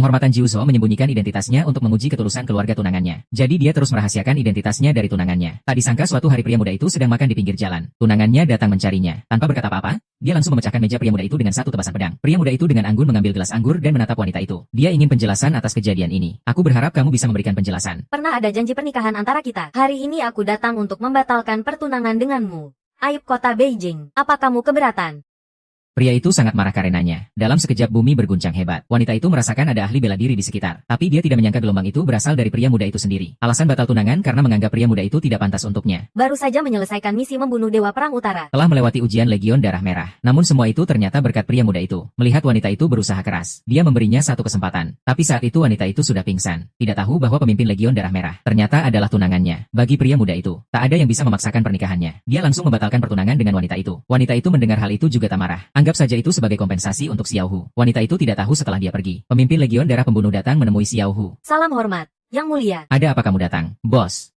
Penghormatan Jiuzho menyembunyikan identitasnya untuk menguji ketulusan keluarga tunangannya. Jadi dia terus merahasiakan identitasnya dari tunangannya. Tak disangka suatu hari pria muda itu sedang makan di pinggir jalan. Tunangannya datang mencarinya. Tanpa berkata apa-apa, dia langsung memecahkan meja pria muda itu dengan satu tebasan pedang. Pria muda itu dengan anggun mengambil gelas anggur dan menatap wanita itu. Dia ingin penjelasan atas kejadian ini. Aku berharap kamu bisa memberikan penjelasan. Pernah ada janji pernikahan antara kita. Hari ini aku datang untuk membatalkan pertunangan denganmu. Aib kota Beijing. Apa kamu keberatan? Pria itu sangat marah karenanya. Dalam sekejap bumi berguncang hebat. Wanita itu merasakan ada ahli bela diri di sekitar. Tapi dia tidak menyangka gelombang itu berasal dari pria muda itu sendiri. Alasan batal tunangan karena menganggap pria muda itu tidak pantas untuknya. Baru saja menyelesaikan misi membunuh Dewa Perang Utara. Telah melewati ujian Legion Darah Merah. Namun semua itu ternyata berkat pria muda itu. Melihat wanita itu berusaha keras, dia memberinya satu kesempatan. Tapi saat itu wanita itu sudah pingsan. Tidak tahu bahwa pemimpin Legion Darah Merah ternyata adalah tunangannya. Bagi pria muda itu, tak ada yang bisa memaksakan pernikahannya. Dia langsung membatalkan pertunangan dengan wanita itu. Wanita itu mendengar hal itu juga tak marah. Anggap saja itu sebagai kompensasi untuk Xiao Hu. Wanita itu tidak tahu setelah dia pergi. Pemimpin Legion Darah Pembunuh datang menemui Xiao Hu. Salam hormat, Yang Mulia. Ada apa kamu datang, bos?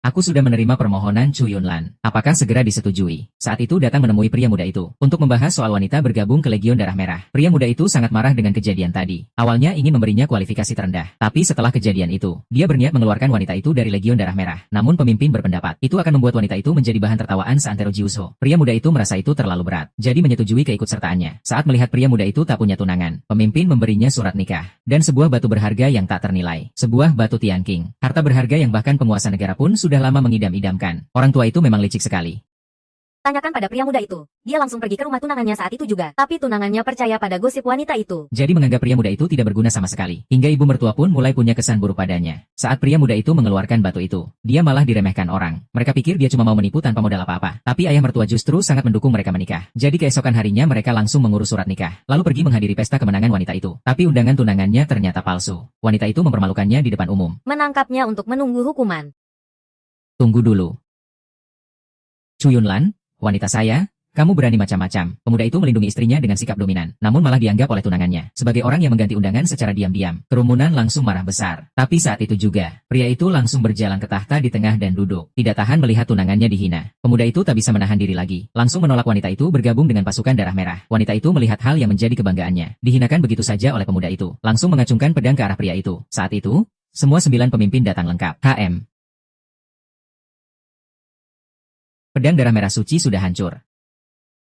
Aku sudah menerima permohonan Chu Yunlan. Apakah segera disetujui? Saat itu datang menemui pria muda itu untuk membahas soal wanita bergabung ke Legion Darah Merah. Pria muda itu sangat marah dengan kejadian tadi. Awalnya ingin memberinya kualifikasi terendah, tapi setelah kejadian itu, dia berniat mengeluarkan wanita itu dari Legion Darah Merah. Namun pemimpin berpendapat, itu akan membuat wanita itu menjadi bahan tertawaan seantero Jiuzho. Pria muda itu merasa itu terlalu berat, jadi menyetujui keikutsertaannya. Saat melihat pria muda itu tak punya tunangan, pemimpin memberinya surat nikah dan sebuah batu berharga yang tak ternilai. Sebuah batu Tianqing, harta berharga yang bahkan penguasa negara pun sudah lama mengidam-idamkan. Orang tua itu memang licik sekali. Tanyakan pada pria muda itu. Dia langsung pergi ke rumah tunangannya saat itu juga. Tapi tunangannya percaya pada gosip wanita itu. Jadi menganggap pria muda itu tidak berguna sama sekali. Hingga ibu mertua pun mulai punya kesan buruk padanya. Saat pria muda itu mengeluarkan batu itu, dia malah diremehkan orang. Mereka pikir dia cuma mau menipu tanpa modal apa-apa. Tapi ayah mertua justru sangat mendukung mereka menikah. Jadi keesokan harinya mereka langsung mengurus surat nikah. Lalu pergi menghadiri pesta kemenangan wanita itu. Tapi undangan tunangannya ternyata palsu. Wanita itu mempermalukannya di depan umum. Menangkapnya untuk menunggu hukuman. Tunggu dulu. Chu Yunlan, wanita saya, kamu berani macam-macam. Pemuda itu melindungi istrinya dengan sikap dominan, namun malah dianggap oleh tunangannya sebagai orang yang mengganti undangan secara diam-diam. Kerumunan langsung marah besar. Tapi saat itu juga, pria itu langsung berjalan ke tahta di tengah dan duduk. Tidak tahan melihat tunangannya dihina. Pemuda itu tak bisa menahan diri lagi. Langsung menolak wanita itu bergabung dengan pasukan darah merah. Wanita itu melihat hal yang menjadi kebanggaannya dihinakan begitu saja oleh pemuda itu. Langsung mengacungkan pedang ke arah pria itu. Saat itu, semua 9 pemimpin datang lengkap. HM. Pedang darah merah suci sudah hancur.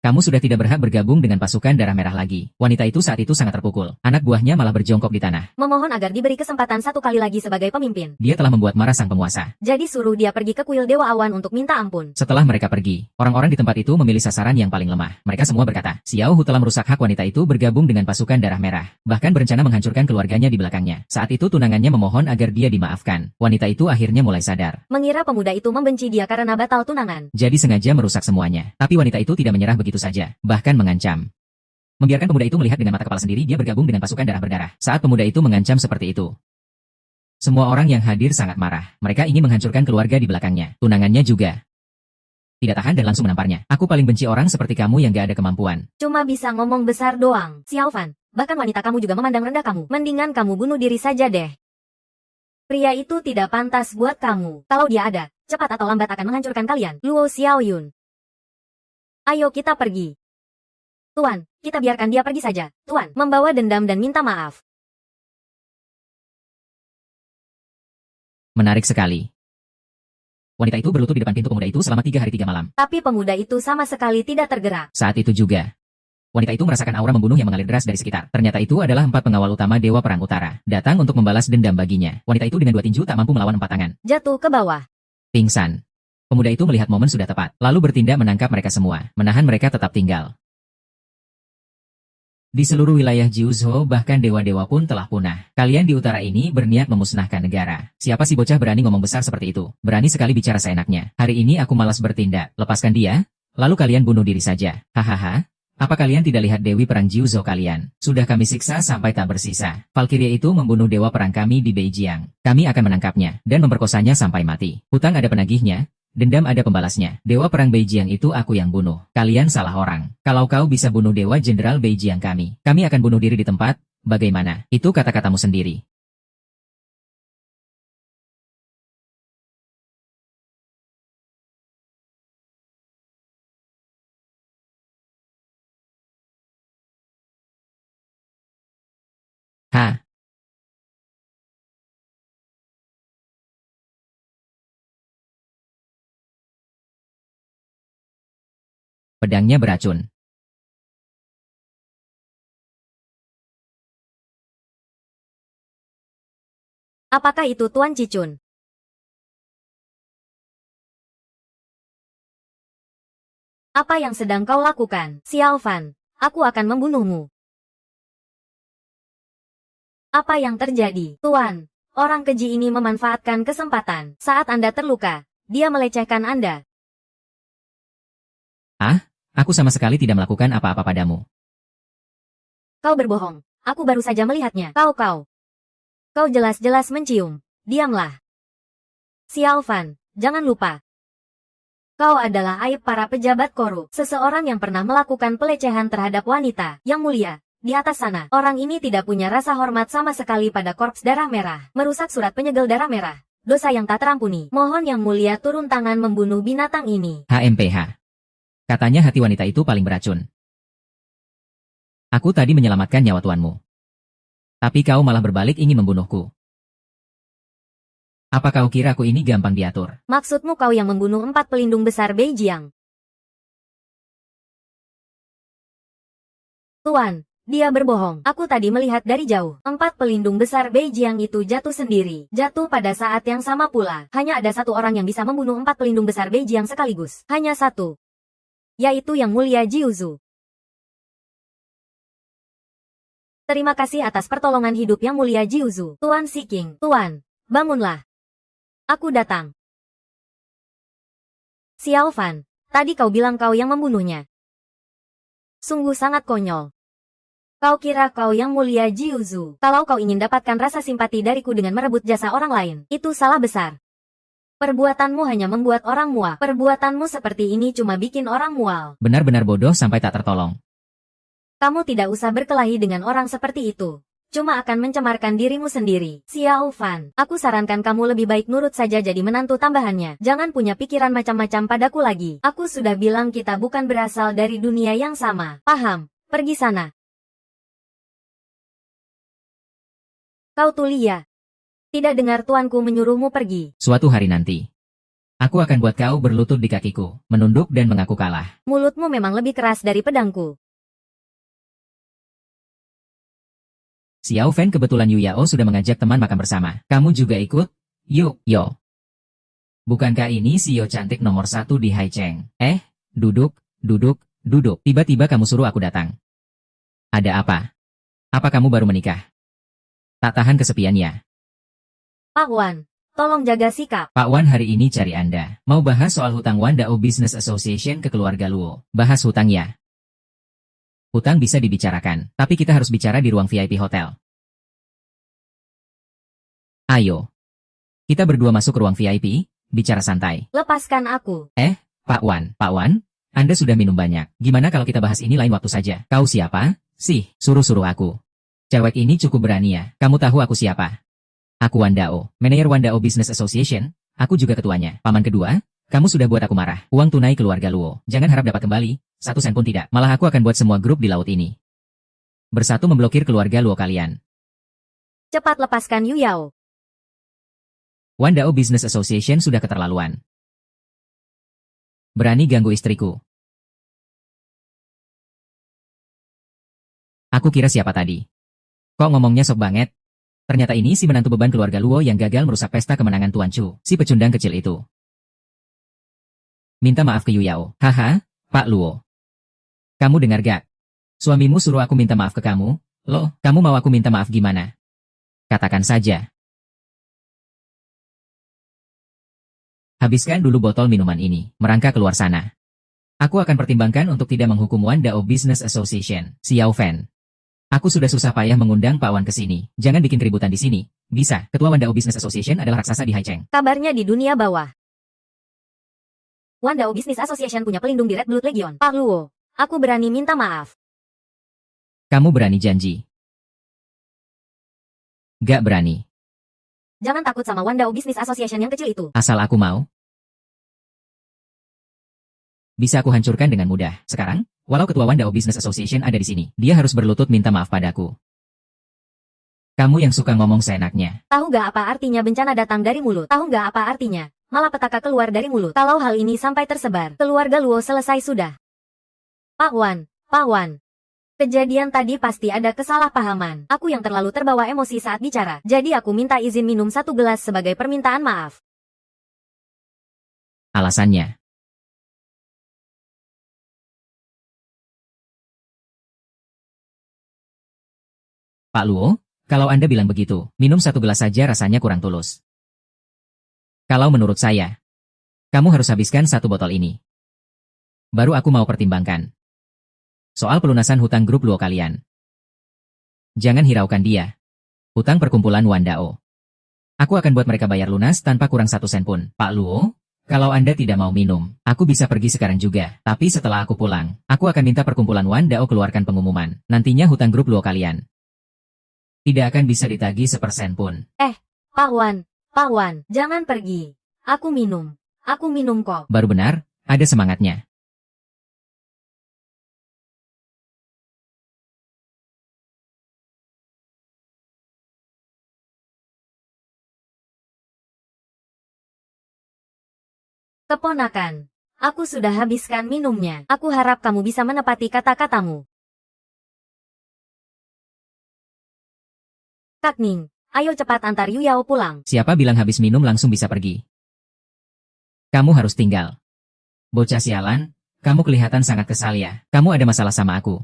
Kamu sudah tidak berhak bergabung dengan pasukan darah merah lagi. Wanita itu saat itu sangat terpukul. Anak buahnya malah berjongkok di tanah. Memohon agar diberi kesempatan satu kali lagi sebagai pemimpin. Dia telah membuat marah sang penguasa. Jadi suruh dia pergi ke kuil Dewa Awan untuk minta ampun. Setelah mereka pergi, orang-orang di tempat itu memilih sasaran yang paling lemah. Mereka semua berkata, Xiao Hu telah merusak hak wanita itu bergabung dengan pasukan darah merah. Bahkan berencana menghancurkan keluarganya di belakangnya. Saat itu tunangannya memohon agar dia dimaafkan. Wanita itu akhirnya mulai sadar. Mengira pemuda itu membenci dia karena batal tunangan. Jadi sengaja merusak semuanya. Tapi wanita itu tidak menyerah begitu saja. Bahkan mengancam. Membiarkan pemuda itu melihat dengan mata kepala sendiri dia bergabung dengan pasukan darah berdarah. Saat pemuda itu mengancam seperti itu, semua orang yang hadir sangat marah. Mereka ingin menghancurkan keluarga di belakangnya. Tunangannya juga tidak tahan dan langsung menamparnya. Aku paling benci orang seperti kamu yang gak ada kemampuan. Cuma bisa ngomong besar doang. Xiao Fan, bahkan wanita kamu juga memandang rendah kamu. Mendingan kamu bunuh diri saja deh. Pria itu tidak pantas buat kamu. Kalau dia ada, cepat atau lambat akan menghancurkan kalian. Luo Xiaoyun. Ayo kita pergi. Tuan, kita biarkan dia pergi saja. Tuan, membawa dendam dan minta maaf. Menarik sekali. Wanita itu berlutut di depan pintu pemuda itu selama 3 hari 3 malam. Tapi pemuda itu sama sekali tidak tergerak. Saat itu juga, wanita itu merasakan aura membunuh yang mengalir deras dari sekitar. Ternyata itu adalah 4 pengawal utama Dewa Perang Utara. Datang untuk membalas dendam baginya. Wanita itu dengan 2 tinju tak mampu melawan 4 tangan. Jatuh ke bawah. Pingsan. Pemuda itu melihat momen sudah tepat. Lalu bertindak menangkap mereka semua. Menahan mereka tetap tinggal. Di seluruh wilayah Jiuzhou bahkan dewa-dewa pun telah punah. Kalian di utara ini berniat memusnahkan negara. Siapa si bocah berani ngomong besar seperti itu? Berani sekali bicara seenaknya. Hari ini aku malas bertindak. Lepaskan dia, lalu kalian bunuh diri saja. Hahaha. Apa kalian tidak lihat Dewi Perang Jiuzhou kalian? Sudah kami siksa sampai tak bersisa. Valkyria itu membunuh dewa perang kami di Beijiang. Kami akan menangkapnya dan memperkosanya sampai mati. Hutang ada penagihnya. Dendam ada pembalasnya. Dewa perang Beijiang itu aku yang bunuh. Kalian salah orang. Kalau kau bisa bunuh dewa jenderal Beijiang kami akan bunuh diri di tempat. Bagaimana? Itu kata-katamu sendiri. Ha, Pedangnya beracun. Apakah itu Tuan Cicun? Apa yang sedang kau lakukan, Xiao Fan? Aku akan membunuhmu. Apa yang terjadi, Tuan? Orang keji ini memanfaatkan kesempatan. Saat Anda terluka, dia melecehkan Anda. Aku sama sekali tidak melakukan apa-apa padamu. Kau berbohong. Aku baru saja melihatnya. Kau jelas-jelas mencium. Diamlah. Xiao Fan, jangan lupa. Kau adalah aib para pejabat korup. Seseorang yang pernah melakukan pelecehan terhadap wanita. Yang mulia, di atas sana. Orang ini tidak punya rasa hormat sama sekali pada Korps Darah Merah. Merusak surat penyegel darah merah. Dosa yang tak terampuni. Mohon yang mulia turun tangan membunuh binatang ini. HMPH. Katanya hati wanita itu paling beracun. Aku tadi menyelamatkan nyawa tuanmu. Tapi kau malah berbalik ingin membunuhku. Apa kau kira aku ini gampang diatur? Maksudmu kau yang membunuh 4 pelindung besar Beijiang? Tuan, dia berbohong. Aku tadi melihat dari jauh. 4 pelindung besar Beijiang itu jatuh sendiri. Jatuh pada saat yang sama pula. Hanya ada satu orang yang bisa membunuh 4 pelindung besar Beijiang sekaligus. Hanya satu. Yaitu Yang Mulia Jiuzu. Terima kasih atas pertolongan hidup Yang Mulia Jiuzu. Tuan Siking, Tuan, bangunlah. Aku datang. Xiao Fan, tadi kau bilang kau yang membunuhnya. Sungguh sangat konyol. Kau kira kau Yang Mulia Jiuzu. Kalau kau ingin dapatkan rasa simpati dariku dengan merebut jasa orang lain, itu salah besar. Perbuatanmu hanya membuat orang muak. Perbuatanmu seperti ini cuma bikin orang mual. Benar-benar bodoh sampai tak tertolong. Kamu tidak usah berkelahi dengan orang seperti itu. Cuma akan mencemarkan dirimu sendiri. Xiao Fan, aku sarankan kamu lebih baik nurut saja jadi menantu tambahannya. Jangan punya pikiran macam-macam padaku lagi. Aku sudah bilang kita bukan berasal dari dunia yang sama. Paham? Pergi sana. Kau tuli ya? Tidak dengar tuanku menyuruhmu pergi. Suatu hari nanti, aku akan buat kau berlutut di kakiku, menunduk dan mengaku kalah. Mulutmu memang lebih keras dari pedangku. Xiao Fan kebetulan Yu Yao sudah mengajak teman makan bersama. Kamu juga ikut? Yuk, yo. Bukankah ini Sio cantik nomor 1 di Haicheng? Duduk. Tiba-tiba kamu suruh aku datang. Ada apa? Apa kamu baru menikah? Tak tahan kesepiannya. Pak Wan, tolong jaga sikap. Pak Wan hari ini cari Anda. Mau bahas soal hutang Wandao Business Association ke keluarga Luo. Bahas hutang ya. Hutang bisa dibicarakan, tapi kita harus bicara di ruang VIP hotel. Ayo. Kita berdua masuk ke ruang VIP, bicara santai. Lepaskan aku. Pak Wan, Anda sudah minum banyak. Gimana kalau kita bahas ini lain waktu saja? Kau siapa? Suruh-suruh aku. Cewek ini cukup berani ya. Kamu tahu aku siapa? Aku Wandao, manajer Wandao Business Association. Aku juga ketuanya. Paman kedua, kamu sudah buat aku marah. Uang tunai keluarga Luo. Jangan harap dapat kembali. 1 sen pun tidak. Malah aku akan buat semua grup di laut ini. Bersatu memblokir keluarga Luo kalian. Cepat lepaskan Yu Yao. Wandao Business Association sudah keterlaluan. Berani ganggu istriku. Aku kira siapa tadi? Kok ngomongnya sok banget? Ternyata ini si menantu beban keluarga Luo yang gagal merusak pesta kemenangan Tuan Chu, si pecundang kecil itu. Minta maaf ke Yu Yao. Haha, Pak Luo. Kamu dengar gak? Suamimu suruh aku minta maaf ke kamu. Loh, kamu mau aku minta maaf gimana? Katakan saja. Habiskan dulu botol minuman ini, merangkak keluar sana. Aku akan pertimbangkan untuk tidak menghukum Wandao Business Association, Xiao Fan. Aku sudah susah payah mengundang Pak Wan ke sini. Jangan bikin keributan di sini. Bisa, Ketua Wandao Business Association adalah raksasa di Haicheng. Kabarnya di dunia bawah. Wandao Business Association punya pelindung di Red Blood Legion. Pak Luo, aku berani minta maaf. Kamu berani janji? Gak berani. Jangan takut sama Wandao Business Association yang kecil itu. Asal aku mau. Bisa aku hancurkan dengan mudah. Sekarang, walau Ketua Wandao Business Association ada di sini, dia harus berlutut minta maaf padaku. Kamu yang suka ngomong seenaknya. Tahu gak apa artinya bencana datang dari mulut? Tahu gak apa artinya malapetaka keluar dari mulut? Kalau hal ini sampai tersebar, keluarga Luo selesai sudah. Pak Wan. Kejadian tadi pasti ada kesalahpahaman. Aku yang terlalu terbawa emosi saat bicara. Jadi aku minta izin minum 1 gelas sebagai permintaan maaf. Alasannya. Pak Luo, kalau Anda bilang begitu, minum 1 gelas saja rasanya kurang tulus. Kalau menurut saya, kamu harus habiskan 1 botol ini. Baru aku mau pertimbangkan. Soal pelunasan hutang grup Luo kalian. Jangan hiraukan dia. Hutang perkumpulan Wandao. Aku akan buat mereka bayar lunas tanpa kurang 1 sen pun. Pak Luo, kalau Anda tidak mau minum, aku bisa pergi sekarang juga. Tapi setelah aku pulang, aku akan minta perkumpulan Wandao keluarkan pengumuman. Nantinya hutang grup Luo kalian tidak akan bisa ditagih sepersen pun. Pak Wan, jangan pergi. Aku minum kok. Baru benar, ada semangatnya. Keponakan, aku sudah habiskan minumnya. Aku harap kamu bisa menepati kata-katamu. Kak Ning, ayo cepat antar Yu Yao pulang. Siapa bilang habis minum langsung bisa pergi? Kamu harus tinggal. Bocah sialan, kamu kelihatan sangat kesal ya. Kamu ada masalah sama aku.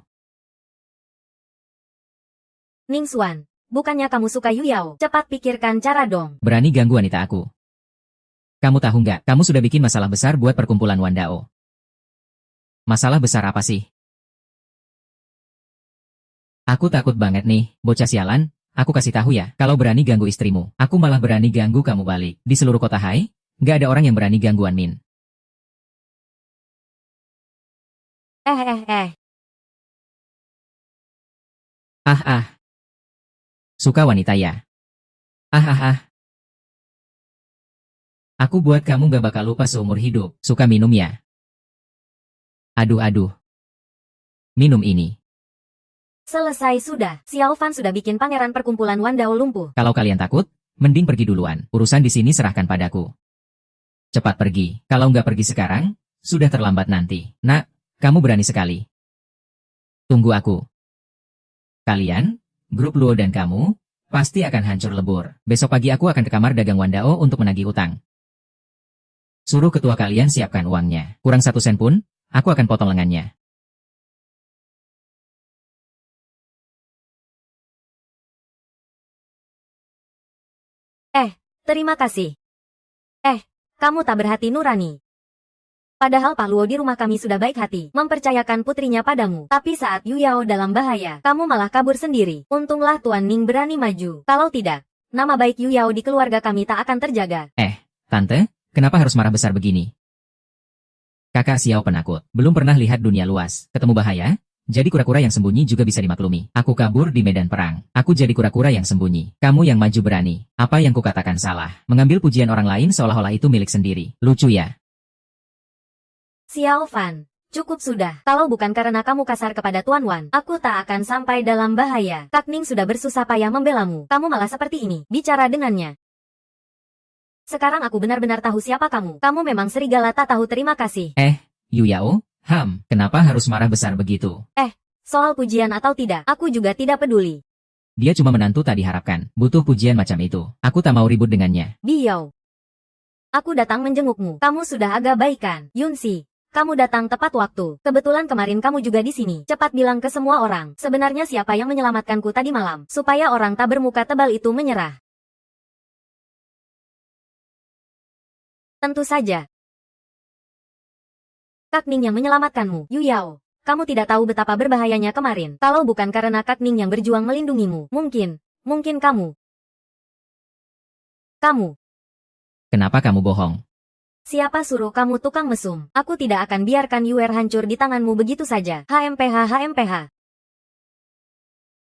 Ning Xuan, bukannya kamu suka Yu Yao? Cepat pikirkan cara dong. Berani ganggu wanita aku. Kamu tahu nggak, kamu sudah bikin masalah besar buat perkumpulan Wandao. Masalah besar apa sih? Aku takut banget nih, bocah sialan. Aku kasih tahu ya, kalau berani ganggu istrimu, aku malah berani ganggu kamu balik. Di seluruh kota Hai, nggak ada orang yang berani gangguan Min. Ah. Suka wanita ya? Ah. Aku buat kamu gak bakal lupa seumur hidup. Suka minum ya? Aduh. Minum ini. Selesai sudah. Xiao Fan sudah bikin pangeran perkumpulan Wandao lumpuh. Kalau kalian takut, mending pergi duluan. Urusan di sini serahkan padaku. Cepat pergi. Kalau nggak pergi sekarang, sudah terlambat nanti. Nak, kamu berani sekali. Tunggu aku. Kalian, grup Luo dan kamu, pasti akan hancur lebur. Besok pagi aku akan ke kamar dagang Wandao untuk menagih utang. Suruh ketua kalian siapkan uangnya. Kurang 1 sen pun, aku akan potong lengannya. Terima kasih. Kamu tak berhati nurani. Padahal Pak Luo di rumah kami sudah baik hati, mempercayakan putrinya padamu. Tapi saat Yu Yao dalam bahaya, kamu malah kabur sendiri. Untunglah Tuan Ning berani maju. Kalau tidak, nama baik Yu Yao di keluarga kami tak akan terjaga. Tante, kenapa harus marah besar begini? Kakak Xiao penakut, belum pernah lihat dunia luas. Ketemu bahaya? Jadi kura-kura yang sembunyi juga bisa dimaklumi. Aku kabur di medan perang. Aku jadi kura-kura yang sembunyi. Kamu yang maju berani. Apa yang kukatakan salah? Mengambil pujian orang lain seolah-olah itu milik sendiri. Lucu ya? Xiao Fan, cukup sudah. Kalau bukan karena kamu kasar kepada Tuan Wan, aku tak akan sampai dalam bahaya. Kak Ning sudah bersusah payah membelamu. Kamu malah seperti ini, bicara dengannya. Sekarang aku benar-benar tahu siapa kamu. Kamu memang serigala tak tahu terima kasih. Yu Yao? Kenapa harus marah besar begitu? Soal pujian atau tidak, aku juga tidak peduli. Dia cuma menantu tak diharapkan. Butuh pujian macam itu. Aku tak mau ribut dengannya. Biao. Aku datang menjengukmu. Kamu sudah agak baikan. Yunsi, kamu datang tepat waktu. Kebetulan kemarin kamu juga di sini. Cepat bilang ke semua orang. Sebenarnya siapa yang menyelamatkanku tadi malam. Supaya orang tak bermuka tebal itu menyerah. Tentu saja. Kak Ning yang menyelamatkanmu. Yu Yao, kamu tidak tahu betapa berbahayanya kemarin. Kalau bukan karena Kak Ning yang berjuang melindungimu, mungkin kamu. Kenapa kamu bohong? Siapa suruh kamu tukang mesum? Aku tidak akan biarkan Yuer hancur di tanganmu begitu saja. HMPH.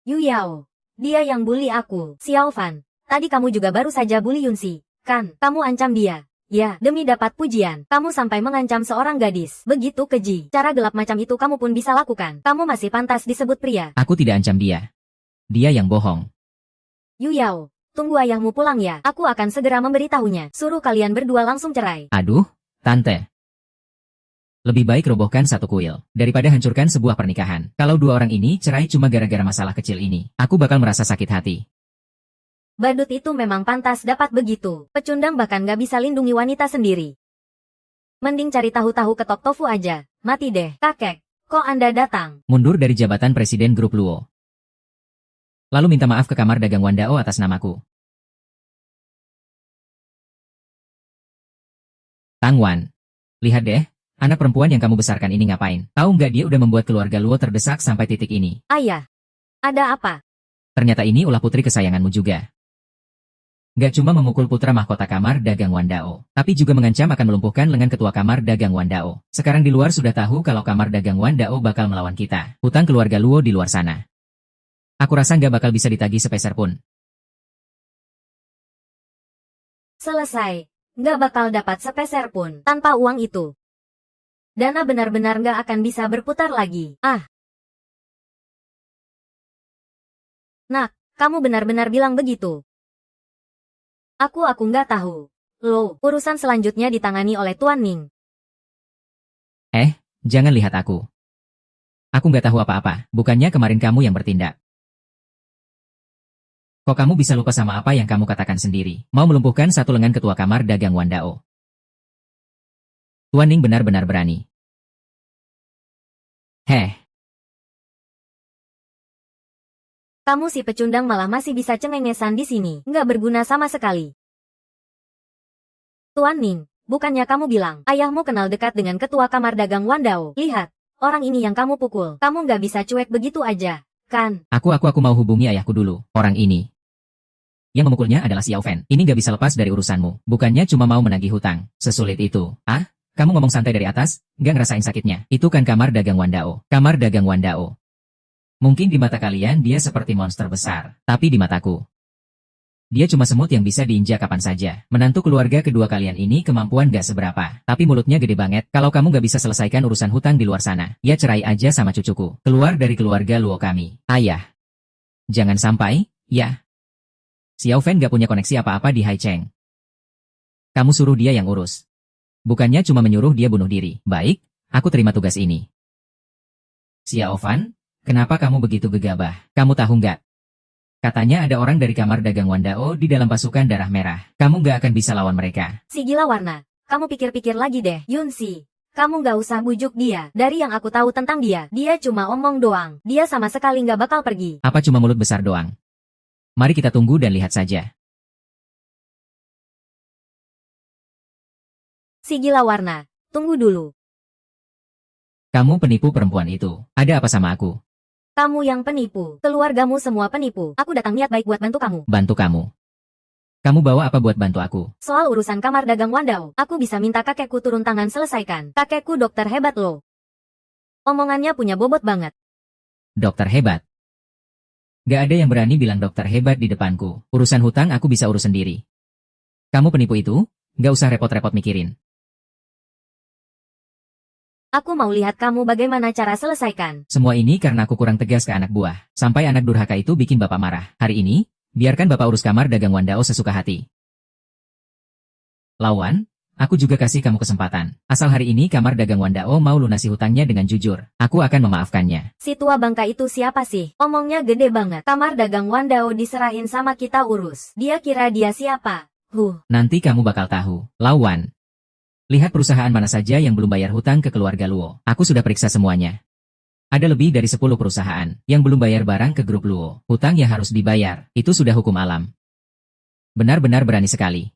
Yu Yao, dia yang bully aku. Xiao Fan, tadi kamu juga baru saja bully Yunsi, kan? Kamu ancam dia. Ya, demi dapat pujian, kamu sampai mengancam seorang gadis. Begitu keji. Cara gelap macam itu kamu pun bisa lakukan. Kamu masih pantas disebut pria. Aku tidak ancam dia. Dia yang bohong. Yu Yao, tunggu ayahmu pulang ya. Aku akan segera memberitahunya. Suruh kalian berdua langsung cerai. Aduh, Tante. Lebih baik robohkan satu kuil, daripada hancurkan sebuah pernikahan. Kalau dua orang ini cerai cuma gara-gara masalah kecil ini, aku bakal merasa sakit hati. Badut itu memang pantas dapat begitu. Pecundang bahkan gak bisa lindungi wanita sendiri. Mending cari tahu-tahu ketok tofu aja. Mati deh, kakek. Kok Anda datang? Mundur dari jabatan Presiden Grup Luo. Lalu minta maaf ke kamar dagang Wandao atas namaku. Tang Wan. Lihat deh, anak perempuan yang kamu besarkan ini ngapain? Tahu nggak dia udah membuat keluarga Luo terdesak sampai titik ini? Ayah, ada apa? Ternyata ini ulah putri kesayanganmu juga. Gak cuma memukul putra mahkota kamar dagang Wandao, tapi juga mengancam akan melumpuhkan lengan ketua kamar dagang Wandao. Sekarang di luar sudah tahu kalau kamar dagang Wandao bakal melawan kita. Hutang keluarga Luo di luar sana. Aku rasa nggak bakal bisa ditagih sepeser pun. Selesai. Nggak bakal dapat sepeser pun tanpa uang itu. Dana benar-benar nggak akan bisa berputar lagi. Nak, kamu benar-benar bilang begitu. Aku nggak tahu. Loh, urusan selanjutnya ditangani oleh Tuan Ning. Jangan lihat aku. Aku nggak tahu apa-apa, bukannya kemarin kamu yang bertindak. Kok kamu bisa lupa sama apa yang kamu katakan sendiri? Mau melumpuhkan satu lengan ketua kamar dagang Wandao. Tuan Ning benar-benar berani. Kamu si pecundang malah masih bisa cengengesan di sini. Nggak berguna sama sekali. Tuan Ning, bukannya kamu bilang, ayahmu kenal dekat dengan ketua kamar dagang Wandao. Lihat, orang ini yang kamu pukul. Kamu nggak bisa cuek begitu aja, kan? Aku mau hubungi ayahku dulu. Orang ini. Yang memukulnya adalah Xiao Fan. Ini nggak bisa lepas dari urusanmu. Bukannya cuma mau menagih hutang. Sesulit itu. Kamu ngomong santai dari atas, nggak ngerasain sakitnya. Itu kan kamar dagang Wandao. Kamar dagang Wandao. Mungkin di mata kalian dia seperti monster besar, tapi di mataku, dia cuma semut yang bisa diinjak kapan saja. Menantu keluarga kedua kalian ini kemampuan gak seberapa, tapi mulutnya gede banget. Kalau kamu gak bisa selesaikan urusan hutang di luar sana, ya cerai aja sama cucuku. Keluar dari keluarga Luo kami. Ayah. Jangan sampai, ya. Xiao Fan gak punya koneksi apa-apa di Haicheng. Kamu suruh dia yang urus. Bukannya cuma menyuruh dia bunuh diri. Baik, aku terima tugas ini. Xiao Fan? Kenapa kamu begitu gegabah? Kamu tahu nggak? Katanya ada orang dari kamar dagang Wandao di dalam pasukan darah merah. Kamu nggak akan bisa lawan mereka. Si gila warna, kamu pikir-pikir lagi deh, Yunsi. Kamu nggak usah bujuk dia. Dari yang aku tahu tentang dia, dia cuma omong doang. Dia sama sekali nggak bakal pergi. Apa cuma mulut besar doang? Mari kita tunggu dan lihat saja. Si gila warna, tunggu dulu. Kamu penipu perempuan itu. Ada apa sama aku? Kamu yang penipu. Keluargamu semua penipu. Aku datang niat baik buat bantu kamu. Bantu kamu? Kamu bawa apa buat bantu aku? Soal urusan kamar dagang Wandao, aku bisa minta kakekku turun tangan selesaikan. Kakekku dokter hebat loh. Omongannya punya bobot banget. Dokter hebat? Gak ada yang berani bilang dokter hebat di depanku. Urusan hutang aku bisa urus sendiri. Kamu penipu itu? Gak usah repot-repot mikirin. Aku mau lihat kamu bagaimana cara selesaikan. Semua ini karena aku kurang tegas ke anak buah. Sampai anak durhaka itu bikin bapak marah. Hari ini, biarkan bapak urus kamar dagang Wandao sesuka hati. Lawan, aku juga kasih kamu kesempatan. Asal hari ini kamar dagang Wandao mau lunasi hutangnya dengan jujur. Aku akan memaafkannya. Si tua bangka itu siapa sih? Omongnya gede banget. Kamar dagang Wandao diserahin sama kita urus. Dia kira dia siapa? Nanti kamu bakal tahu. Lawan. Lihat perusahaan mana saja yang belum bayar hutang ke keluarga Luo. Aku sudah periksa semuanya. Ada lebih dari 10 perusahaan yang belum bayar barang ke grup Luo. Hutang yang harus dibayar, itu sudah hukum alam. Benar-benar berani sekali.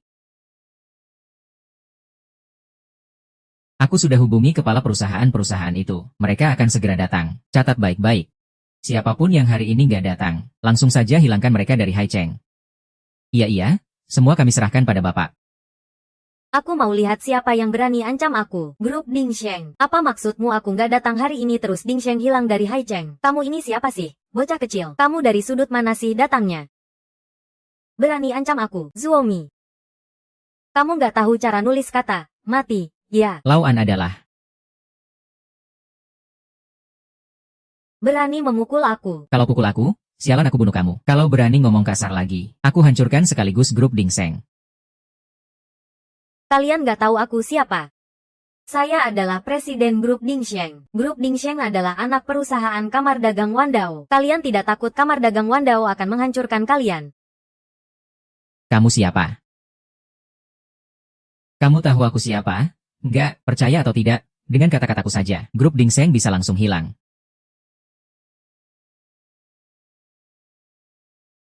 Aku sudah hubungi kepala perusahaan-perusahaan itu. Mereka akan segera datang. Catat baik-baik. Siapapun yang hari ini nggak datang, langsung saja hilangkan mereka dari Haicheng. Iya, semua kami serahkan pada Bapak. Aku mau lihat siapa yang berani ancam aku. Grup Dingsheng. Apa maksudmu aku nggak datang hari ini terus Dingsheng hilang dari Haicheng? Kamu ini siapa sih? Bocah kecil. Kamu dari sudut mana sih datangnya? Berani ancam aku, Zuomi. Kamu nggak tahu cara nulis kata, mati, ya. Lauan adalah. Berani memukul aku. Kalau pukul aku, sialan aku bunuh kamu. Kalau berani ngomong kasar lagi, aku hancurkan sekaligus grup Dingsheng. Kalian nggak tahu aku siapa? Saya adalah Presiden Grup Dingsheng. Grup Dingsheng adalah anak perusahaan Kamar Dagang Wandao. Kalian tidak takut Kamar Dagang Wandao akan menghancurkan kalian? Kamu siapa? Kamu tahu aku siapa? Enggak, percaya atau tidak, dengan kata-kataku saja, grup Dingseng bisa langsung hilang.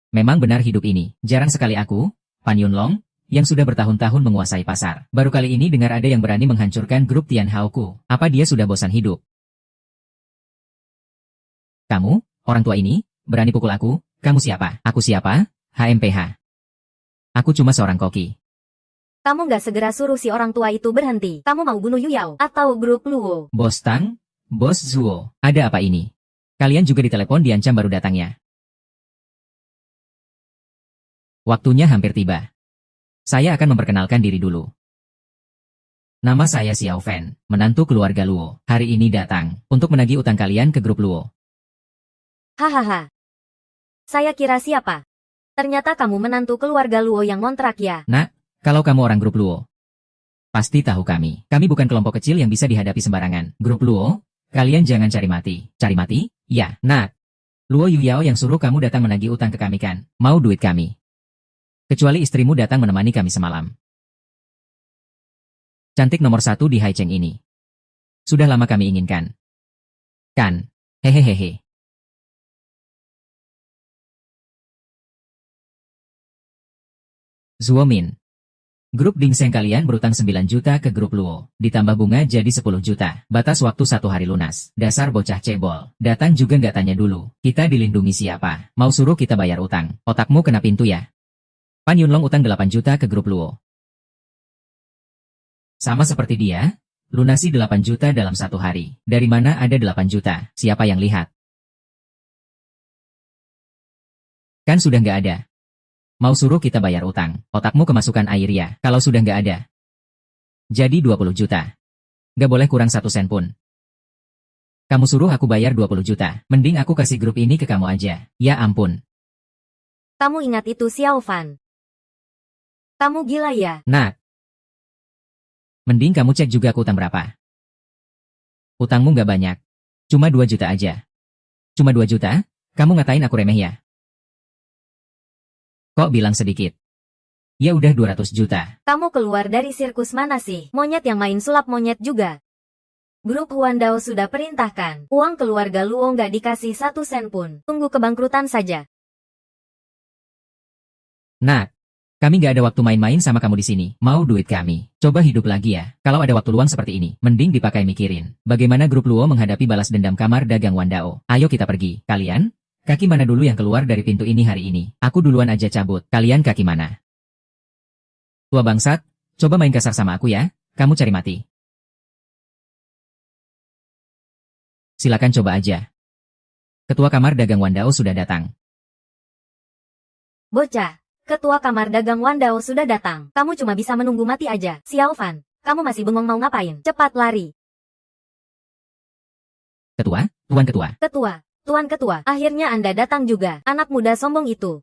Memang benar hidup ini, jarang sekali aku, Pan Yunlong, yang sudah bertahun-tahun menguasai pasar. Baru kali ini dengar ada yang berani menghancurkan grup Tian Haoku. Apa dia sudah bosan hidup? Kamu, orang tua ini, berani pukul aku? Kamu siapa? Aku siapa? HMPH. Aku cuma seorang koki. Kamu nggak segera suruh si orang tua itu berhenti. Kamu mau bunuh Yu Yao atau grup Luo? Bos Tang? Bos Zuo, ada apa ini? Kalian juga ditelepon diancam baru datangnya. Waktunya hampir tiba. Saya akan memperkenalkan diri dulu. Nama saya Xiao Fan, menantu keluarga Luo. Hari ini datang untuk menagih utang kalian ke grup Luo. Hahaha. Saya kira siapa? Ternyata kamu menantu keluarga Luo yang ngontrak ya. Nak, kalau kamu orang grup Luo, pasti tahu kami. Kami bukan kelompok kecil yang bisa dihadapi sembarangan. Grup Luo, kalian jangan cari mati. Cari mati? Ya, nak. Luo Yuyao yang suruh kamu datang menagih utang ke kami kan? Mau duit kami? Kecuali istrimu datang menemani kami semalam. Cantik nomor 1 di Haicheng ini. Sudah lama kami inginkan. Kan? Hehehehe. Zuomin. Grup Dingseng kalian berutang 9 juta ke grup Luo. Ditambah bunga jadi 10 juta. Batas waktu 1 hari lunas. Dasar bocah cebol. Datang juga nggak tanya dulu. Kita dilindungi siapa? Mau suruh kita bayar utang. Otakmu kena pintu ya? Pan Yunlong utang 8 juta ke grup Luo. Sama seperti dia, lunasi 8 juta dalam 1 hari. Dari mana ada 8 juta? Siapa yang lihat? Kan sudah nggak ada. Mau suruh kita bayar utang. Otakmu kemasukan air ya, kalau sudah nggak ada. Jadi 20 juta. Nggak boleh kurang 1 sen pun. Kamu suruh aku bayar 20 juta. Mending aku kasih grup ini ke kamu aja. Ya ampun. Kamu ingat itu Xiao Fan? Kamu gila ya? Nak. Mending kamu cek juga aku utang berapa. Utangmu nggak banyak. Cuma 2 juta aja. Cuma 2 juta? Kamu ngatain aku remeh ya? Kok bilang sedikit? Ya udah 200 juta. Kamu keluar dari sirkus mana sih? Monyet yang main sulap monyet juga. Grup Huandao sudah perintahkan. Uang keluarga Luo nggak dikasih 1 sen pun. Tunggu kebangkrutan saja. Nak, kami nggak ada waktu main-main sama kamu di sini. Mau duit kami. Coba hidup lagi ya. Kalau ada waktu luang seperti ini, mending dipakai mikirin. Bagaimana grup Luo menghadapi balas dendam Kamar Dagang Wandao. Ayo kita pergi. Kalian? Kaki mana dulu yang keluar dari pintu ini hari ini? Aku duluan aja cabut. Kalian kaki mana? Tua bangsat, coba main kasar sama aku ya. Kamu cari mati. Silakan coba aja. Ketua Kamar Dagang Wandao sudah datang. Bocah, Ketua Kamar Dagang Wandao sudah datang. Kamu cuma bisa menunggu mati aja. Xiao Fan, kamu masih bengong mau ngapain? Cepat lari. Ketua, Tuan Ketua. Tuan Ketua, akhirnya Anda datang juga. Anak muda sombong itu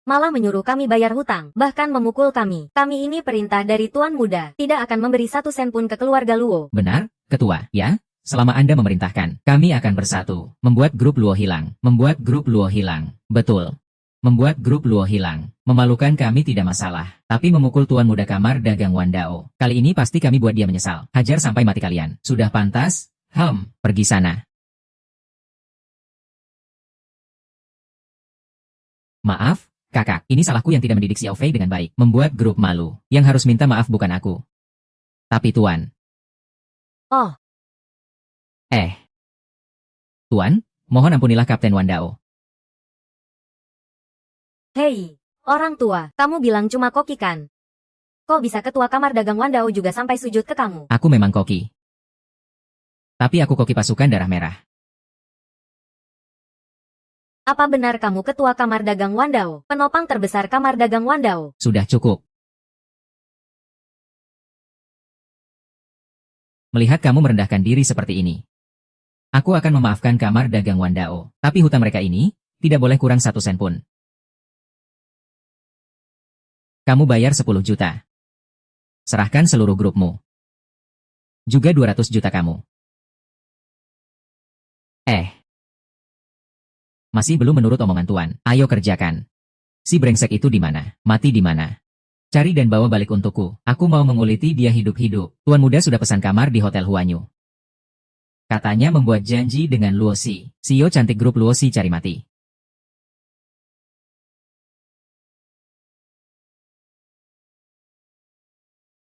malah menyuruh kami bayar hutang, bahkan memukul kami. Kami ini perintah dari Tuan Muda, tidak akan memberi 1 sen pun ke keluarga Luo. Benar, Ketua, ya? Selama Anda memerintahkan, kami akan bersatu. Membuat grup Luo hilang. Membuat grup Luo hilang. Betul. Membuat grup Luo hilang. Memalukan kami tidak masalah. Tapi memukul Tuan Muda Kamar Dagang Wandao. Kali ini pasti kami buat dia menyesal. Hajar sampai mati kalian. Sudah pantas? Pergi sana. Maaf, kakak. Ini salahku yang tidak mendidik Xiao Fei dengan baik. Membuat grup malu. Yang harus minta maaf bukan aku. Tapi Tuan. Oh. Tuan, mohon ampunilah Kapten Wandao. Hei, orang tua, kamu bilang cuma koki kan? Kok bisa Ketua Kamar Dagang Wandao juga sampai sujud ke kamu? Aku memang koki. Tapi aku koki pasukan darah merah. Apa benar kamu Ketua Kamar Dagang Wandao, penopang terbesar Kamar Dagang Wandao? Sudah cukup. Melihat kamu merendahkan diri seperti ini. Aku akan memaafkan Kamar Dagang Wandao. Tapi hutang mereka ini, tidak boleh kurang 1 sen pun. Kamu bayar 10 juta. Serahkan seluruh grupmu. Juga 200 juta kamu. Masih belum menurut omongan Tuan. Ayo kerjakan. Si brengsek itu di mana? Mati di mana? Cari dan bawa balik untukku. Aku mau menguliti dia hidup-hidup. Tuan muda sudah pesan kamar di Hotel Huanyu. Katanya membuat janji dengan Luosi. CEO cantik grup Luosi cari mati.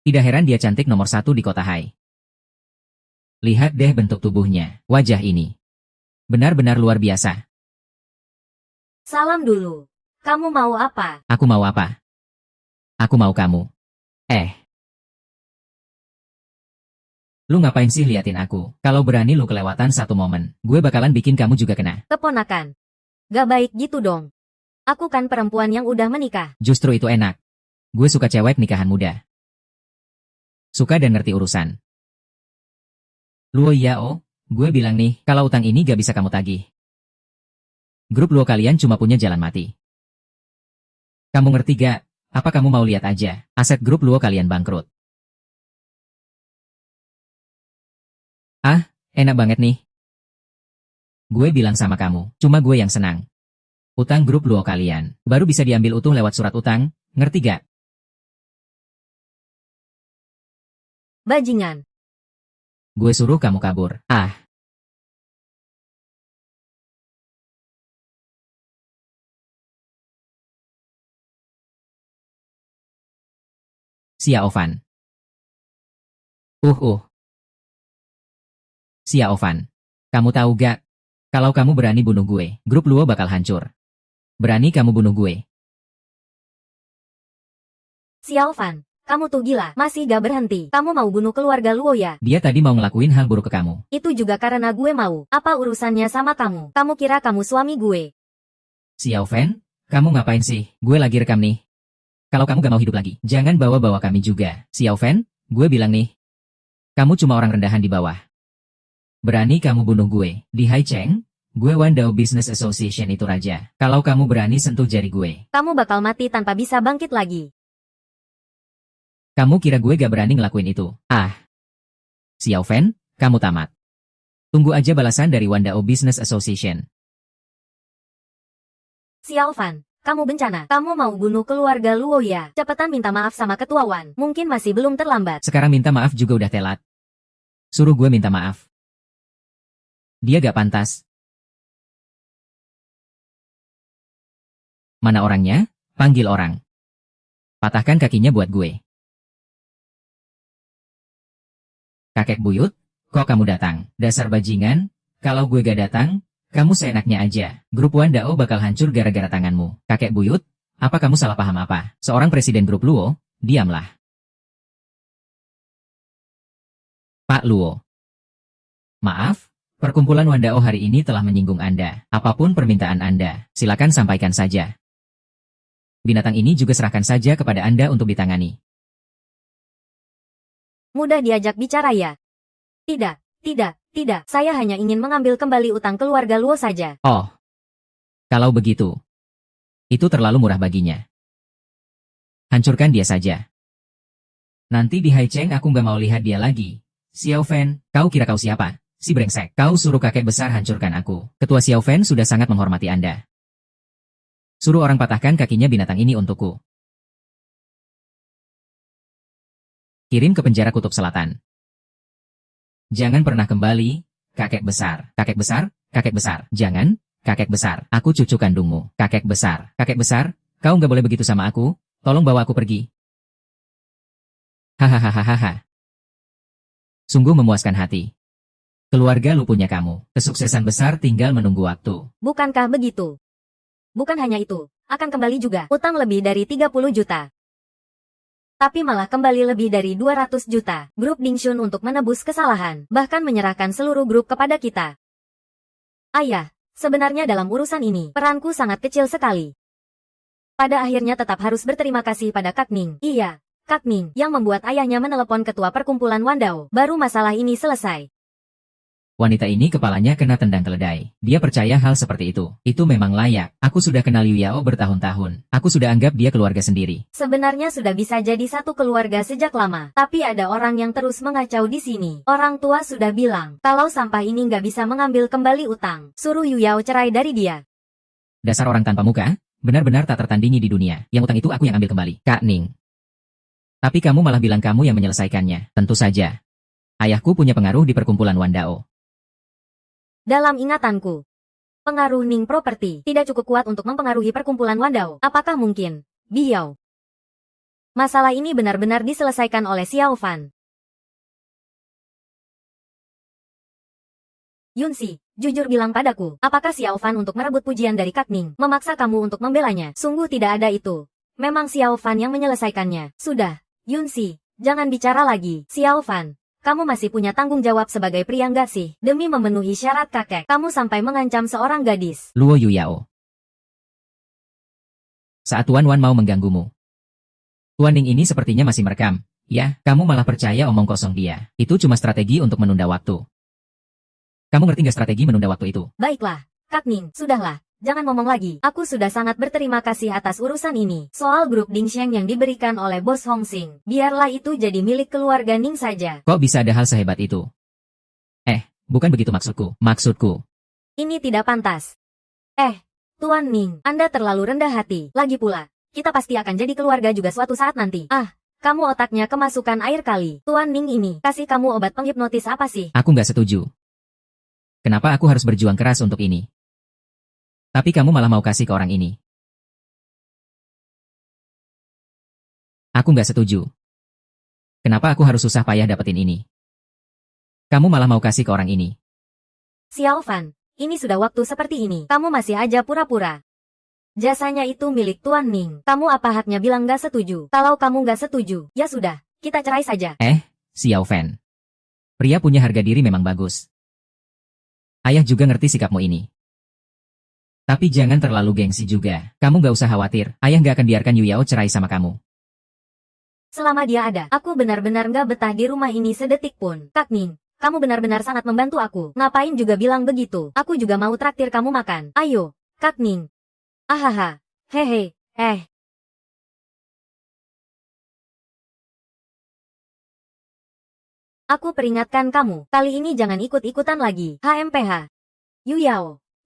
Tidak heran dia cantik nomor 1 di kota Hai. Lihat deh bentuk tubuhnya. Wajah ini benar-benar luar biasa. Salam dulu. Kamu mau apa? Aku mau apa? Aku mau kamu. Lu ngapain sih liatin aku? Kalau berani lu kelewatan satu momen, gue bakalan bikin kamu juga kena. Keponakan. Gak baik gitu dong. Aku kan perempuan yang udah menikah. Justru itu enak. Gue suka cewek nikahan muda. Suka dan ngerti urusan. Luo Yao, gue bilang nih, kalau utang ini gak bisa kamu tagih. Grup Luo kalian cuma punya jalan mati. Kamu ngerti gak? Apa kamu mau lihat aja, aset grup Luo kalian bangkrut? Enak banget nih. Gue bilang sama kamu, cuma gue yang senang. Utang grup Luo kalian, baru bisa diambil utuh lewat surat utang, ngerti gak? Bajingan. Gue suruh kamu kabur. Xia Ovan. Xia Ovan. Kamu tahu gak? Kalau kamu berani bunuh gue, grup Luo bakal hancur. Berani kamu bunuh gue. Xiao Fan, kamu tuh gila, masih gak berhenti. Kamu mau bunuh keluarga Luo ya? Dia tadi mau ngelakuin hal buruk ke kamu. Itu juga karena gue mau. Apa urusannya sama kamu? Kamu kira kamu suami gue? Xiao Fan, kamu ngapain sih? Gue lagi rekam nih. Kalau kamu gak mau hidup lagi, jangan bawa-bawa kami juga. Xiao Fan, gue bilang nih. Kamu cuma orang rendahan di bawah. Berani kamu bunuh gue. Di Hai Cheng, gue Wandao Business Association itu raja. Kalau kamu berani sentuh jari gue, Kamu bakal mati tanpa bisa bangkit lagi. kamu kira gue gak berani ngelakuin itu? Xiao Fan, kamu tamat. Tunggu aja balasan dari Wandao Business Association. Xiao Fan, kamu bencana. Kamu mau bunuh keluarga Luo ya? Cepetan minta maaf sama Ketua Wan. Mungkin masih belum terlambat. Sekarang minta maaf juga udah telat. Suruh gue minta maaf. Dia gak pantas. Mana orangnya? Panggil orang. Patahkan kakinya buat gue. Kakek buyut, kok kamu datang? Dasar bajingan, kalau gue gak datang, kamu seenaknya aja. Grup Wandao bakal hancur gara-gara tanganmu. Kakek buyut, apa kamu salah paham apa? Seorang presiden grup Luo, diamlah. Pak Luo. Maaf, perkumpulan Wandao hari ini telah menyinggung Anda. Apapun permintaan Anda, silakan sampaikan saja. Binatang ini juga serahkan saja kepada Anda untuk ditangani. Mudah diajak bicara ya? Tidak. Saya hanya ingin mengambil kembali utang keluarga Luo saja. Oh. Kalau begitu, itu terlalu murah baginya. Hancurkan dia saja. Nanti di Hai Cheng aku nggak mau lihat dia lagi. Xiao Fan, kau kira kau siapa? Si brengsek. Kau suruh kakek besar hancurkan aku. Ketua Xiao Fan sudah sangat menghormati Anda. Suruh orang patahkan kakinya binatang ini untukku. Kirim ke penjara Kutub Selatan. Jangan pernah kembali, kakek besar. Kakek besar, kakek besar. Jangan, kakek besar. Aku cucu kandungmu. Kakek besar. Kakek besar, kau nggak boleh begitu sama aku. Tolong bawa aku pergi. Hahaha. Sungguh memuaskan hati. Keluarga lu punya kamu. Kesuksesan besar tinggal menunggu waktu. Bukankah begitu? Bukan hanya itu, akan kembali juga utang lebih dari 30 juta. Tapi malah kembali lebih dari 200 juta. Grup Dingxun untuk menebus kesalahan, bahkan menyerahkan seluruh grup kepada kita. Ayah, sebenarnya dalam urusan ini, peranku sangat kecil sekali. Pada akhirnya tetap harus berterima kasih pada Kak Ning. Iya, Kak Ning, yang membuat ayahnya menelepon ketua perkumpulan Wandao. Baru masalah ini selesai. Wanita ini kepalanya kena tendang keledai. Dia percaya hal seperti itu. Itu memang layak. Aku sudah kenal Yu Yao bertahun-tahun. Aku sudah anggap dia keluarga sendiri. Sebenarnya sudah bisa jadi satu keluarga sejak lama. Tapi ada orang yang terus mengacau di sini. Orang tua sudah bilang, kalau sampah ini nggak bisa mengambil kembali utang, suruh Yu Yao cerai dari dia. Dasar orang tanpa muka, benar-benar tak tertandingi di dunia. Yang utang itu aku yang ambil kembali. Kak Ning. Tapi kamu malah bilang kamu yang menyelesaikannya. Tentu saja. Ayahku punya pengaruh di perkumpulan Wandao. Dalam ingatanku, pengaruh Ning Property tidak cukup kuat untuk mempengaruhi perkumpulan Wandao. Apakah mungkin, Biao? Masalah ini benar-benar diselesaikan oleh Xiao Fan. Yunsi, jujur bilang padaku, apakah Xiao Fan untuk merebut pujian dari Kak Ning, memaksa kamu untuk membelanya? Sungguh tidak ada itu. Memang Xiao Fan yang menyelesaikannya. Sudah, Yunsi, jangan bicara lagi. Xiao Fan, kamu masih punya tanggung jawab sebagai pria nggak sih? Demi memenuhi syarat kakek, kamu sampai mengancam seorang gadis. Luo Yu Yao. Saat Tuan Wan mau mengganggumu. Tuan Ning ini sepertinya masih merekam. Ya, kamu malah percaya omong kosong dia. Itu cuma strategi untuk menunda waktu. Kamu ngerti nggak strategi menunda waktu itu? Baiklah, Kak Ning, sudahlah. Jangan ngomong lagi. Aku sudah sangat berterima kasih atas urusan ini. Soal grup Dingsheng yang diberikan oleh Bos Hong Xing, biarlah itu jadi milik keluarga Ning saja. Kok bisa ada hal sehebat itu? Bukan begitu maksudku. Maksudku. Ini tidak pantas. Tuan Ning, Anda terlalu rendah hati. Lagi pula, kita pasti akan jadi keluarga juga suatu saat nanti. Kamu otaknya kemasukan air kali. Tuan Ning ini, kasih kamu obat penghipnotis apa sih? Aku nggak setuju. Kenapa aku harus berjuang keras untuk ini? Tapi kamu malah mau kasih ke orang ini. Aku nggak setuju. Kenapa aku harus susah payah dapetin ini? Kamu malah mau kasih ke orang ini. Xiao Fan, ini sudah waktu seperti ini. Kamu masih aja pura-pura. Jasanya itu milik Tuan Ning. Kamu apa haknya bilang nggak setuju? Kalau kamu nggak setuju, ya sudah, kita cerai saja. Xiao Fan. Pria punya harga diri memang bagus. Ayah juga ngerti sikapmu ini. Tapi jangan terlalu gengsi juga. Kamu gak usah khawatir. Ayah gak akan biarkan Yu Yao cerai sama kamu. Selama dia ada, aku benar-benar gak betah di rumah ini sedetik pun. Kak Ning, kamu benar-benar sangat membantu aku. Ngapain juga bilang begitu? Aku juga mau traktir kamu makan. Ayo, Kak Ning. Ahaha. Hehe. Aku peringatkan kamu, kali ini jangan ikut-ikutan lagi. HMPH.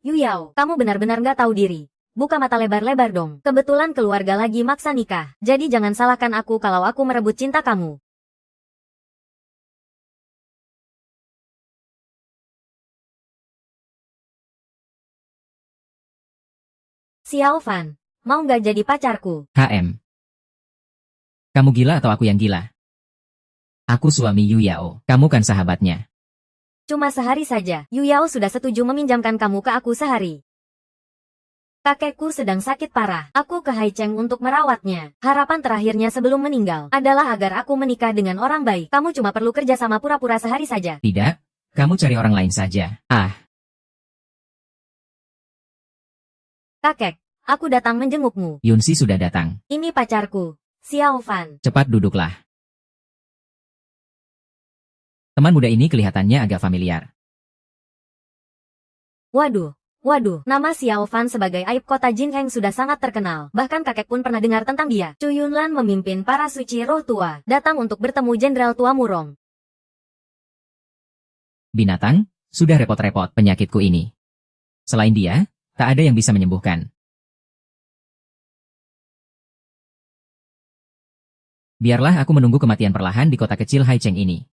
Yu Yao, kamu benar-benar nggak tahu diri. Buka mata lebar-lebar dong. Kebetulan keluarga lagi maksa nikah. Jadi jangan salahkan aku kalau aku merebut cinta kamu. Xiao Fan, mau nggak jadi pacarku? Kamu gila atau aku yang gila? Aku suami Yu Yao. Kamu kan sahabatnya. Cuma sehari saja, Yu Yao sudah setuju meminjamkan kamu ke aku sehari. Kakekku sedang sakit parah. Aku ke Haicheng untuk merawatnya. Harapan terakhirnya sebelum meninggal adalah agar aku menikah dengan orang baik. Kamu cuma perlu kerja sama pura-pura sehari saja. Tidak, kamu cari orang lain saja. Kakek, aku datang menjengukmu. Yunsi sudah datang. Ini pacarku, Xiao Fan. Cepat duduklah. Teman muda ini kelihatannya agak familiar. Waduh, nama Xiao Fan sebagai aib kota Jinheng sudah sangat terkenal. Bahkan kakek pun pernah dengar tentang dia. Chu Yunlan memimpin para suci roh tua, datang untuk bertemu Jenderal Tua Murong. Binatang, sudah repot-repot penyakitku ini. Selain dia, tak ada yang bisa menyembuhkan. Biarlah aku menunggu kematian perlahan di kota kecil Haicheng ini.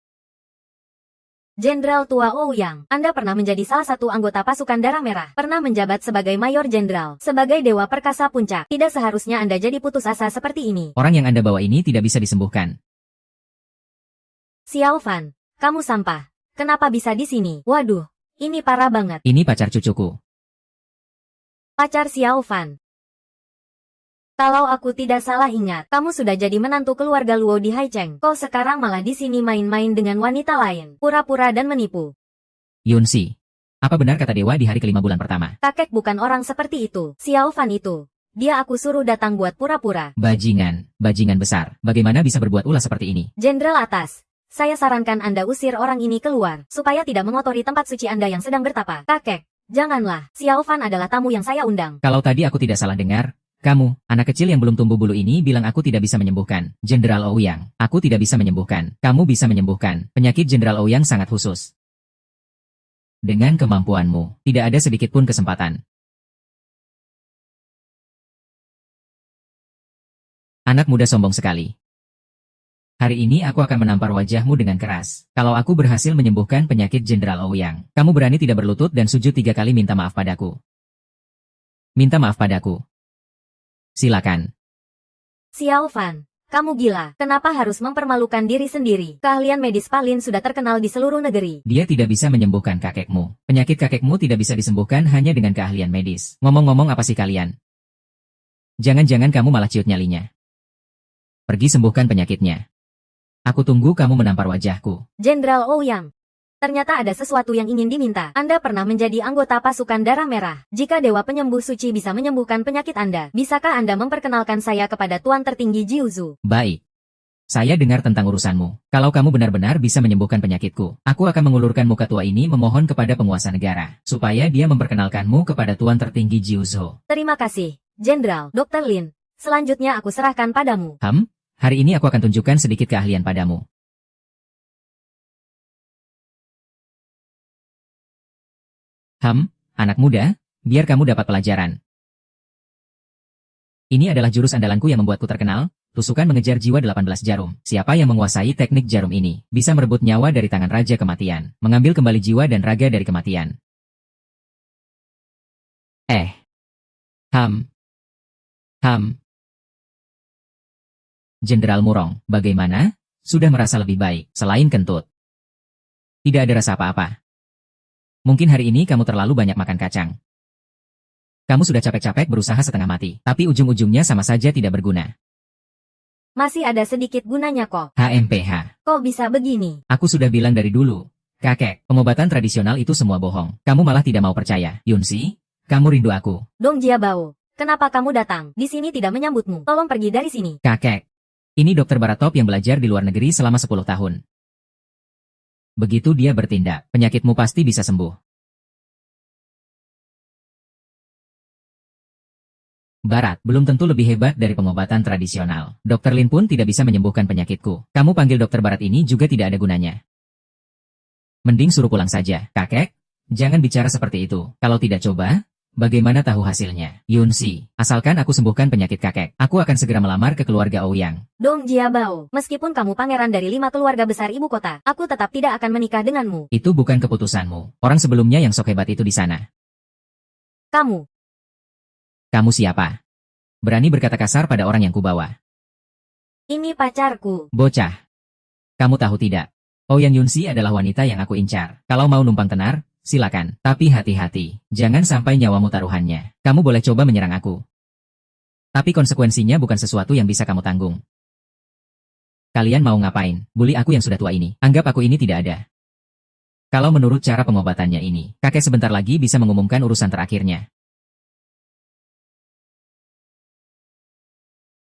Jenderal Tua Ouyang, Anda pernah menjadi salah satu anggota pasukan Darah Merah, pernah menjabat sebagai Mayor Jenderal, sebagai Dewa Perkasa Puncak. Tidak seharusnya Anda jadi putus asa seperti ini. Orang yang Anda bawa ini tidak bisa disembuhkan. Xiao Fan, kamu sampah. Kenapa bisa di sini? Waduh, ini parah banget. Ini pacar cucuku. Pacar Xiao Fan. Kalau aku tidak salah ingat, kamu sudah jadi menantu keluarga Luo di Haicheng. Kok sekarang malah di sini main-main dengan wanita lain, pura-pura dan menipu. Yunsi, apa benar kata dewa di hari kelima bulan pertama? Kakek bukan orang seperti itu. Xiao Fan itu, dia aku suruh datang buat pura-pura. Bajingan besar. Bagaimana bisa berbuat ulah seperti ini? Jenderal atas, Saya sarankan Anda usir orang ini keluar, supaya tidak mengotori tempat suci Anda yang sedang bertapa. Kakek, janganlah. Xiao Fan adalah tamu yang saya undang. Kalau tadi aku tidak salah dengar, kamu, anak kecil yang belum tumbuh bulu ini bilang aku tidak bisa menyembuhkan. Jenderal Ouyang, aku tidak bisa menyembuhkan. Kamu bisa menyembuhkan. Penyakit Jenderal Ouyang sangat khusus. Dengan kemampuanmu, tidak ada sedikit pun kesempatan. Anak muda sombong sekali. Hari ini aku akan menampar wajahmu dengan keras. Kalau aku berhasil menyembuhkan penyakit Jenderal Ouyang, kamu berani tidak berlutut dan sujud 3 kali minta maaf padaku. Minta maaf padaku. Silakan. Xiao Fan, kamu gila. Kenapa harus mempermalukan diri sendiri? Keahlian medis Palin sudah terkenal di seluruh negeri. Dia tidak bisa menyembuhkan kakekmu. Penyakit kakekmu tidak bisa disembuhkan hanya dengan keahlian medis. Ngomong-ngomong apa sih kalian? Jangan-jangan kamu malah ciut nyalinya. Pergi sembuhkan penyakitnya. Aku tunggu kamu menampar wajahku. Jenderal Ouyang, ternyata ada sesuatu yang ingin diminta. Anda pernah menjadi anggota pasukan darah merah. Jika Dewa Penyembuh Suci bisa menyembuhkan penyakit Anda, bisakah Anda memperkenalkan saya kepada Tuan Tertinggi Jiuzu? Baik. Saya dengar tentang urusanmu. Kalau kamu benar-benar bisa menyembuhkan penyakitku, aku akan mengulurkan muka tua ini memohon kepada penguasa negara, supaya dia memperkenalkanmu kepada Tuan Tertinggi Jiuzu. Terima kasih, Jenderal Dr. Lin. Selanjutnya aku serahkan padamu. Hari ini aku akan tunjukkan sedikit keahlian padamu. Anak muda, biar kamu dapat pelajaran. Ini adalah jurus andalanku yang membuatku terkenal, tusukan mengejar jiwa 18 jarum. Siapa yang menguasai teknik jarum ini, bisa merebut nyawa dari tangan Raja Kematian, mengambil kembali jiwa dan raga dari kematian. Jenderal Murong, bagaimana? Sudah merasa lebih baik, selain kentut. Tidak ada rasa apa-apa. Mungkin hari ini kamu terlalu banyak makan kacang. Kamu sudah capek-capek berusaha setengah mati, tapi ujung-ujungnya sama saja tidak berguna. Masih ada sedikit gunanya kok. HMPH. Kok bisa begini? Aku sudah bilang dari dulu. Kakek, pengobatan tradisional itu semua bohong. Kamu malah tidak mau percaya. Yunsi, kamu rindu aku. Dong Jiabao, kenapa kamu datang? Di sini tidak menyambutmu. Tolong pergi dari sini. Kakek, ini dokter barat top yang belajar di luar negeri selama 10 tahun. Begitu dia bertindak, penyakitmu pasti bisa sembuh. Barat belum tentu lebih hebat dari pengobatan tradisional. Dokter Lin pun tidak bisa menyembuhkan penyakitku. Kamu panggil dokter barat ini juga tidak ada gunanya. Mending suruh pulang saja. Kakek, jangan bicara seperti itu. Kalau tidak coba, bagaimana tahu hasilnya? Yunsi, asalkan aku sembuhkan penyakit kakek, aku akan segera melamar ke keluarga Ouyang. Dong Jiabao, meskipun kamu pangeran dari 5 keluarga besar ibu kota, aku tetap tidak akan menikah denganmu. Itu bukan keputusanmu. Orang sebelumnya yang sok hebat itu di sana. Kamu siapa? Berani berkata kasar pada orang yang kubawa. Ini pacarku. Bocah. Kamu tahu tidak? Ouyang Yunsi adalah wanita yang aku incar. Kalau mau numpang tenar, silakan. Tapi hati-hati. Jangan sampai nyawamu taruhannya. Kamu boleh coba menyerang aku. Tapi konsekuensinya bukan sesuatu yang bisa kamu tanggung. Kalian mau ngapain? Bully aku yang sudah tua ini. Anggap aku ini tidak ada. Kalau menurut cara pengobatannya ini, kakek sebentar lagi bisa mengumumkan urusan terakhirnya.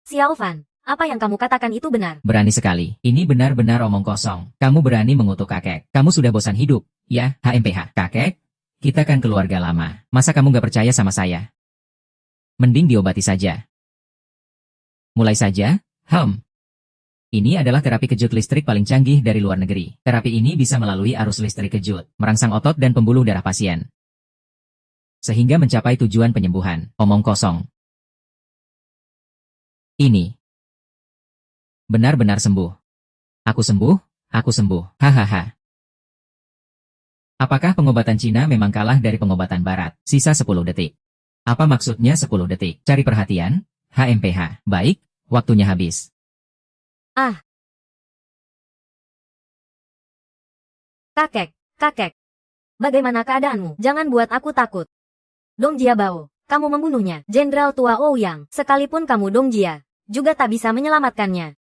Xiao Fan, apa yang kamu katakan itu benar? Berani sekali. Ini benar-benar omong kosong. Kamu berani mengutuk kakek. Kamu sudah bosan hidup. Ya, HMPH. Kakek, kita kan keluarga lama. Masa kamu gak percaya sama saya? Mending diobati saja. Mulai saja, Ini adalah terapi kejut listrik paling canggih dari luar negeri. Terapi ini bisa melalui arus listrik kejut, merangsang otot dan pembuluh darah pasien. Sehingga mencapai tujuan penyembuhan. Omong kosong. Ini benar-benar sembuh. Aku sembuh, hahaha. Apakah pengobatan Cina memang kalah dari pengobatan Barat? Sisa 10 detik. Apa maksudnya 10 detik? Cari perhatian? HMPH. Baik, waktunya habis. Kakek. Bagaimana keadaanmu? Jangan buat aku takut. Dong Jiabao, kamu membunuhnya. Jenderal tua Ouyang, sekalipun kamu Dong Jia, juga tak bisa menyelamatkannya.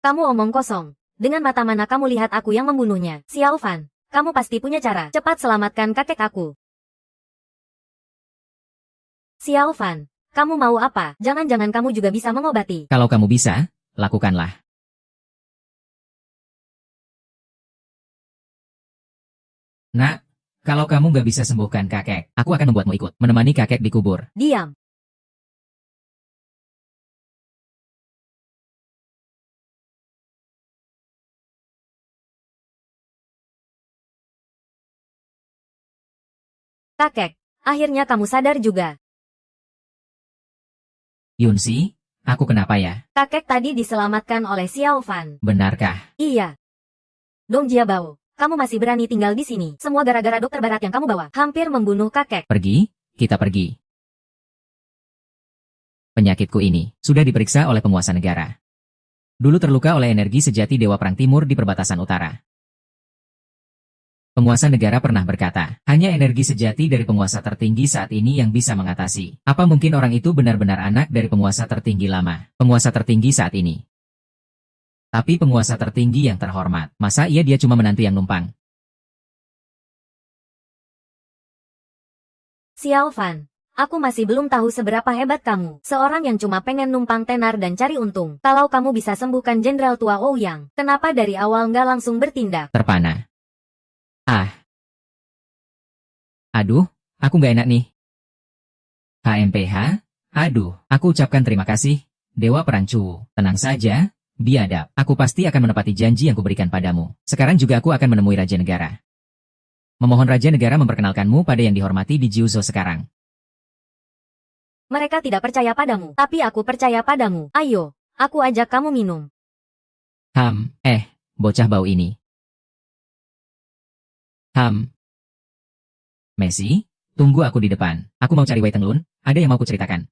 Kamu omong kosong. Dengan mata mana kamu lihat aku yang membunuhnya? Xiao Fan, kamu pasti punya cara. Cepat selamatkan kakek aku. Xiao Fan, kamu mau apa? Jangan-jangan kamu juga bisa mengobati. Kalau kamu bisa, lakukanlah. Nak, kalau kamu gak bisa sembuhkan kakek, aku akan membuatmu ikut, menemani kakek di kubur. Diam. Kakek, akhirnya kamu sadar juga. Yunsi, aku kenapa ya? Kakek tadi diselamatkan oleh Xiao Fan. Benarkah? Iya. Dong Jiabao, kamu masih berani tinggal di sini. Semua gara-gara dokter barat yang kamu bawa. Hampir membunuh kakek. Pergi, kita pergi. Penyakitku ini sudah diperiksa oleh penguasa negara. Dulu terluka oleh energi sejati Dewa Perang Timur di perbatasan utara. Penguasa negara pernah berkata, hanya energi sejati dari penguasa tertinggi saat ini yang bisa mengatasi. Apa mungkin orang itu benar-benar anak dari penguasa tertinggi lama? Penguasa tertinggi saat ini. Tapi penguasa tertinggi yang terhormat, masa iya dia cuma menantu yang numpang? Xiao Fan, aku masih belum tahu seberapa hebat kamu. Seorang yang cuma pengen numpang tenar dan cari untung. Kalau kamu bisa sembuhkan Jenderal tua Ouyang, kenapa dari awal nggak langsung bertindak? Terpana. Aduh, aku nggak enak nih. HMPH? Aduh, aku ucapkan terima kasih, Dewa Perang Chu. Tenang saja, biadab. Aku pasti akan menepati janji yang kuberikan padamu. Sekarang juga aku akan menemui Raja Negara. Memohon Raja Negara memperkenalkanmu pada yang dihormati di Jiuzhou sekarang. Mereka tidak percaya padamu, tapi aku percaya padamu. Ayo, aku ajak kamu minum. Bocah bau ini. Messi, tunggu aku di depan. Aku mau cari Wei Tenglun, ada yang mau kuceritakan.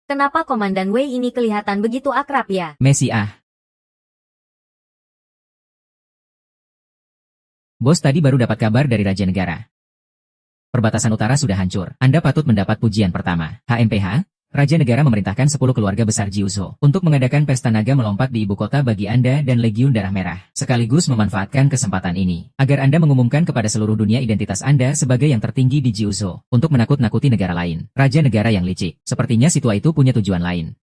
Kenapa Komandan Wei ini kelihatan begitu akrab ya? Messi Bos tadi baru dapat kabar dari Raja Negara. Perbatasan utara sudah hancur. Anda patut mendapat pujian pertama. HMPH, Raja Negara memerintahkan 10 keluarga besar Jiuzhou untuk mengadakan pesta naga melompat di ibu kota bagi Anda dan Legiun Darah Merah, sekaligus memanfaatkan kesempatan ini agar Anda mengumumkan kepada seluruh dunia identitas Anda sebagai yang tertinggi di Jiuzhou untuk menakut-nakuti negara lain. Raja Negara yang licik. Sepertinya si tua itu punya tujuan lain.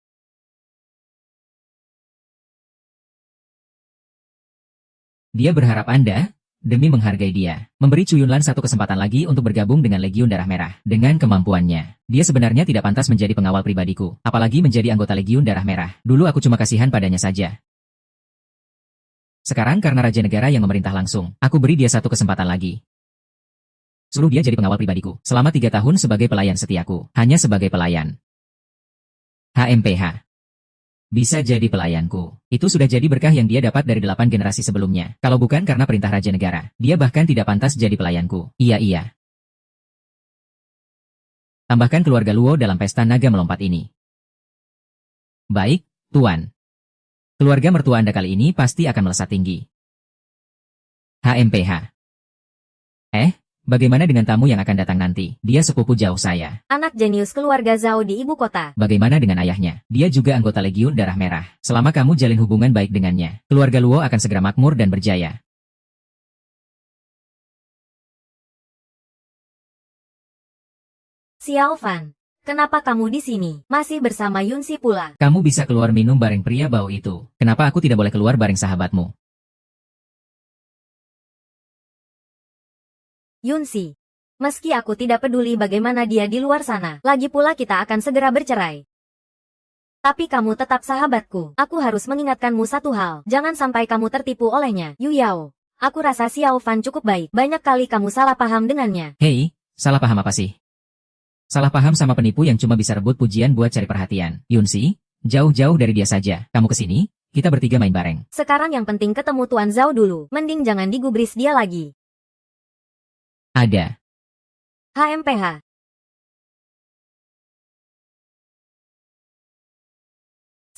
Dia berharap Anda, demi menghargai dia, memberi Chu Yunlan satu kesempatan lagi untuk bergabung dengan Legiun Darah Merah. Dengan kemampuannya, dia sebenarnya tidak pantas menjadi pengawal pribadiku, apalagi menjadi anggota Legiun Darah Merah. Dulu aku cuma kasihan padanya saja. Sekarang karena Raja Negara yang memerintah langsung, aku beri dia satu kesempatan lagi. Suruh dia jadi pengawal pribadiku, selama 3 tahun sebagai pelayan setiaku, hanya sebagai pelayan. HMPH. Bisa jadi pelayanku. Itu sudah jadi berkah yang dia dapat dari 8 generasi sebelumnya. Kalau bukan karena perintah Raja Negara, dia bahkan tidak pantas jadi pelayanku. Iya. Tambahkan keluarga Luo dalam pesta naga melompat ini. Baik, Tuan. Keluarga mertua Anda kali ini pasti akan melesat tinggi. HMPH. Bagaimana dengan tamu yang akan datang nanti? Dia sepupu jauh saya. Anak jenius keluarga Zhao di ibu kota. Bagaimana dengan ayahnya? Dia juga anggota Legiun Darah Merah. Selama kamu jalin hubungan baik dengannya, keluarga Luo akan segera makmur dan berjaya. Xiao Fan, kenapa kamu di sini? Masih bersama Yunsi pula. Kamu bisa keluar minum bareng pria bau itu. Kenapa aku tidak boleh keluar bareng sahabatmu? Yunsi, meski aku tidak peduli bagaimana dia di luar sana, lagi pula kita akan segera bercerai. Tapi kamu tetap sahabatku. Aku harus mengingatkanmu satu hal, jangan sampai kamu tertipu olehnya. Yu Yao, aku rasa Xiao Fan cukup baik. Banyak kali kamu salah paham dengannya. Hei, salah paham apa sih? Salah paham sama penipu yang cuma bisa rebut pujian buat cari perhatian. Yunsi, jauh-jauh dari dia saja. Kamu kesini, kita bertiga main bareng. Sekarang yang penting ketemu Tuan Zhao dulu. Mending jangan digubris dia lagi. Ada. HMPH.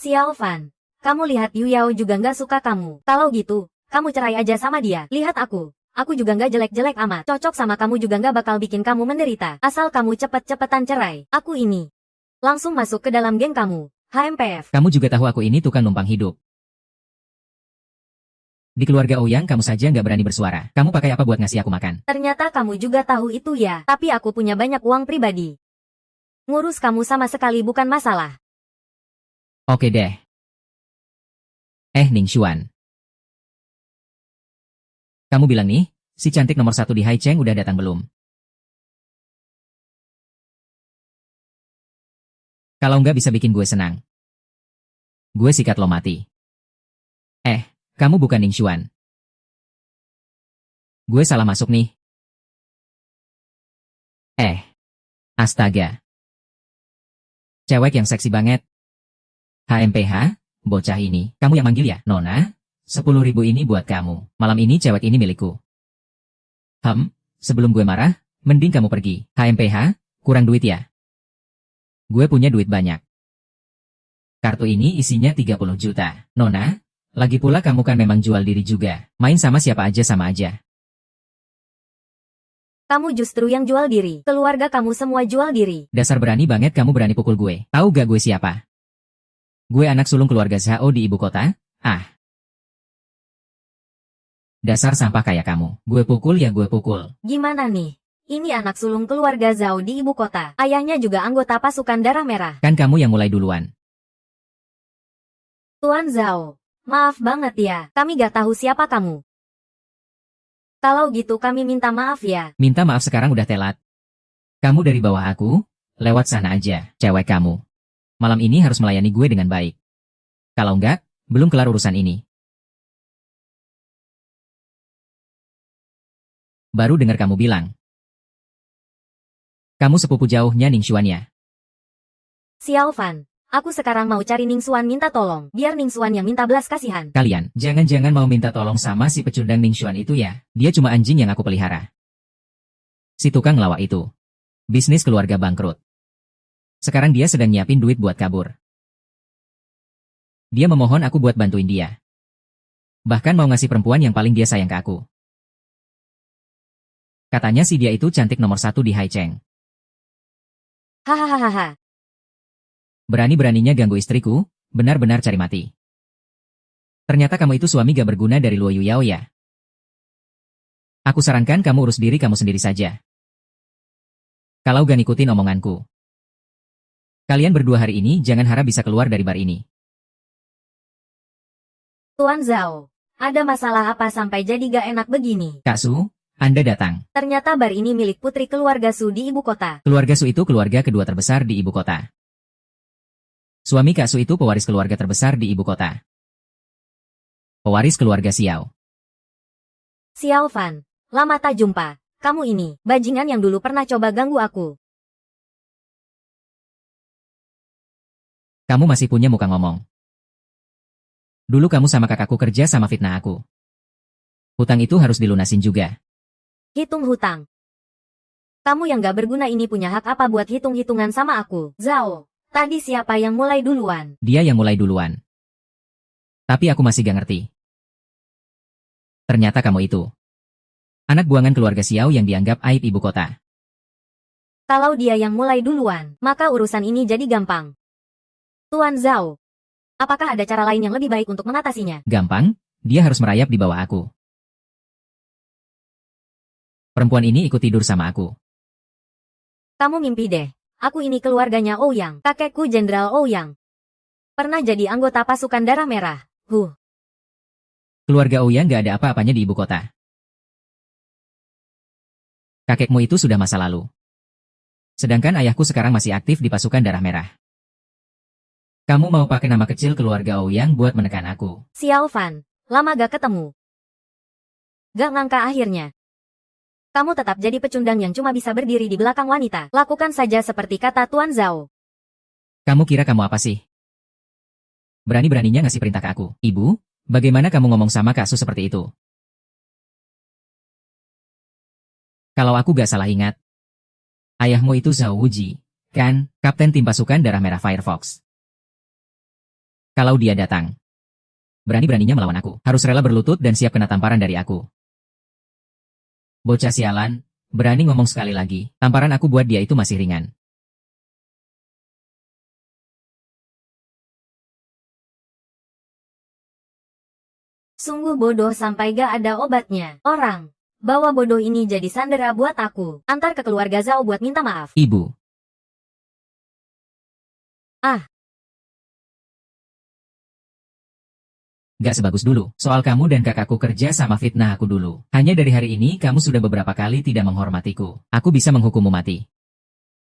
Xiao Fan, kamu lihat Yu Yao juga nggak suka kamu. Kalau gitu, kamu cerai aja sama dia. Lihat aku juga nggak jelek-jelek amat. Cocok sama kamu juga nggak bakal bikin kamu menderita. Asal kamu cepet-cepetan cerai. Aku ini langsung masuk ke dalam geng kamu, HMPF. Kamu juga tahu aku ini tukang numpang hidup. Di keluarga Ouyang kamu saja nggak berani bersuara. Kamu pakai apa buat ngasih aku makan? Ternyata kamu juga tahu itu ya. Tapi aku punya banyak uang pribadi. Ngurus kamu sama sekali bukan masalah. Oke deh. Ning Xuan. Kamu bilang nih, si cantik nomor 1 di Haicheng udah datang belum? Kalau nggak bisa bikin gue senang, gue sikat lo mati. Kamu bukan Ning Xuan. Gue salah masuk nih. Astaga. Cewek yang seksi banget. HMPH, bocah ini. Kamu yang manggil ya, Nona? 10.000 ini buat kamu. Malam ini cewek ini milikku. Sebelum gue marah, mending kamu pergi. HMPH, kurang duit ya? Gue punya duit banyak. Kartu ini isinya 30 juta. Nona, lagi pula kamu kan memang jual diri juga. Main sama siapa aja sama aja. Kamu justru yang jual diri. Keluarga kamu semua jual diri. Dasar berani banget kamu berani pukul gue. Tahu gak gue siapa? Gue anak sulung keluarga Zhao di ibu kota. Dasar sampah kayak kamu. Gue pukul ya gue pukul. Gimana nih? Ini anak sulung keluarga Zhao di ibu kota. Ayahnya juga anggota pasukan darah merah. Kan kamu yang mulai duluan. Tuan Zhao, maaf banget ya. Kami gak tahu siapa kamu. Kalau gitu kami minta maaf ya. Minta maaf sekarang udah telat. Kamu dari bawah aku, lewat sana aja, cewek kamu. Malam ini harus melayani gue dengan baik. Kalau enggak, belum kelar urusan ini. Baru dengar kamu bilang. Kamu sepupu jauhnya Ning Xuan ya? Xiao Fan, aku sekarang mau cari Ning Xuan minta tolong. Biar Ning Xuan yang minta belas kasihan. Kalian, jangan-jangan mau minta tolong sama si pecundang Ning Xuan itu ya? Dia cuma anjing yang aku pelihara. Si tukang lawak itu. Bisnis keluarga bangkrut. Sekarang dia sedang nyiapin duit buat kabur. Dia memohon aku buat bantuin dia. Bahkan mau ngasih perempuan yang paling dia sayang ke aku. Katanya si dia itu cantik nomor 1 di Haicheng. Hahaha. Berani-beraninya ganggu istriku, benar-benar cari mati. Ternyata kamu itu suami gak berguna dari Luo Yuyao ya? Aku sarankan kamu urus diri kamu sendiri saja. Kalau gak ngikutin omonganku. Kalian berdua hari ini jangan harap bisa keluar dari bar ini. Tuan Zhao, ada masalah apa sampai jadi gak enak begini? Kak Su, Anda datang. Ternyata bar ini milik putri keluarga Su di ibu kota. Keluarga Su itu keluarga kedua terbesar di ibu kota. Suami Kak Su itu pewaris keluarga terbesar di ibu kota. Pewaris keluarga Xiao. Xiao Fan, lama tak jumpa. Kamu ini, bajingan yang dulu pernah coba ganggu aku. Kamu masih punya muka ngomong. Dulu kamu sama kakakku kerja sama fitnah aku. Hutang itu harus dilunasin juga. Hitung hutang. Kamu yang gak berguna ini punya hak apa buat hitung-hitungan sama aku? Zhao, tadi siapa yang mulai duluan? Dia yang mulai duluan. Tapi aku masih gak ngerti. Ternyata kamu itu. Anak buangan keluarga Xiao yang dianggap aib ibu kota. Kalau dia yang mulai duluan, maka urusan ini jadi gampang. Tuan Zhao, apakah ada cara lain yang lebih baik untuk mengatasinya? Gampang, dia harus merayap di bawah aku. Perempuan ini ikut tidur sama aku. Kamu mimpi deh. Aku ini keluarganya Ouyang, kakekku Jenderal Ouyang. Pernah jadi anggota pasukan darah merah. Keluarga Ouyang gak ada apa-apanya di ibu kota. Kakekmu itu sudah masa lalu. Sedangkan ayahku sekarang masih aktif di pasukan darah merah. Kamu mau pakai nama kecil keluarga Ouyang buat menekan aku. Xiao Fan, lama gak ketemu. Gak ngangka akhirnya. Kamu tetap jadi pecundang yang cuma bisa berdiri di belakang wanita. Lakukan saja seperti kata Tuan Zhao. Kamu kira kamu apa sih? Berani-beraninya ngasih perintah ke aku. Ibu, bagaimana kamu ngomong sama Kak Su seperti itu? Kalau aku gak salah ingat, ayahmu itu Zhao Wuji, kan, kapten tim pasukan darah merah Firefox. Kalau dia datang, berani-beraninya melawan aku, harus rela berlutut dan siap kena tamparan dari aku. Bocah sialan, berani ngomong sekali lagi, tamparan aku buat dia itu masih ringan. Sungguh bodoh sampai gak ada obatnya. Orang, bawa bodoh ini jadi sandera buat aku. Antar ke keluarga Zhao buat minta maaf. Ibu, Ah. Gak sebagus dulu. Soal kamu dan kakakku kerja sama fitnah aku dulu. Hanya dari hari ini kamu sudah beberapa kali tidak menghormatiku. Aku bisa menghukummu mati.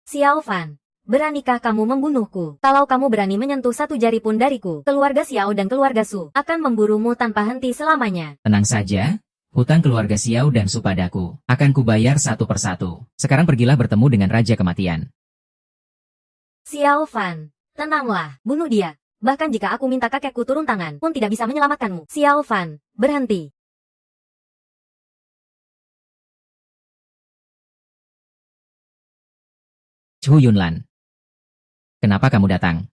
Xiao Fan, beranikah kamu membunuhku? Kalau kamu berani menyentuh satu jari pun dariku, keluarga Xiao dan keluarga Su akan memburumu tanpa henti selamanya. Tenang saja. Hutang keluarga Xiao dan Su padaku akan kubayar satu persatu. Sekarang pergilah bertemu dengan Raja Kematian. Xiao Fan, tenanglah, bunuh dia. Bahkan jika aku minta kakekku turun tangan, pun tidak bisa menyelamatkanmu. Xiao Fan, berhenti. Chu Yunlan. Kenapa kamu datang?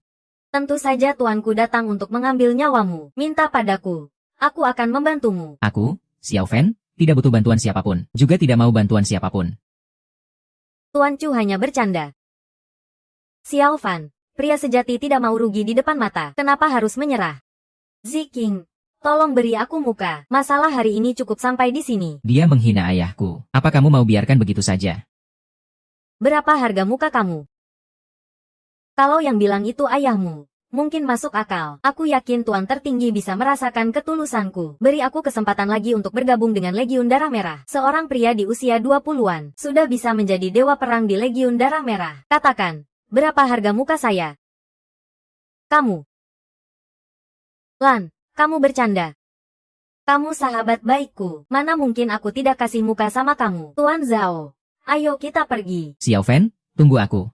Tentu saja tuanku datang untuk mengambil nyawamu. Minta padaku. Aku akan membantumu. Aku, Xiao Fan, tidak butuh bantuan siapapun. Juga tidak mau bantuan siapapun. Tuan Chu hanya bercanda. Xiao Fan, pria sejati tidak mau rugi di depan mata. Kenapa harus menyerah? Ziking, tolong beri aku muka. Masalah hari ini cukup sampai di sini. Dia menghina ayahku. Apa kamu mau biarkan begitu saja? Berapa harga muka kamu? Kalau yang bilang itu ayahmu, mungkin masuk akal. Aku yakin Tuan tertinggi bisa merasakan ketulusanku. Beri aku kesempatan lagi untuk bergabung dengan Legiun Darah Merah. Seorang pria di usia 20-an, sudah bisa menjadi dewa perang di Legiun Darah Merah. Katakan, berapa harga muka saya? Kamu. Lan, kamu bercanda. Kamu sahabat baikku. Mana mungkin aku tidak kasih muka sama kamu. Tuan Zhao, ayo kita pergi. Xiao Fan, tunggu aku.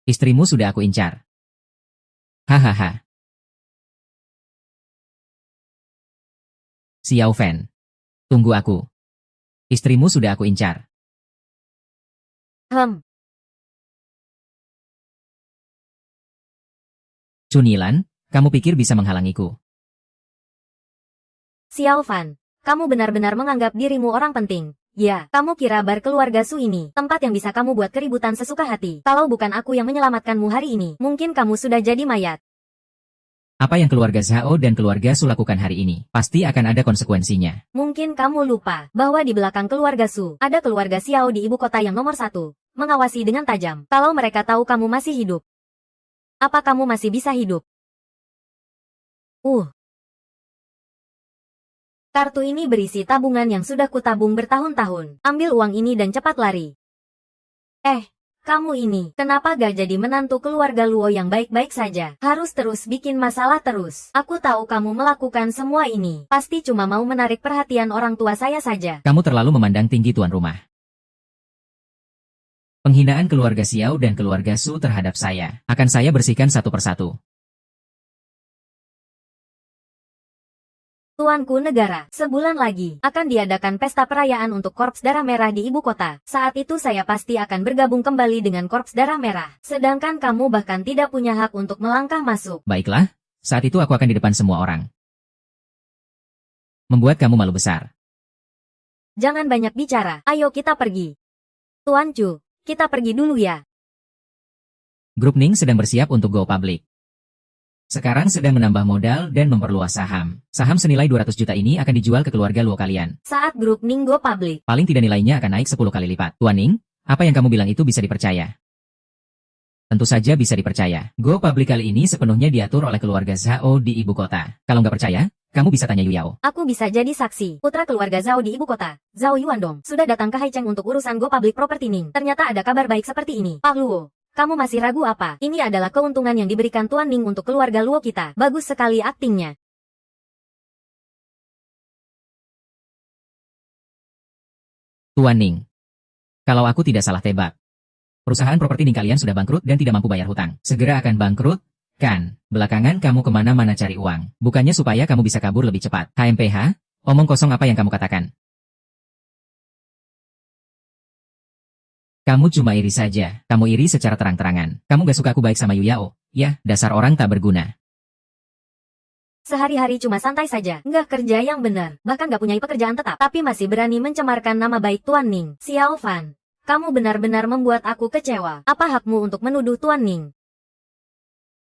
Istrimu sudah aku incar. Hahaha. Xiao Fan, tunggu aku. Istrimu sudah aku incar. Cunilan, kamu pikir bisa menghalangiku? Xiao Fan, kamu benar-benar menganggap dirimu orang penting. Ya, kamu kira bar keluarga Su ini, tempat yang bisa kamu buat keributan sesuka hati. Kalau bukan aku yang menyelamatkanmu hari ini, mungkin kamu sudah jadi mayat. Apa yang keluarga Zhao dan keluarga Su lakukan hari ini, pasti akan ada konsekuensinya. Mungkin kamu lupa, bahwa di belakang keluarga Su, ada keluarga Xiao di ibu kota yang nomor 1, mengawasi dengan tajam. Kalau mereka tahu kamu masih hidup, apa kamu masih bisa hidup? Kartu ini berisi tabungan yang sudah kutabung bertahun-tahun. Ambil uang ini dan cepat lari. Kamu ini, kenapa gak jadi menantu keluarga Luo yang baik-baik saja? Harus terus bikin masalah terus. Aku tahu kamu melakukan semua ini. Pasti cuma mau menarik perhatian orang tua saya saja. Kamu terlalu memandang tinggi tuan rumah. Penghinaan keluarga Xiao dan keluarga Su terhadap saya, akan saya bersihkan satu persatu. Tuanku negara, sebulan lagi, akan diadakan pesta perayaan untuk Korps Darah Merah di ibu kota. Saat itu saya pasti akan bergabung kembali dengan Korps Darah Merah. Sedangkan kamu bahkan tidak punya hak untuk melangkah masuk. Baiklah, saat itu aku akan di depan semua orang. Membuat kamu malu besar. Jangan banyak bicara, ayo kita pergi. Tuan Chu, kita pergi dulu ya. Grup Ning sedang bersiap untuk go public. Sekarang sedang menambah modal dan memperluas saham. Saham senilai 200 juta ini akan dijual ke keluarga Luo kalian. Saat grup Ning go public, Paling tidak nilainya akan naik 10 kali lipat. Tuan Ning, apa yang kamu bilang itu bisa dipercaya? Tentu saja bisa dipercaya. Go public kali ini sepenuhnya diatur oleh keluarga Zhao di ibu kota. Kalau nggak percaya, kamu bisa tanya Yu Yao. aku bisa jadi saksi. Putra keluarga Zhao di ibu kota, Zhao Yuandong, sudah datang ke Haicheng untuk urusan go public property Ning. Ternyata ada kabar baik seperti ini. Pak Luo, kamu masih ragu apa? Ini adalah keuntungan yang diberikan Tuan Ning untuk keluarga Luo kita. Bagus sekali aktingnya. Tuan Ning, kalau aku tidak salah tebak, perusahaan properti Ning kalian sudah bangkrut dan tidak mampu bayar hutang. Segera akan bangkrut, kan? Belakangan kamu kemana-mana cari uang. Bukannya supaya kamu bisa kabur lebih cepat. HMPH, omong kosong apa yang kamu katakan? Kamu cuma iri saja. Kamu iri secara terang-terangan. Kamu gak suka aku baik sama Yu Yao. Ya, dasar orang tak berguna. Sehari-hari cuma santai saja, nggak kerja yang benar, bahkan nggak punya pekerjaan tetap, tapi masih berani mencemarkan nama baik Tuan Ning. Xiao Fan, kamu benar-benar membuat aku kecewa. Apa hakmu untuk menuduh Tuan Ning?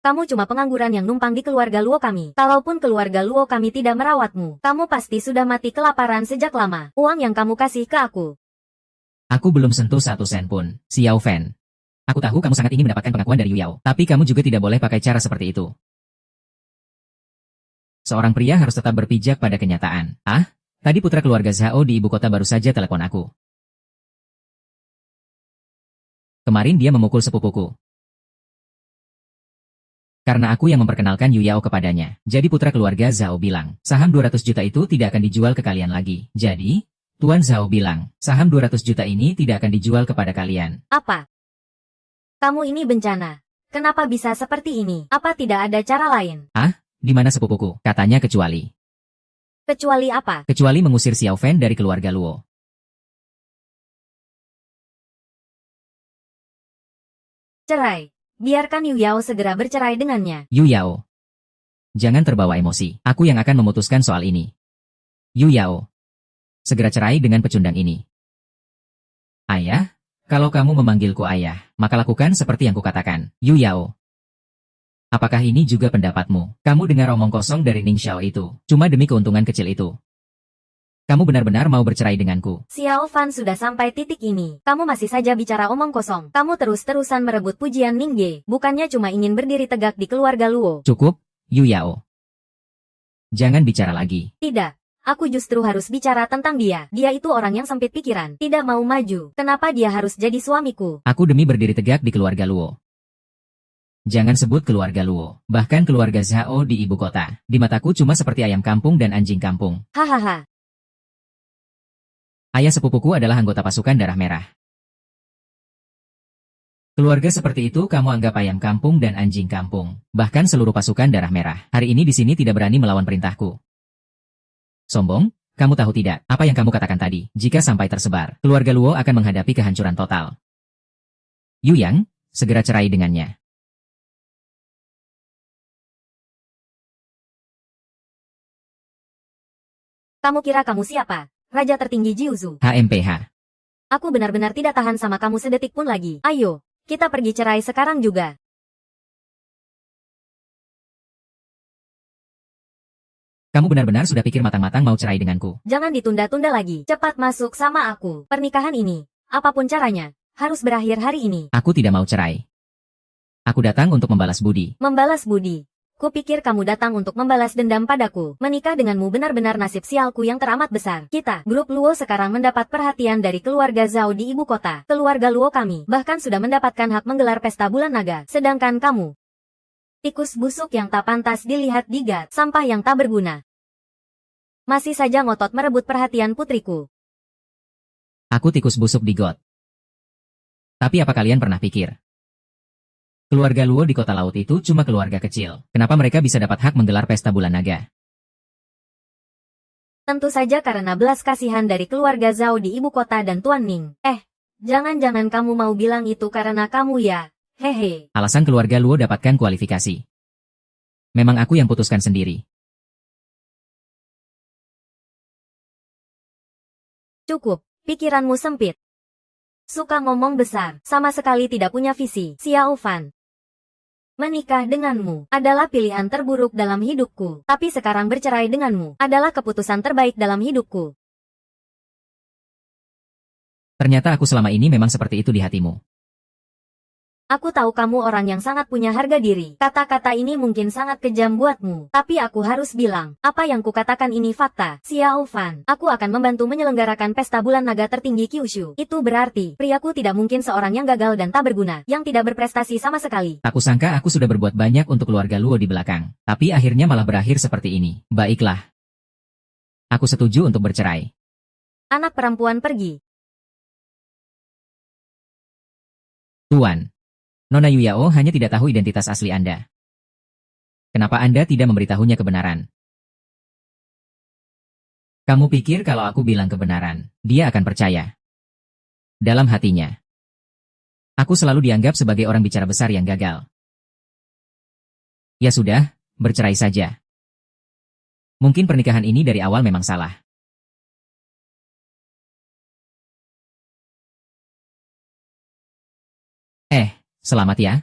Kamu cuma pengangguran yang numpang di keluarga Luo kami. Kalaupun keluarga Luo kami tidak merawatmu, kamu pasti sudah mati kelaparan sejak lama. Uang yang kamu kasih ke aku. Aku belum sentuh 1 sen pun. Xiao Fan, Aku tahu kamu sangat ingin mendapatkan pengakuan dari Yu Yao, tapi kamu juga tidak boleh pakai cara seperti itu. Seorang pria harus tetap berpijak pada kenyataan. Ah, tadi putra keluarga Zhao di ibu kota baru saja telepon aku. Kemarin dia memukul sepupuku. Karena aku yang memperkenalkan Yu Yao kepadanya. Jadi putra keluarga Zhao bilang, saham 200 juta itu tidak akan dijual ke kalian lagi. Jadi, Tuan Zhao bilang, saham 200 juta ini tidak akan dijual kepada kalian. Apa? Kamu ini bencana. Kenapa bisa seperti ini? Apa tidak ada cara lain? Di mana sepupuku? Katanya kecuali. Kecuali apa? Kecuali mengusir Xiao Fan dari keluarga Luo. Cerai. Biarkan Yu Yao segera bercerai dengannya. Yu Yao. Jangan terbawa emosi. Aku yang akan memutuskan soal ini. Yu Yao. Segera cerai dengan pecundang ini. Ayah? Kalau kamu memanggilku ayah, maka lakukan seperti yang kukatakan. Yu Yao. Apakah ini juga pendapatmu? Kamu dengar omong kosong dari Ning Xiao itu, cuma demi keuntungan kecil itu. Kamu benar-benar mau bercerai denganku? Xiao Fan sudah sampai titik ini. Kamu masih saja bicara omong kosong. Kamu terus-terusan merebut pujian Ning Ge. Bukannya cuma ingin berdiri tegak di keluarga Luo. Cukup, Yu Yao. Jangan bicara lagi. Tidak. Aku justru harus bicara tentang dia. Dia itu orang yang sempit pikiran. Tidak mau maju. Kenapa dia harus jadi suamiku? Aku demi berdiri tegak di keluarga Luo. Jangan sebut keluarga Luo. Bahkan keluarga Zhao di ibu kota. Di mataku cuma seperti ayam kampung dan anjing kampung. Hahaha. Ayah sepupuku adalah anggota pasukan darah merah. Keluarga seperti itu kamu anggap ayam kampung dan anjing kampung. Bahkan seluruh pasukan darah merah. Hari ini di sini tidak berani melawan perintahku. Sombong? Kamu tahu tidak, apa yang kamu katakan tadi? Jika sampai tersebar, keluarga Luo akan menghadapi kehancuran total. Yu Yang, segera cerai dengannya. Kamu kira kamu siapa? Raja tertinggi Jiuzu. HMPH. Aku benar-benar tidak tahan sama kamu sedetik pun lagi. Ayo, kita pergi cerai sekarang juga. Kamu benar-benar sudah pikir matang-matang mau cerai denganku. Jangan ditunda-tunda lagi. Cepat masuk sama aku. Pernikahan ini, apapun caranya, harus berakhir hari ini. Aku tidak mau cerai. Aku datang untuk membalas budi. Membalas budi. Kupikir kamu datang untuk membalas dendam padaku. Menikah denganmu benar-benar nasib sialku yang teramat besar. Kita, grup Luo sekarang mendapat perhatian dari keluarga Zhao di ibu kota. Keluarga Luo kami, bahkan sudah mendapatkan hak menggelar pesta bulan naga. Sedangkan kamu, tikus busuk yang tak pantas dilihat di gat, sampah yang tak berguna. Masih saja ngotot merebut perhatian putriku. Aku tikus busuk di got. Tapi apa kalian pernah pikir? Keluarga Luo di kota laut itu cuma keluarga kecil. Kenapa mereka bisa dapat hak menggelar pesta bulan naga? Tentu saja karena belas kasihan dari keluarga Zhao di ibu kota dan Tuan Ning. Jangan-jangan kamu mau bilang itu karena kamu ya? Hehe. Alasan keluarga Luo dapatkan kualifikasi. Memang aku yang putuskan sendiri. Cukup, pikiranmu sempit. Suka ngomong besar, sama sekali tidak punya visi. Xiao Fan. Menikah denganmu adalah pilihan terburuk dalam hidupku. Tapi sekarang bercerai denganmu adalah keputusan terbaik dalam hidupku. Ternyata aku selama ini memang seperti itu di hatimu. Aku tahu kamu orang yang sangat punya harga diri. Kata-kata ini mungkin sangat kejam buatmu. Tapi aku harus bilang, apa yang kukatakan ini fakta. Xiao Fan, aku akan membantu menyelenggarakan pesta bulan naga tertinggi Kyushu. Itu berarti, priaku tidak mungkin seorang yang gagal dan tak berguna, yang tidak berprestasi sama sekali. Tak kusangka aku sudah berbuat banyak untuk keluarga Luo di belakang. Tapi akhirnya malah berakhir seperti ini. Baiklah. Aku setuju untuk bercerai. Anak perempuan pergi. Tuan. Nona Yu Yao hanya tidak tahu identitas asli Anda. Kenapa Anda tidak memberitahunya kebenaran? Kamu pikir kalau aku bilang kebenaran, dia akan percaya? Dalam hatinya, aku selalu dianggap sebagai orang bicara besar yang gagal. Ya sudah, bercerai saja. Mungkin pernikahan ini dari awal memang salah. Selamat ya.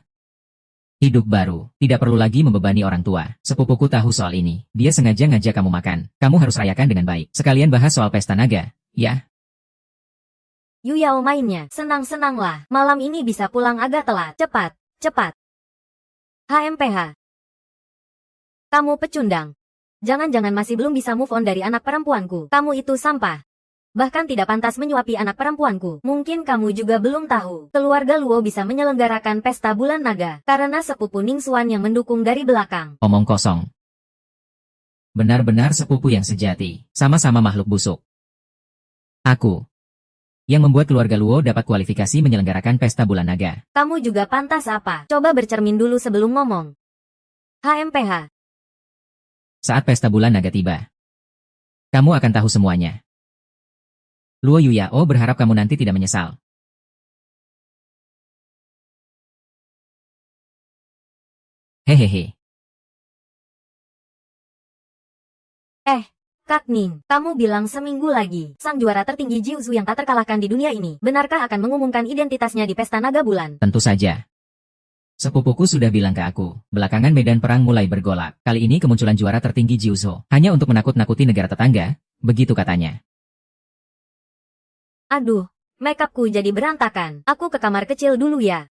Hidup baru, tidak perlu lagi membebani orang tua. Sepupuku tahu soal ini. Dia sengaja ngajak kamu makan. Kamu harus rayakan dengan baik. Sekalian bahas soal pesta naga, ya? Yu Yao mainnya. Senang-senanglah. Malam ini bisa pulang agak telat. Cepat, cepat. HMPH. Kamu pecundang. Jangan-jangan masih belum bisa move on dari anak perempuanku. Kamu itu sampah. Bahkan tidak pantas menyuapi anak perempuanku. Mungkin kamu juga belum tahu. Keluarga Luo bisa menyelenggarakan pesta bulan naga. Karena sepupu Ningsuan yang mendukung dari belakang. Omong kosong. Benar-benar sepupu yang sejati. Sama-sama makhluk busuk. Aku. Yang membuat keluarga Luo dapat kualifikasi menyelenggarakan pesta bulan naga. Kamu juga pantas apa? Coba bercermin dulu sebelum ngomong. HMPH. Saat pesta bulan naga tiba. Kamu akan tahu semuanya. Luo Yuyao berharap kamu nanti tidak menyesal. Hehehe. Kak Ning, kamu bilang seminggu lagi, sang juara tertinggi Jiuzu yang tak terkalahkan di dunia ini, benarkah akan mengumumkan identitasnya di pesta naga bulan? Tentu saja. Sepupuku sudah bilang ke aku, belakangan medan perang mulai bergolak. Kali ini kemunculan juara tertinggi Jiuzo, hanya untuk menakut-nakuti negara tetangga, begitu katanya. Aduh, makeupku jadi berantakan. Aku ke kamar kecil dulu ya.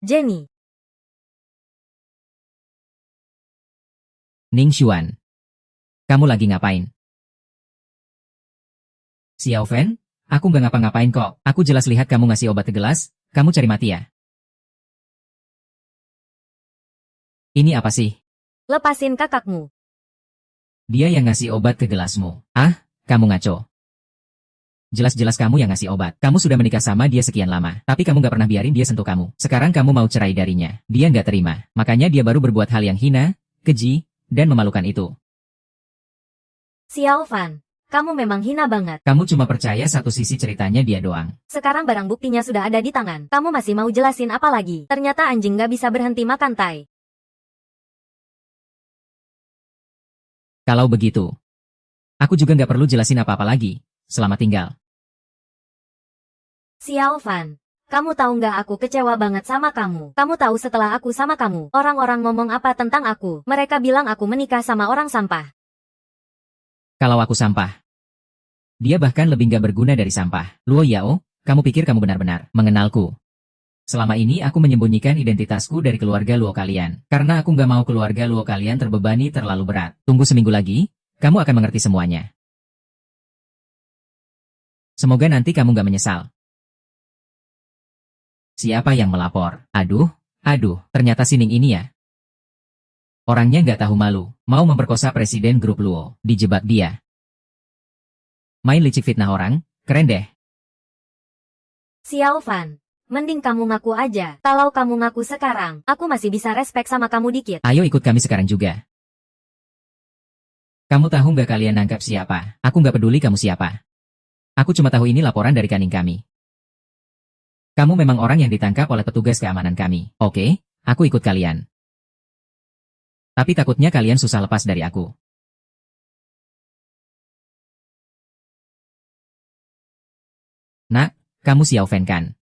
Jenny. Ning Xuan. Kamu lagi ngapain? Xiao Fen? Aku nggak ngapa-ngapain kok. Aku jelas lihat kamu ngasih obat ke gelas. Kamu cari mati ya? Ini apa sih? Lepasin kakakmu. Dia yang ngasih obat ke gelasmu. Ah, kamu ngaco. Jelas-jelas kamu yang ngasih obat. Kamu sudah menikah sama dia sekian lama. Tapi kamu nggak pernah biarin dia sentuh kamu. Sekarang kamu mau cerai darinya. Dia nggak terima. Makanya dia baru berbuat hal yang hina, keji, dan memalukan itu. Xiao Fan, kamu memang hina banget. Kamu cuma percaya satu sisi ceritanya dia doang. Sekarang barang buktinya sudah ada di tangan. Kamu masih mau jelasin apa lagi? Ternyata anjing nggak bisa berhenti makan tai. Kalau begitu, aku juga nggak perlu jelasin apa-apa lagi. Selamat tinggal. Xiao Fan, kamu tahu nggak aku kecewa banget sama kamu. Kamu tahu setelah aku sama kamu, orang-orang ngomong apa tentang aku? Mereka bilang aku menikah sama orang sampah. Kalau aku sampah. Dia bahkan lebih nggak berguna dari sampah. Luo Yao, kamu pikir kamu benar-benar mengenalku? Selama ini aku menyembunyikan identitasku dari keluarga Luo kalian. Karena aku nggak mau keluarga Luo kalian terbebani terlalu berat. Tunggu seminggu lagi, kamu akan mengerti semuanya. Semoga nanti kamu nggak menyesal. Siapa yang melapor? Aduh, ternyata Sining ini ya. Orangnya nggak tahu malu, mau memperkosa presiden grup Luo, dijebak dia. Main licik fitnah orang, keren deh. Xiao Fan, mending kamu ngaku aja. Kalau kamu ngaku sekarang, aku masih bisa respect sama kamu dikit. Ayo ikut kami sekarang juga. Kamu tahu nggak kalian nangkap siapa? Aku nggak peduli kamu siapa. Aku cuma tahu ini laporan dari kaning kami. Kamu memang orang yang ditangkap oleh petugas keamanan kami. Oke, aku ikut kalian. Tapi takutnya kalian susah lepas dari aku. Nak, kamu Xiao Fen kan?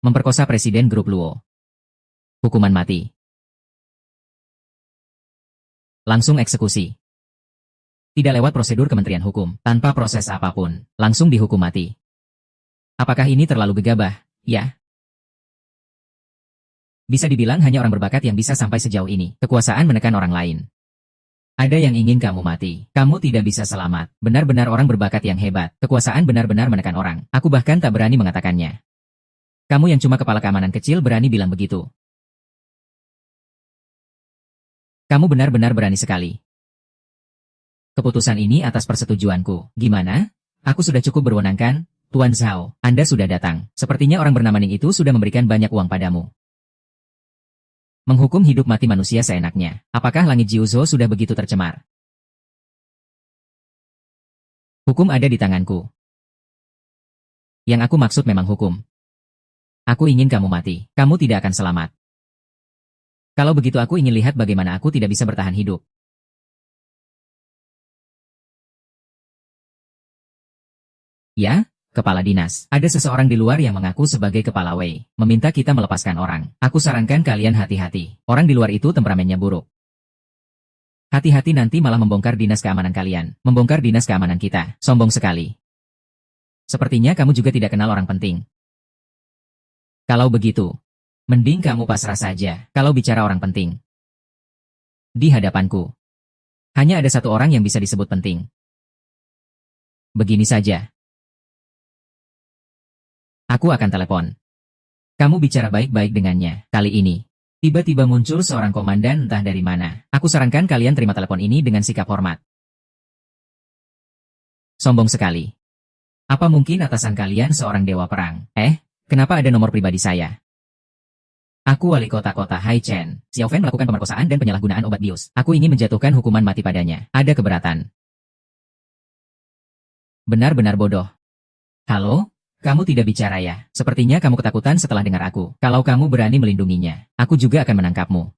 Memperkosa presiden grup Luo. Hukuman mati. Langsung eksekusi. Tidak lewat prosedur Kementerian Hukum, tanpa proses apapun, langsung dihukum mati. Apakah ini terlalu gegabah? Ya. Bisa dibilang hanya orang berbakat yang bisa sampai sejauh ini. Kekuasaan menekan orang lain. Ada yang ingin kamu mati. Kamu tidak bisa selamat. Benar-benar orang berbakat yang hebat. Kekuasaan benar-benar menekan orang. Aku bahkan tak berani mengatakannya. Kamu yang cuma kepala keamanan kecil berani bilang begitu. Kamu benar-benar berani sekali. Keputusan ini atas persetujuanku. Gimana? Aku sudah cukup berwenang kan? Tuan Zhao, Anda sudah datang. Sepertinya orang bernama Ning itu sudah memberikan banyak uang padamu. Menghukum hidup mati manusia seenaknya. Apakah langit Jiuzhou sudah begitu tercemar? Hukum ada di tanganku. Yang aku maksud memang hukum. Aku ingin kamu mati. Kamu tidak akan selamat. Kalau begitu aku ingin lihat bagaimana aku tidak bisa bertahan hidup. Ya? Kepala dinas, ada seseorang di luar yang mengaku sebagai kepala Wei, meminta kita melepaskan orang. Aku sarankan kalian hati-hati, orang di luar itu temperamennya buruk. Hati-hati nanti malah membongkar dinas keamanan kalian. Membongkar dinas keamanan kita. Sombong sekali. Sepertinya kamu juga tidak kenal orang penting. Kalau begitu, mending kamu pasrah saja kalau bicara orang penting. Di hadapanku, hanya ada satu orang yang bisa disebut penting. Begini saja. Aku akan telepon. Kamu bicara baik-baik dengannya. Kali ini, tiba-tiba muncul seorang komandan entah dari mana. Aku sarankan kalian terima telepon ini dengan sikap hormat. Sombong sekali. Apa mungkin atasan kalian seorang dewa perang? Kenapa ada nomor pribadi saya? Aku wali kota Haichen. Xiao Fan melakukan pemerkosaan dan penyalahgunaan obat bius. Aku ingin menjatuhkan hukuman mati padanya. Ada keberatan. Benar-benar bodoh. Halo? Kamu tidak bicara ya? Sepertinya kamu ketakutan setelah dengar aku. Kalau kamu berani melindunginya, aku juga akan menangkapmu.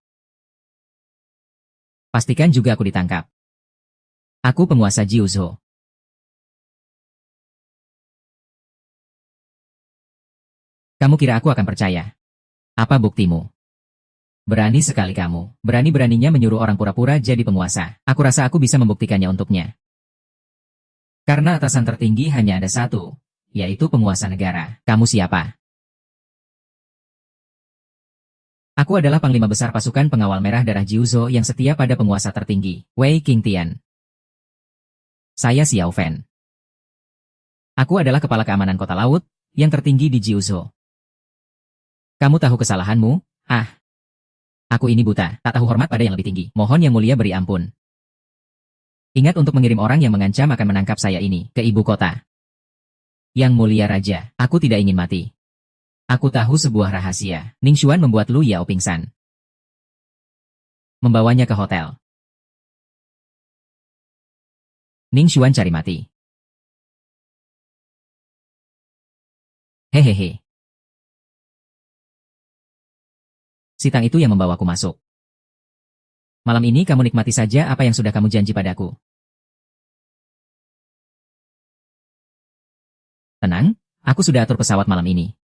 Pastikan juga aku ditangkap. Aku penguasa Jiuzhou. Kamu kira aku akan percaya? Apa buktimu? Berani sekali kamu. Berani-beraninya menyuruh orang pura-pura jadi penguasa. Aku rasa aku bisa membuktikannya untuknya. Karena atasan tertinggi hanya ada satu, yaitu penguasa negara. Kamu siapa? Aku adalah Panglima Besar Pasukan Pengawal Merah Darah Jiuzhou yang setia pada penguasa tertinggi, Wei Qingtian. Saya Xiao Fan. Aku adalah Kepala Keamanan Kota Laut yang tertinggi di Jiuzhou. Kamu tahu kesalahanmu? Aku ini buta, tak tahu hormat pada yang lebih tinggi. Mohon Yang Mulia beri ampun. Ingat untuk mengirim orang yang mengancam akan menangkap saya ini ke ibu kota. Yang Mulia Raja, aku tidak ingin mati. Aku tahu sebuah rahasia. Ning Xuan membuat Lu Yao pingsan. Membawanya ke hotel. Ning Xuan cari mati. Hehehe. Si Tang itu yang membawaku masuk. Malam ini kamu nikmati saja apa yang sudah kamu janji padaku. Tenang, aku sudah atur pesawat malam ini.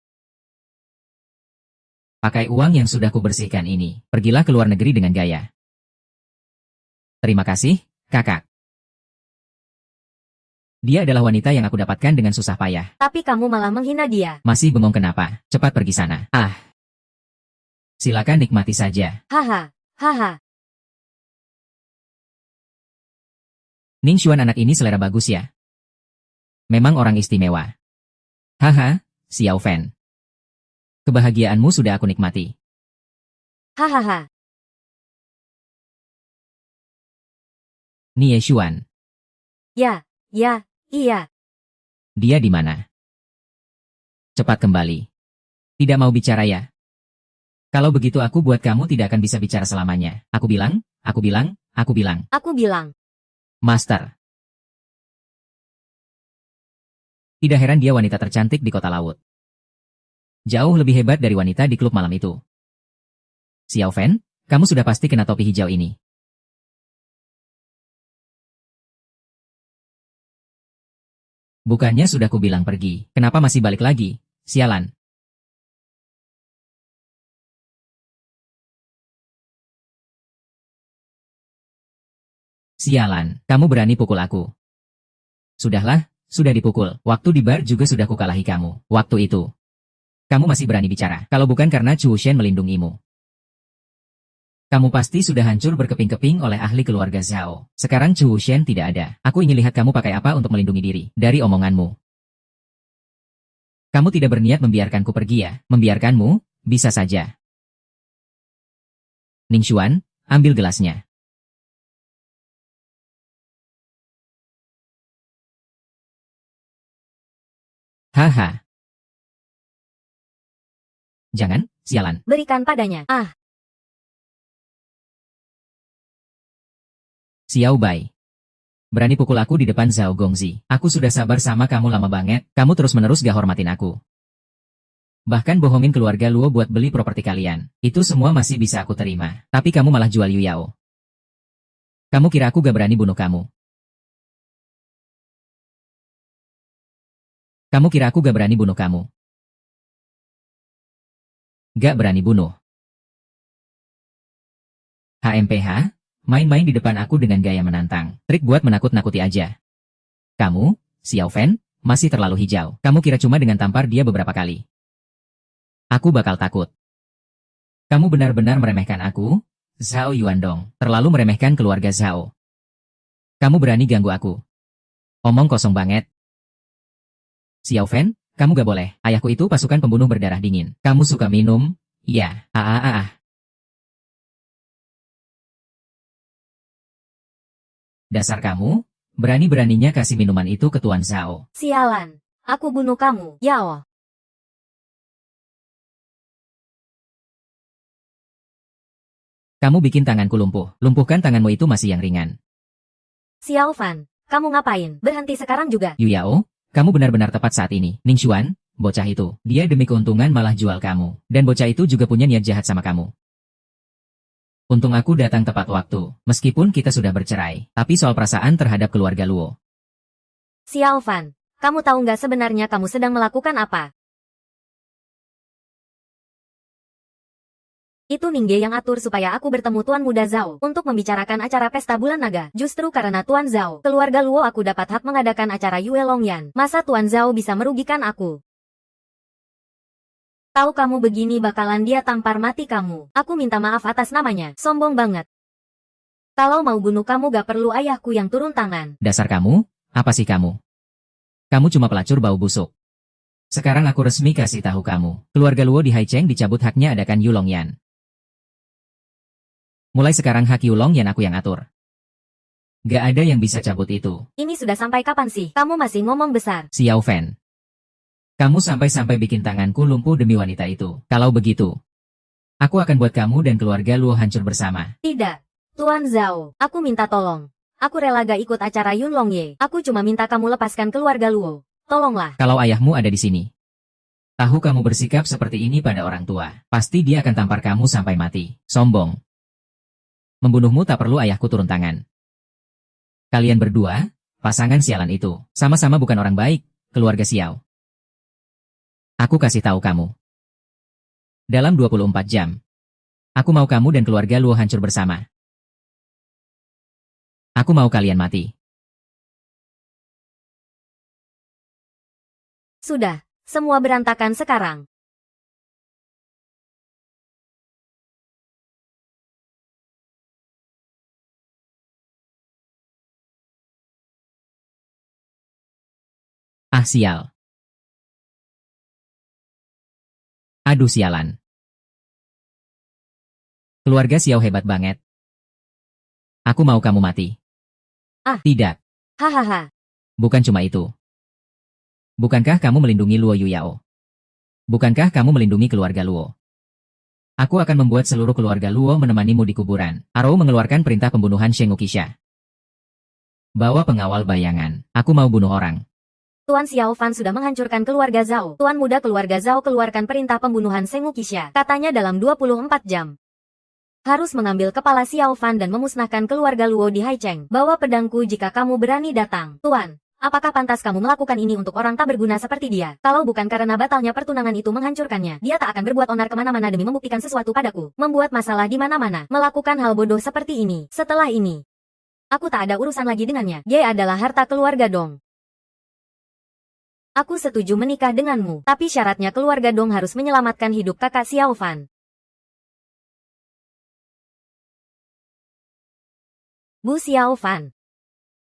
Pakai uang yang sudah kubersihkan ini, pergilah ke luar negeri dengan gaya. Terima kasih, kakak. Dia adalah wanita yang aku dapatkan dengan susah payah. Tapi kamu malah menghina dia. Masih bengong kenapa? Cepat pergi sana. Silakan nikmati saja. Haha. Ning Xuan anak ini selera bagus ya. Memang orang istimewa. Haha, Xiao Fan. Kebahagiaanmu sudah aku nikmati. Hahaha. Nie Xuan. Ya, iya. Dia di mana? Cepat kembali. Tidak mau bicara ya? Kalau begitu aku buat kamu tidak akan bisa bicara selamanya. Aku bilang. Aku bilang. Master. Tidak heran dia wanita tercantik di kota laut. Jauh lebih hebat dari wanita di klub malam itu. Xiao Fan, kamu sudah pasti kena topi hijau ini. Bukannya sudah kubilang pergi, kenapa masih balik lagi? Sialan. Sialan, kamu berani pukul aku. Sudahlah, sudah dipukul. Waktu di bar juga sudah kukalahi kamu. Waktu itu. Kamu masih berani bicara. Kalau bukan karena Chu Shen melindungimu. Kamu pasti sudah hancur berkeping-keping oleh ahli keluarga Zhao. Sekarang Chu Shen tidak ada. Aku ingin lihat kamu pakai apa untuk melindungi diri dari omonganmu. Kamu tidak berniat membiarkanku pergi ya? Membiarkanmu? Bisa saja. Ning Xuan, ambil gelasnya. Haha. Jangan, sialan. Berikan padanya. Xiao Bai. Berani pukul aku di depan Zhao Gongzi. Aku sudah sabar sama kamu lama banget, kamu terus-menerus gak hormatin aku. Bahkan bohongin keluarga Luo buat beli properti kalian. Itu semua masih bisa aku terima. Tapi kamu malah jual Yu Yao. Kamu kira aku gak berani bunuh kamu? Kamu kira aku gak berani bunuh kamu? Gak berani bunuh. HMPH? Main-main di depan aku dengan gaya menantang. Trik buat menakut-nakuti aja. Kamu, Xiao Fan, masih terlalu hijau. Kamu kira cuma dengan tampar dia beberapa kali. Aku bakal takut. Kamu benar-benar meremehkan aku, Zhao Yuandong. Terlalu meremehkan keluarga Zhao. Kamu berani ganggu aku. Omong kosong banget. Xiao Fan, kamu gak boleh. Ayahku itu pasukan pembunuh berdarah dingin. Kamu suka minum? Iya. Dasar kamu, berani-beraninya kasih minuman itu ke Tuan Zhao. Sialan. Aku bunuh kamu, Yao. Kamu bikin tanganku lumpuh. Lumpuhkan tanganmu itu masih yang ringan. Xiao Fan, kamu ngapain? Berhenti sekarang juga. Yu Yao, kamu benar-benar tepat saat ini. Ning Xuan, bocah itu. Dia demi keuntungan malah jual kamu. Dan bocah itu juga punya niat jahat sama kamu. Untung aku datang tepat waktu, meskipun kita sudah bercerai. Tapi soal perasaan terhadap keluarga Luo. Xiao Fan, kamu tahu nggak sebenarnya kamu sedang melakukan apa? Itu Ningge yang atur supaya aku bertemu Tuan Muda Zhao untuk membicarakan acara pesta bulan naga. Justru karena Tuan Zhao, keluarga Luo aku dapat hak mengadakan acara Yue Longyan. Masa Tuan Zhao bisa merugikan aku? Tahu kamu begini bakalan dia tampar mati kamu. Aku minta maaf atas namanya. Sombong banget. Kalau mau bunuh kamu gak perlu ayahku yang turun tangan. Dasar kamu, apa sih kamu? Kamu cuma pelacur bau busuk. Sekarang aku resmi kasih tahu kamu. Keluarga Luo di Haicheng dicabut haknya adakan Yu Longyan. Mulai sekarang hak Yu Longyan aku yang atur. Gak ada yang bisa cabut itu. Ini sudah sampai kapan sih? Kamu masih ngomong besar. Xiao Fan. Kamu sampai-sampai bikin tanganku lumpuh demi wanita itu. Kalau begitu, aku akan buat kamu dan keluarga Luo hancur bersama. Tidak. Tuan Zhao, aku minta tolong. Aku rela gak ikut acara Yun Longye. Aku cuma minta kamu lepaskan keluarga Luo. Tolonglah. Kalau ayahmu ada di sini, tahu kamu bersikap seperti ini pada orang tua, pasti dia akan tampar kamu sampai mati. Sombong. Membunuhmu tak perlu ayahku turun tangan. Kalian berdua, pasangan sialan itu, sama-sama bukan orang baik, keluarga Xiao. Aku kasih tahu kamu. Dalam 24 jam, aku mau kamu dan keluarga Luo hancur bersama. Aku mau kalian mati. Sudah, semua berantakan sekarang. Ah sial. Aduh sialan. Keluarga Xiao hebat banget. Aku mau kamu mati. Ah. Tidak. Hahaha. Bukan cuma itu. Bukankah kamu melindungi Luo Yuyao? Bukankah kamu melindungi keluarga Luo? Aku akan membuat seluruh keluarga Luo menemanimu di kuburan. Arou mengeluarkan perintah pembunuhan Sheng Wuxia. Bawa pengawal bayangan. Aku mau bunuh orang. Tuan Xiao Fan sudah menghancurkan keluarga Zhao. Tuan muda keluarga Zhao keluarkan perintah pembunuhan Sheng Wuxia. Katanya dalam 24 jam. Harus mengambil kepala Xiao Fan dan memusnahkan keluarga Luo di Haicheng. Bawa pedangku jika kamu berani datang. Tuan, apakah pantas kamu melakukan ini untuk orang tak berguna seperti dia? Kalau bukan karena batalnya pertunangan itu menghancurkannya, dia tak akan berbuat onar kemana-mana demi membuktikan sesuatu padaku. Membuat masalah di mana-mana. Melakukan hal bodoh seperti ini. Setelah ini, aku tak ada urusan lagi dengannya. Dia adalah harta keluarga Dong. Aku setuju menikah denganmu, tapi syaratnya keluarga Dong harus menyelamatkan hidup kakak Xiao Fan. Bu Xiao Fan.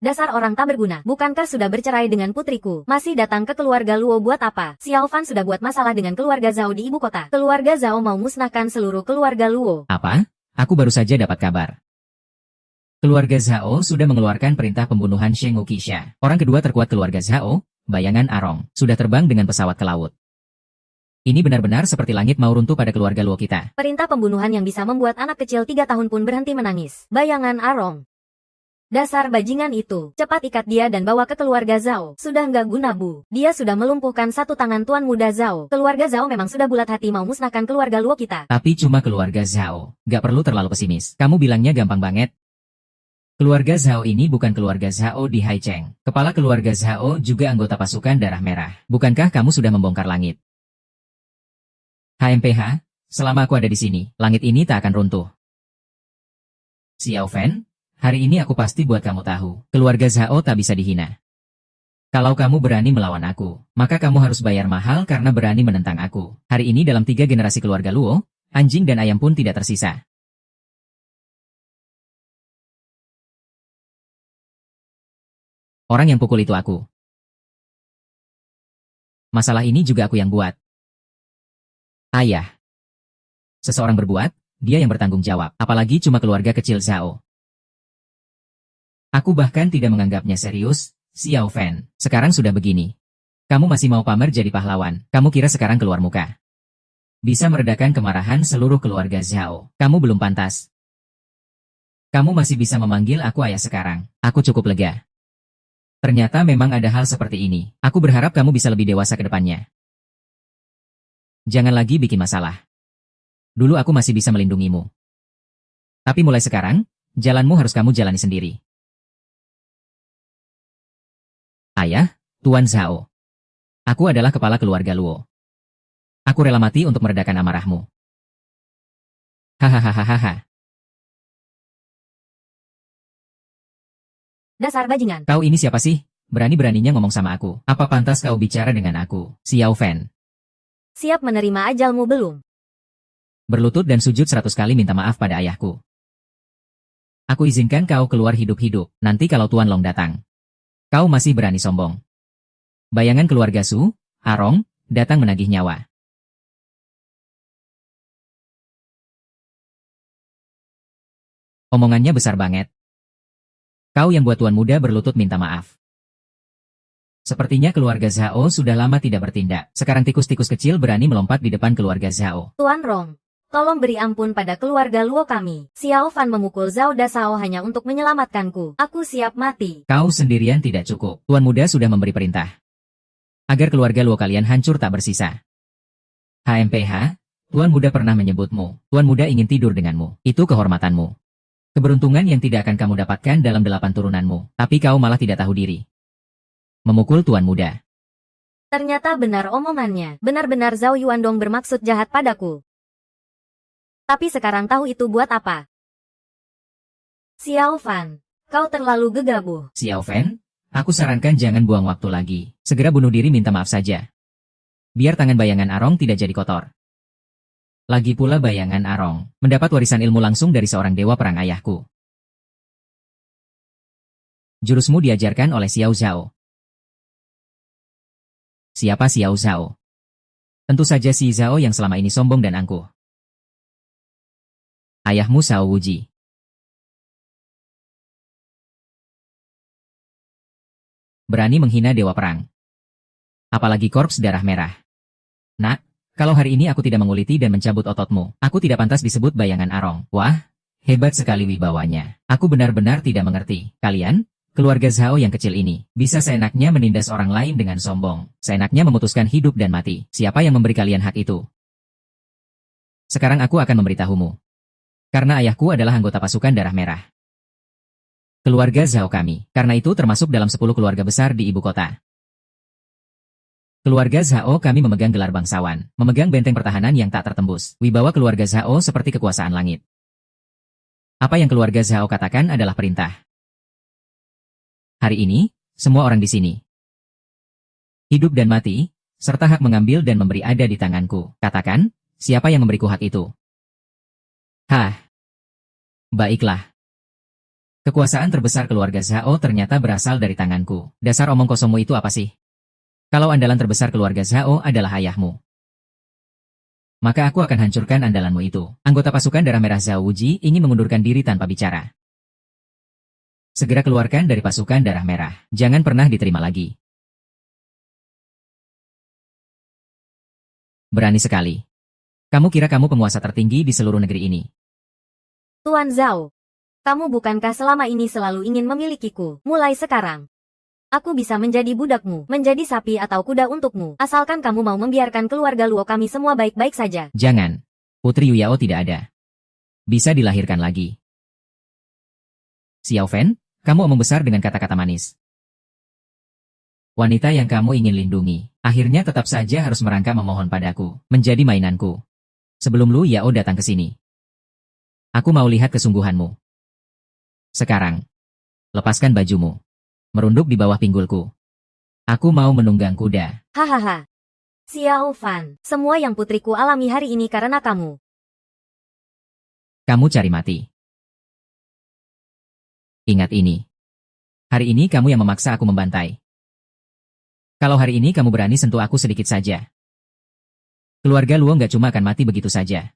Dasar orang tak berguna, bukankah sudah bercerai dengan putriku? Masih datang ke keluarga Luo buat apa? Xiao Fan sudah buat masalah dengan keluarga Zhao di ibu kota. Keluarga Zhao mau musnahkan seluruh keluarga Luo. Apa? Aku baru saja dapat kabar. Keluarga Zhao sudah mengeluarkan perintah pembunuhan Sheng Wuxia. Orang kedua terkuat keluarga Zhao, bayangan Arong, sudah terbang dengan pesawat ke laut. Ini benar-benar seperti langit mau runtuh pada keluarga Luo kita. Perintah pembunuhan yang bisa membuat anak kecil 3 tahun pun berhenti menangis. Bayangan Arong. Dasar bajingan itu. Cepat ikat dia dan bawa ke keluarga Zhao. Sudah nggak guna bu. Dia sudah melumpuhkan satu tangan tuan muda Zhao. Keluarga Zhao memang sudah bulat hati mau musnahkan keluarga Luo kita. Tapi cuma keluarga Zhao. Gak perlu terlalu pesimis. Kamu bilangnya gampang banget. Keluarga Zhao ini bukan keluarga Zhao di Haicheng. Kepala keluarga Zhao juga anggota pasukan darah merah. Bukankah kamu sudah membongkar langit? HMPH, selama aku ada di sini, langit ini tak akan runtuh. Xiao Fan, Hari ini aku pasti buat kamu tahu, keluarga Zhao tak bisa dihina. Kalau kamu berani melawan aku, maka kamu harus bayar mahal karena berani menentang aku. Hari ini dalam 3 generasi keluarga Luo, anjing dan ayam pun tidak tersisa. Orang yang pukul itu aku. Masalah ini juga aku yang buat. Ayah. Seseorang berbuat, dia yang bertanggung jawab, apalagi cuma keluarga kecil Zhao. Aku bahkan tidak menganggapnya serius, Xiao Fan. Sekarang sudah begini. Kamu masih mau pamer jadi pahlawan, kamu kira sekarang keluar muka. Bisa meredakan kemarahan seluruh keluarga Zhao. Kamu belum pantas. Kamu masih bisa memanggil aku ayah sekarang. Aku cukup lega. Ternyata memang ada hal seperti ini. Aku berharap kamu bisa lebih dewasa ke depannya. Jangan lagi bikin masalah. Dulu aku masih bisa melindungimu. Tapi mulai sekarang, jalanmu harus kamu jalani sendiri. Ayah, Tuan Zhao. Aku adalah kepala keluarga Luo. Aku rela mati untuk meredakan amarahmu. Hahaha. Dasar bajingan. Kau ini siapa sih? Berani-beraninya ngomong sama aku. Apa pantas kau bicara dengan aku, Xiao Fan? Siap menerima ajalmu belum? Berlutut dan sujud 100 kali minta maaf pada ayahku. Aku izinkan kau keluar hidup-hidup, nanti kalau Tuan Long datang. Kau masih berani sombong. Bayangan keluarga Su, Arong, datang menagih nyawa. Omongannya besar banget. Kau yang buat tuan muda berlutut minta maaf. Sepertinya keluarga Zhao sudah lama tidak bertindak. Sekarang tikus-tikus kecil berani melompat di depan keluarga Zhao. Tuan Rong, tolong beri ampun pada keluarga Luo kami. Xiao Fan memukul Zhao Dasao hanya untuk menyelamatkanku. Aku siap mati. Kau sendirian tidak cukup. Tuan muda sudah memberi perintah. Agar keluarga Luo kalian hancur tak bersisa. HMPH, Tuan muda pernah menyebutmu. Tuan muda ingin tidur denganmu. Itu kehormatanmu. Keberuntungan yang tidak akan kamu dapatkan dalam 8 turunanmu. Tapi kau malah tidak tahu diri. Memukul tuan muda. Ternyata benar omongannya. Benar-benar Zhao Yuandong bermaksud jahat padaku. Tapi sekarang tahu itu buat apa? Xiao Fan, kau terlalu gegabah. Xiao Fan, aku sarankan jangan buang waktu lagi. Segera bunuh diri minta maaf saja. Biar tangan bayangan Arong tidak jadi kotor. Lagi pula bayangan Arong mendapat warisan ilmu langsung dari seorang dewa perang ayahku. Jurusmu diajarkan oleh Xiao Zhao. Siapa Xiao Zhao? Tentu saja si Zhao yang selama ini sombong dan angkuh. Ayahmu Xiao Wuji. Berani menghina dewa perang. Apalagi korps darah merah. Nak, kalau hari ini aku tidak menguliti dan mencabut ototmu, aku tidak pantas disebut bayangan Arong. Wah, hebat sekali wibawanya. Aku benar-benar tidak mengerti. Kalian, keluarga Zhao yang kecil ini, bisa seenaknya menindas orang lain dengan sombong. Seenaknya memutuskan hidup dan mati. Siapa yang memberi kalian hak itu? Sekarang aku akan memberitahumu. Karena ayahku adalah anggota pasukan darah merah. Keluarga Zhao kami, karena itu termasuk dalam 10 keluarga besar di ibu kota. Keluarga Zhao kami memegang gelar bangsawan, memegang benteng pertahanan yang tak tertembus. Wibawa keluarga Zhao seperti kekuasaan langit. Apa yang keluarga Zhao katakan adalah perintah. Hari ini, semua orang di sini. Hidup dan mati, serta hak mengambil dan memberi ada di tanganku. Katakan, siapa yang memberiku hak itu? Hah. Baiklah. Kekuasaan terbesar keluarga Zhao ternyata berasal dari tanganku. Dasar omong kosongmu itu apa sih? Kalau andalan terbesar keluarga Zhao adalah ayahmu, maka aku akan hancurkan andalanmu itu. Anggota pasukan darah merah Zhao Wuji ingin mengundurkan diri tanpa bicara. Segera keluarkan dari pasukan darah merah. Jangan pernah diterima lagi. Berani sekali. Kamu kira kamu penguasa tertinggi di seluruh negeri ini? Tuan Zhao, kamu bukankah selama ini selalu ingin memilikiku? Mulai sekarang, aku bisa menjadi budakmu, menjadi sapi atau kuda untukmu, asalkan kamu mau membiarkan keluarga Luo kami semua baik-baik saja. Jangan. Putri Yuyao tidak ada. Bisa dilahirkan lagi. Xiao Fan, kamu omong besar dengan kata-kata manis. Wanita yang kamu ingin lindungi, akhirnya tetap saja harus merangkak memohon padaku, menjadi mainanku. Sebelum Lu Yao datang ke sini, aku mau lihat kesungguhanmu. Sekarang, lepaskan bajumu. Merunduk di bawah pinggulku. Aku mau menunggang kuda. Hahaha. Xiao Fan, semua yang putriku alami hari ini karena kamu. Kamu cari mati. Ingat ini. Hari ini kamu yang memaksa aku membantai. Kalau hari ini kamu berani sentuh aku sedikit saja, keluarga Luo nggak cuma akan mati begitu saja.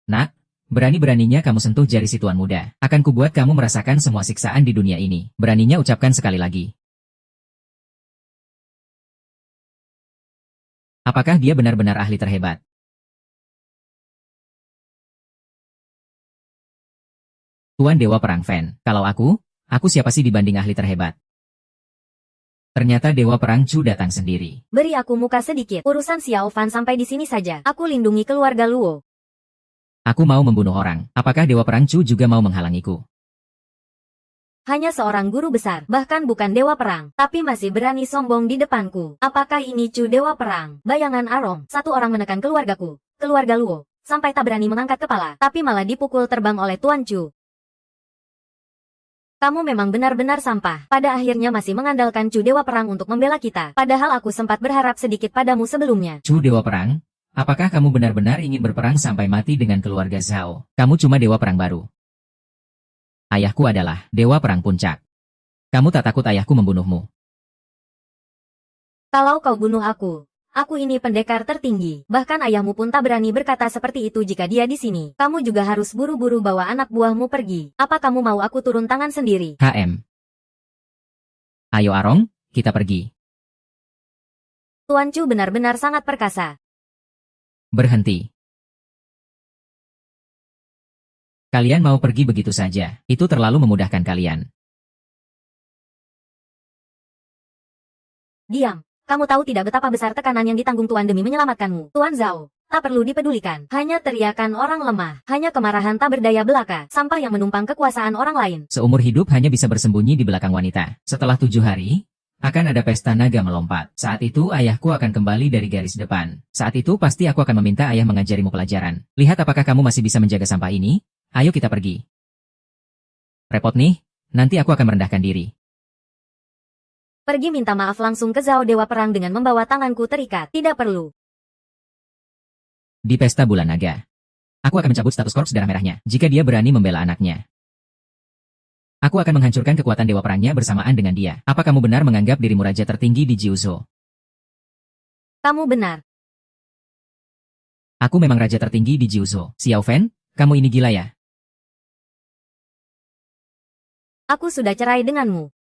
Nak, berani-beraninya kamu sentuh jari si tuan muda. Akan kubuat kamu merasakan semua siksaan di dunia ini. Beraninya ucapkan sekali lagi. Apakah dia benar-benar ahli terhebat? Tuan Dewa Perang Fan, kalau aku siapa sih dibanding ahli terhebat? Ternyata Dewa Perang Chu datang sendiri. Beri aku muka sedikit. Urusan Xiao Fan sampai di sini saja. Aku lindungi keluarga Luo. Aku mau membunuh orang. Apakah Dewa Perang Chu juga mau menghalangiku? Hanya seorang guru besar, bahkan bukan dewa perang, tapi masih berani sombong di depanku. Apakah ini Chu Dewa Perang? Bayangan Arong, satu orang menekan keluargaku, keluarga Luo, sampai tak berani mengangkat kepala, tapi malah dipukul terbang oleh Tuan Chu. Kamu memang benar-benar sampah. Pada akhirnya masih mengandalkan Chu Dewa Perang untuk membela kita. Padahal aku sempat berharap sedikit padamu sebelumnya. Chu Dewa Perang? Apakah kamu benar-benar ingin berperang sampai mati dengan keluarga Zhao? Kamu cuma Dewa Perang baru. Ayahku adalah Dewa Perang Puncak. Kamu tak takut ayahku membunuhmu? Kalau kau bunuh aku ini pendekar tertinggi. Bahkan ayahmu pun tak berani berkata seperti itu jika dia di sini. Kamu juga harus buru-buru bawa anak buahmu pergi. Apa kamu mau aku turun tangan sendiri? HM. Ayo Arong, kita pergi. Tuan Chu benar-benar sangat perkasa. Berhenti. Kalian mau pergi begitu saja, itu terlalu memudahkan kalian. Diam. Kamu tahu tidak betapa besar tekanan yang ditanggung Tuan demi menyelamatkanmu. Tuan Zhao, tak perlu dipedulikan. Hanya teriakan orang lemah. Hanya kemarahan tak berdaya belaka. Sampah yang menumpang kekuasaan orang lain. Seumur hidup hanya bisa bersembunyi di belakang wanita. Setelah 7 hari, akan ada pesta naga melompat. Saat itu ayahku akan kembali dari garis depan. Saat itu pasti aku akan meminta ayah mengajarimu pelajaran. Lihat apakah kamu masih bisa menjaga sampah ini? Ayo kita pergi. Repot nih, nanti aku akan merendahkan diri. Pergi minta maaf langsung ke Zhao Dewa Perang dengan membawa tanganku terikat. Tidak perlu. Di pesta bulan naga, aku akan mencabut status korps darah merahnya jika dia berani membela anaknya. Aku akan menghancurkan kekuatan Dewa Perangnya bersamaan dengan dia. Apa kamu benar menganggap dirimu raja tertinggi di Jiuzhou? Kamu benar. Aku memang raja tertinggi di Jiuzhou. Xiao Fan, kamu ini gila ya? Aku sudah cerai denganmu.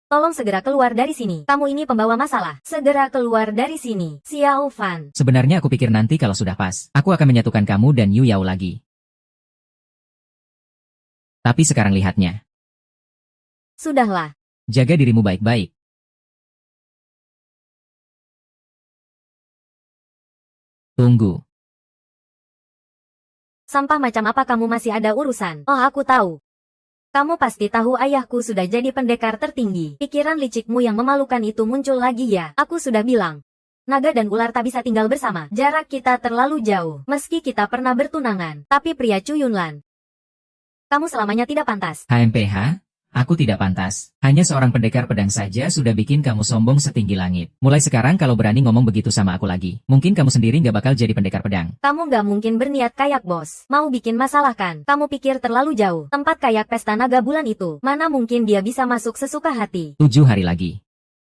Tolong segera keluar dari sini. Kamu ini pembawa masalah. Segera keluar dari sini. Xiao Fan. Sebenarnya aku pikir nanti kalau sudah pas, aku akan menyatukan kamu dan Yu Yao lagi. Tapi sekarang lihatnya. Sudahlah. Jaga dirimu baik-baik. Tunggu. Sampah macam apa kamu masih ada urusan? Oh, aku tahu. Kamu pasti tahu ayahku sudah jadi pendekar tertinggi. Pikiran licikmu yang memalukan itu muncul lagi ya. Aku sudah bilang. Naga dan ular tak bisa tinggal bersama. Jarak kita terlalu jauh. Meski kita pernah bertunangan. Tapi pria Chu Yunlan, kamu selamanya tidak pantas. HMPH, aku tidak pantas. Hanya seorang pendekar pedang saja sudah bikin kamu sombong setinggi langit. Mulai sekarang kalau berani ngomong begitu sama aku lagi, mungkin kamu sendiri nggak bakal jadi pendekar pedang. Kamu nggak mungkin berniat kayak bos. Mau bikin masalah kan? Kamu pikir terlalu jauh. Tempat kayak pesta naga bulan itu, mana mungkin dia bisa masuk sesuka hati. 7 hari lagi.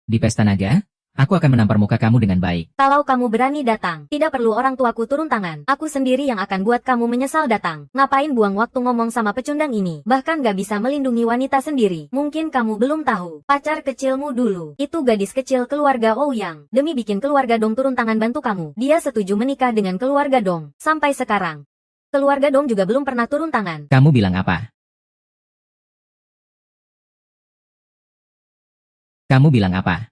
Di pesta naga, aku akan menampar muka kamu dengan baik. Kalau kamu berani datang, tidak perlu orang tuaku turun tangan. Aku sendiri yang akan buat kamu menyesal datang. Ngapain buang waktu ngomong sama pecundang ini? Bahkan gak bisa melindungi wanita sendiri. Mungkin kamu belum tahu. Pacar kecilmu dulu, itu gadis kecil keluarga Ouyang. Demi bikin keluarga Dong turun tangan bantu kamu, dia setuju menikah dengan keluarga Dong. Sampai sekarang, keluarga Dong juga belum pernah turun tangan. Kamu bilang apa? Kamu bilang apa?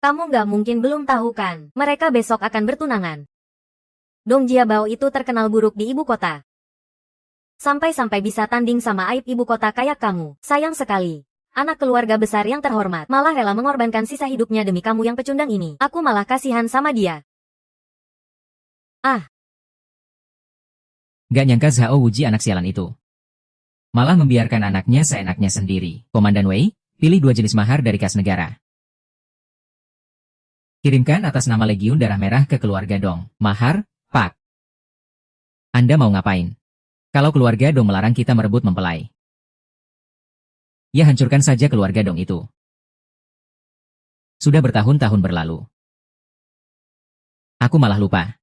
Kamu nggak mungkin belum tahu kan, mereka besok akan bertunangan. Dong Jiabao itu terkenal buruk di ibu kota. Sampai-sampai bisa tanding sama aib ibu kota kayak kamu. Sayang sekali. Anak keluarga besar yang terhormat, malah rela mengorbankan sisa hidupnya demi kamu yang pecundang ini. Aku malah kasihan sama dia. Ah. Gak nyangka Zhao Wuji anak sialan itu malah membiarkan anaknya seenaknya sendiri. Komandan Wei, pilih 2 jenis mahar dari kas negara. Kirimkan atas nama Legiun Darah Merah ke keluarga Dong. Mahar, Pak. Anda mau ngapain? Kalau keluarga Dong melarang kita merebut mempelai, ya hancurkan saja keluarga Dong itu. Sudah bertahun-tahun berlalu. Aku malah lupa.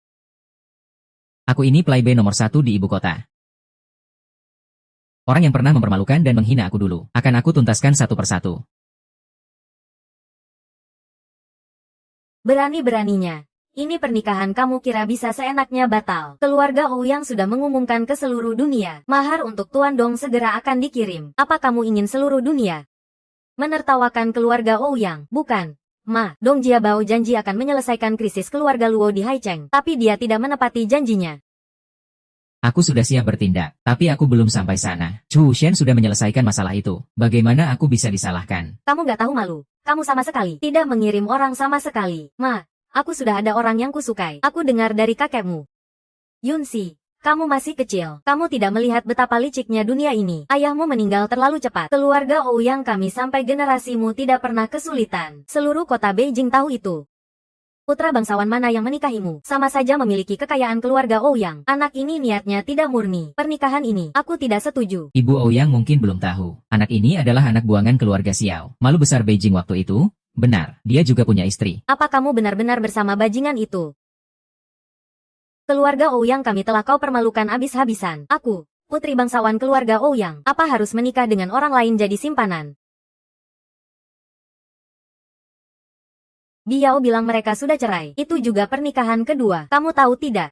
Aku ini playboy nomor 1 di ibu kota. Orang yang pernah mempermalukan dan menghina aku dulu, akan aku tuntaskan satu persatu. Berani-beraninya. Ini pernikahan kamu kira bisa seenaknya batal. Keluarga Ouyang sudah mengumumkan ke seluruh dunia. Mahar untuk Tuan Dong segera akan dikirim. Apa kamu ingin seluruh dunia menertawakan keluarga Ouyang? Bukan. Ma, Dong Jiabao janji akan menyelesaikan krisis keluarga Luo di Haicheng. Tapi dia tidak menepati janjinya. Aku sudah siap bertindak, tapi aku belum sampai sana. Chu Shen sudah menyelesaikan masalah itu. Bagaimana aku bisa disalahkan? Kamu gak tahu malu. Kamu sama sekali tidak mengirim orang sama sekali. Ma, aku sudah ada orang yang kusukai. Aku dengar dari kakekmu. Yunsi, kamu masih kecil. Kamu tidak melihat betapa liciknya dunia ini. Ayahmu meninggal terlalu cepat. Keluarga Ouyang kami sampai generasimu tidak pernah kesulitan. Seluruh kota Beijing tahu itu. Putra bangsawan mana yang menikahimu? Sama saja memiliki kekayaan keluarga Ouyang. Anak ini niatnya tidak murni. Pernikahan ini, aku tidak setuju. Ibu Ouyang mungkin belum tahu. Anak ini adalah anak buangan keluarga Xiao. Malu besar Beijing waktu itu. Benar, dia juga punya istri. Apa kamu benar-benar bersama bajingan itu? Keluarga Ouyang kami telah kau permalukan habis-habisan. Aku, putri bangsawan keluarga Ouyang. Apa harus menikah dengan orang lain jadi simpanan? Biao bilang mereka sudah cerai. Itu juga pernikahan kedua. Kamu tahu tidak?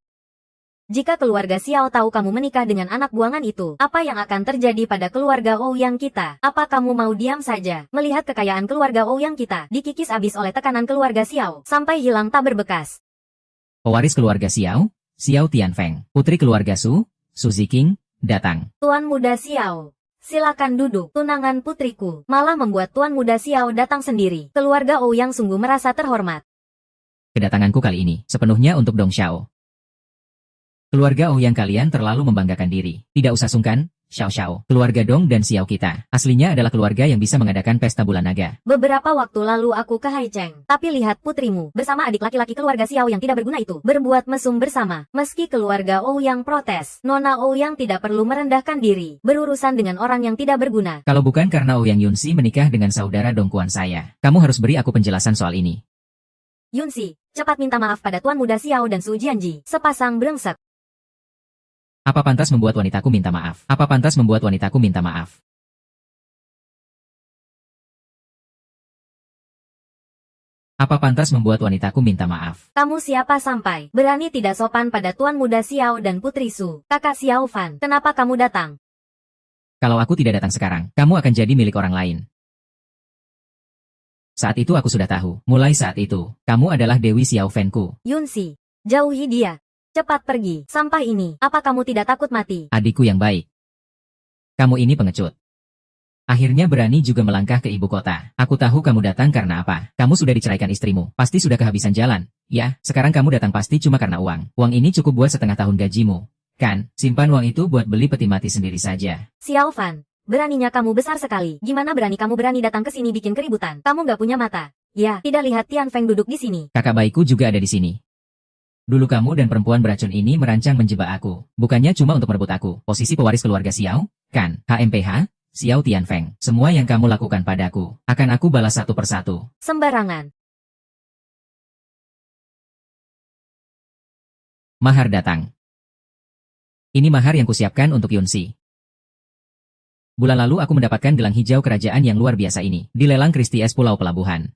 Jika keluarga Xiao tahu kamu menikah dengan anak buangan itu, apa yang akan terjadi pada keluarga Ouyang kita? Apa kamu mau diam saja, melihat kekayaan keluarga Ouyang kita dikikis habis oleh tekanan keluarga Xiao, sampai hilang tak berbekas? Pewaris keluarga Xiao, Xiao Tianfeng, putri keluarga Su, Su Ziqing, datang. Tuan muda Xiao. Silakan duduk, tunangan putriku. Malah membuat Tuan muda Xiao datang sendiri. Keluarga Ouyang sungguh merasa terhormat. Kedatanganku kali ini sepenuhnya untuk Dong Xiao. Keluarga Ouyang kalian terlalu membanggakan diri. Tidak usah sungkan, Xiao Xiao. Keluarga Dong dan Xiao kita aslinya adalah keluarga yang bisa mengadakan pesta bulan naga. Beberapa waktu lalu aku ke Haicheng. Tapi lihat putrimu bersama adik laki-laki keluarga Xiao yang tidak berguna itu berbuat mesum bersama. Meski keluarga Ouyang protes, Nona Ouyang tidak perlu merendahkan diri berurusan dengan orang yang tidak berguna. Kalau bukan karena Ouyang Yunsi menikah dengan saudara dongkuan saya, kamu harus beri aku penjelasan soal ini. Yunsi, cepat minta maaf pada Tuan muda Xiao dan Su Jianji, sepasang brengsek. Apa pantas membuat wanitaku minta maaf? Apa pantas membuat wanitaku minta maaf? Apa pantas membuat wanitaku minta maaf? Kamu siapa sampai berani tidak sopan pada Tuan muda Xiao dan Putri Su, kakak Xiao Fan? Kenapa kamu datang? Kalau aku tidak datang sekarang, kamu akan jadi milik orang lain. Saat itu aku sudah tahu. Mulai saat itu, kamu adalah Dewi Xiao Fanku. Yunsi, jauhi dia. Cepat pergi. Sampah ini, apa kamu tidak takut mati? Adikku yang baik. Kamu ini pengecut. Akhirnya berani juga melangkah ke ibu kota. Aku tahu kamu datang karena apa. Kamu sudah diceraikan istrimu. Pasti sudah kehabisan jalan. Ya, sekarang kamu datang pasti cuma karena uang. Uang ini cukup buat setengah tahun gajimu. Kan, simpan uang itu buat beli peti mati sendiri saja. Xiao Fan, beraninya kamu besar sekali. Gimana berani kamu berani datang ke sini bikin keributan? Kamu gak punya mata. Ya, tidak lihat Tian Feng duduk di sini. Kakak baikku juga ada di sini. Dulu kamu dan perempuan beracun ini merancang menjebak aku. Bukannya cuma untuk merebut aku. Posisi pewaris keluarga Xiao, kan, HMPH, Xiao Tianfeng. Semua yang kamu lakukan padaku, akan aku balas satu persatu. Sembarangan. Mahar datang. Ini mahar yang kusiapkan untuk Yunsi. Bulan lalu aku mendapatkan gelang hijau kerajaan yang luar biasa ini, di lelang Christie's Pulau Pelabuhan.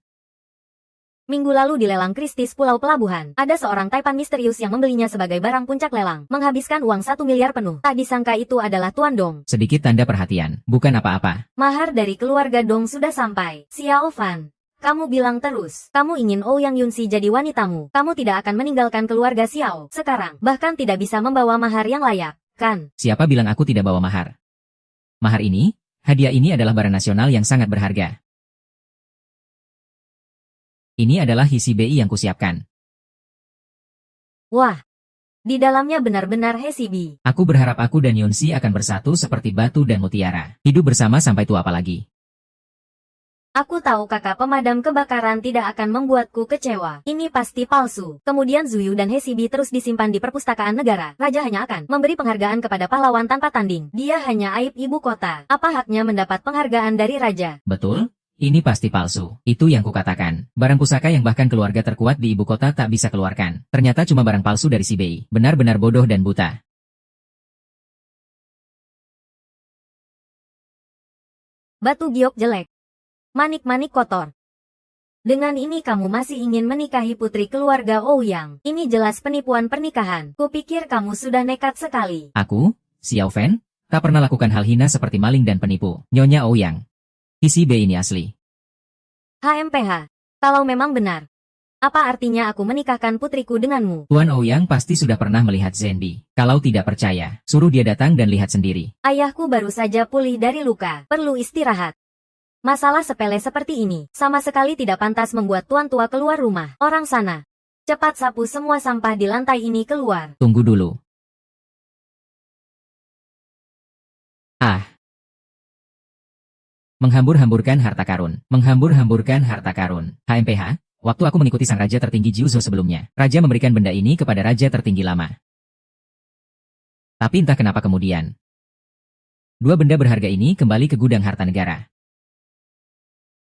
Minggu lalu di lelang Christie's Pulau Pelabuhan, ada seorang taipan misterius yang membelinya sebagai barang puncak lelang, menghabiskan uang 1 miliar penuh. Tak disangka itu adalah Tuan Dong. Sedikit tanda perhatian, bukan apa-apa. Mahar dari keluarga Dong sudah sampai. Xiao Fan, kamu bilang terus, kamu ingin Ouyang Yunsi jadi wanitamu. Kamu tidak akan meninggalkan keluarga Xiao sekarang, bahkan tidak bisa membawa mahar yang layak, kan? Siapa bilang aku tidak bawa mahar? Mahar ini, hadiah ini adalah barang nasional yang sangat berharga. Ini adalah hisi BI yang kusiapkan. Wah, Di dalamnya benar-benar Hesibi. Aku berharap aku dan Yunsi akan bersatu seperti batu dan mutiara. Hidup bersama sampai tua apalagi. Aku tahu kakak pemadam kebakaran tidak akan membuatku kecewa. Ini pasti palsu. Kemudian Zuyu dan Hesibi terus disimpan di perpustakaan negara. Raja hanya akan memberi penghargaan kepada pahlawan tanpa tanding. Dia hanya aib ibu kota. Apa haknya mendapat penghargaan dari raja? Betul? Ini pasti palsu. Itu yang kukatakan. Barang pusaka yang bahkan keluarga terkuat di ibu kota tak bisa keluarkan. Ternyata cuma barang palsu dari si Bei. Benar-benar bodoh dan buta. Batu giok jelek. Manik-manik kotor. Dengan ini kamu masih ingin menikahi putri keluarga Ouyang. Ini jelas penipuan pernikahan. Kupikir kamu sudah nekat sekali. Aku, Xiao Fan, tak pernah lakukan hal hina seperti maling dan penipu. Nyonya Ouyang. Isi B ini asli. HMPH. Kalau memang benar. Apa artinya aku menikahkan putriku denganmu? Tuan Ouyang pasti sudah pernah melihat Zenbi. Kalau tidak percaya, suruh dia datang dan lihat sendiri. Ayahku baru saja pulih dari luka. Perlu istirahat. Masalah sepele seperti ini, sama sekali tidak pantas membuat tuan tua keluar rumah. Orang sana. Cepat sapu semua sampah di lantai ini keluar. Tunggu dulu. Menghambur-hamburkan harta karun. Menghambur-hamburkan harta karun. HMPH, waktu aku mengikuti sang raja tertinggi Jiuzhou sebelumnya, raja memberikan benda ini kepada raja tertinggi lama. Tapi entah kenapa kemudian, dua benda berharga ini kembali ke gudang harta negara.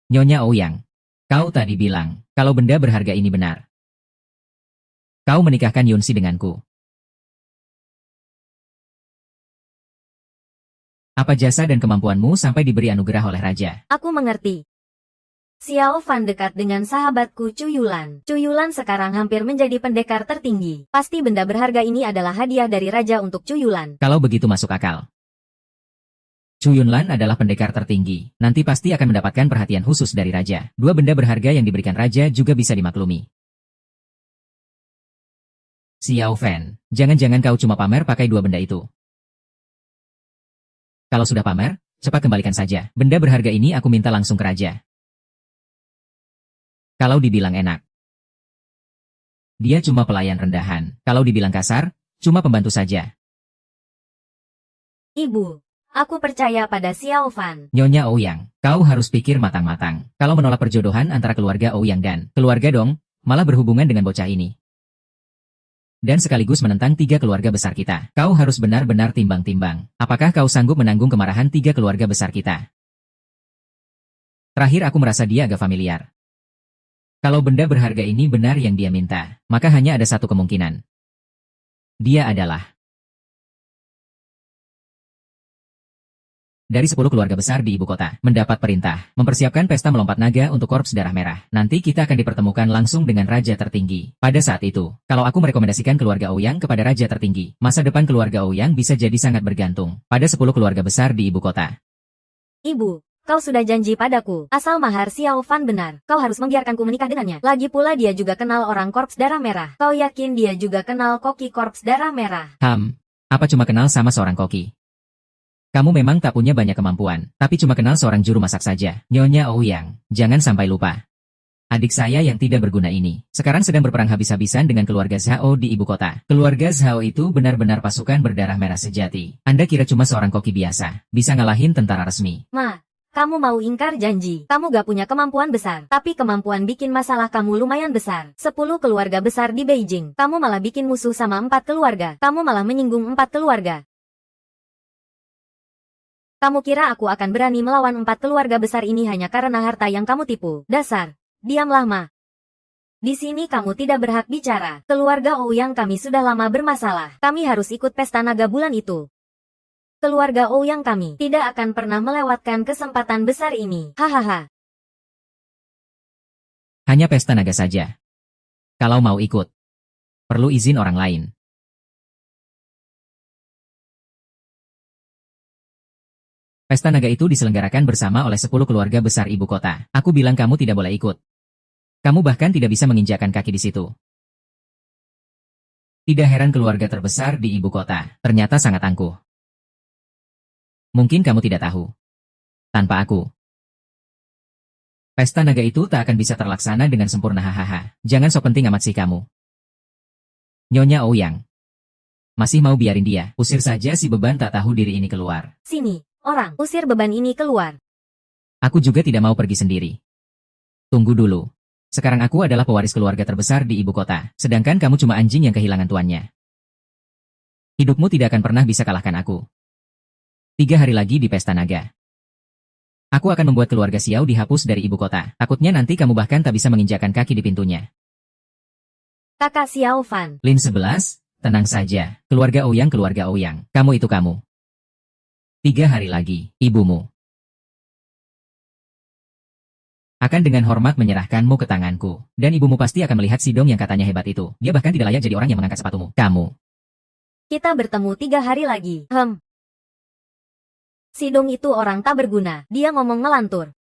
Nyonya Ouyang, kau tadi bilang, kalau benda berharga ini benar. Kau menikahkan Yunsi denganku. Apa jasa dan kemampuanmu sampai diberi anugerah oleh raja? Aku mengerti. Xiao Fan dekat dengan sahabatku Cuyulan. Cuyulan sekarang hampir menjadi pendekar tertinggi. Pasti benda berharga ini adalah hadiah dari raja untuk Cuyulan. Kalau begitu masuk akal. Cuyunlan adalah pendekar tertinggi. Nanti pasti akan mendapatkan perhatian khusus dari raja. Dua benda berharga yang diberikan raja juga bisa dimaklumi. Xiao Fan, jangan-jangan kau cuma pamer pakai dua benda itu. Kalau sudah pamer, cepat kembalikan saja. Benda berharga ini aku minta langsung ke raja. Kalau dibilang enak, dia cuma pelayan rendahan. Kalau dibilang kasar, cuma pembantu saja. Ibu, aku percaya pada Xiao Fan. Nyonya Ouyang, kau harus pikir matang-matang. Kalau menolak perjodohan antara keluarga Ouyang dan keluarga Dong, malah berhubungan dengan bocah ini. Dan sekaligus menentang tiga keluarga besar kita. Kau harus benar-benar timbang-timbang. Apakah kau sanggup menanggung kemarahan tiga keluarga besar kita? Terakhir aku merasa dia agak familiar. Kalau benda berharga ini benar yang dia minta, maka hanya ada satu kemungkinan. Dia adalah dari 10 keluarga besar di ibu kota, mendapat perintah, mempersiapkan pesta melompat naga untuk Korps Darah Merah. Nanti kita akan dipertemukan langsung dengan raja tertinggi. Pada saat itu, kalau aku merekomendasikan keluarga Ouyang kepada raja tertinggi, masa depan keluarga Ouyang bisa jadi sangat bergantung pada 10 keluarga besar di ibu kota. Ibu, kau sudah janji padaku, asal mahar Xiao Fan benar, kau harus membiarkanku menikah dengannya. Lagi pula dia juga kenal orang Korps Darah Merah. Kau yakin dia juga kenal koki Korps Darah Merah? Apa cuma kenal sama seorang koki? Kamu memang tak punya banyak kemampuan, tapi cuma kenal seorang juru masak saja. Nyonya Ouyang, jangan sampai lupa. Adik saya yang tidak berguna ini, sekarang sedang berperang habis-habisan dengan keluarga Zhao di ibu kota. Keluarga Zhao itu benar-benar pasukan berdarah merah sejati. Anda kira cuma seorang koki biasa, bisa ngalahin tentara resmi. Ma, kamu mau ingkar janji. Kamu gak punya kemampuan besar, tapi kemampuan bikin masalah kamu lumayan besar. 10 keluarga besar di Beijing, kamu malah bikin musuh sama 4 keluarga. Kamu malah menyinggung 4 keluarga. Kamu kira aku akan berani melawan 4 keluarga besar ini hanya karena harta yang kamu tipu? Dasar. Diamlah, Ma. Di sini kamu tidak berhak bicara. Keluarga Ouyang kami sudah lama bermasalah. Kami harus ikut pesta naga bulan itu. Keluarga Ouyang kami tidak akan pernah melewatkan kesempatan besar ini. Hahaha. Hanya pesta naga saja. Kalau mau ikut, perlu izin orang lain. Pesta naga itu diselenggarakan bersama oleh 10 keluarga besar ibu kota. Aku bilang kamu tidak boleh ikut. Kamu bahkan tidak bisa menginjakkan kaki di situ. Tidak heran keluarga terbesar di ibu kota ternyata sangat angkuh. Mungkin kamu tidak tahu. Tanpa aku, pesta naga itu tak akan bisa terlaksana dengan sempurna. Hahaha. Jangan sok penting amat sih kamu. Nyonya Ouyang, Masih mau biarin dia? Usir saja si beban tak tahu diri ini keluar. Sini, orang, usir beban ini keluar. Aku juga tidak mau pergi sendiri. Tunggu dulu. Sekarang aku adalah pewaris keluarga terbesar di ibu kota, sedangkan kamu cuma anjing yang kehilangan tuannya. Hidupmu tidak akan pernah bisa kalahkan aku. 3 hari lagi di Pesta Naga. Aku akan membuat keluarga Xiao dihapus dari ibu kota. Takutnya nanti kamu bahkan tak bisa menginjakkan kaki di pintunya. Kakak Xiao Fan. Lin 11, tenang saja. Keluarga Ouyang, keluarga Ouyang. Kamu itu kamu. 3 hari lagi, ibumu akan dengan hormat menyerahkanmu ke tanganku. Dan ibumu pasti akan melihat Sidong yang katanya hebat itu. Dia bahkan tidak layak jadi orang yang mengangkat sepatumu. Kamu. Kita bertemu 3 hari lagi. Sidong itu orang tak berguna. Dia ngomong ngelantur.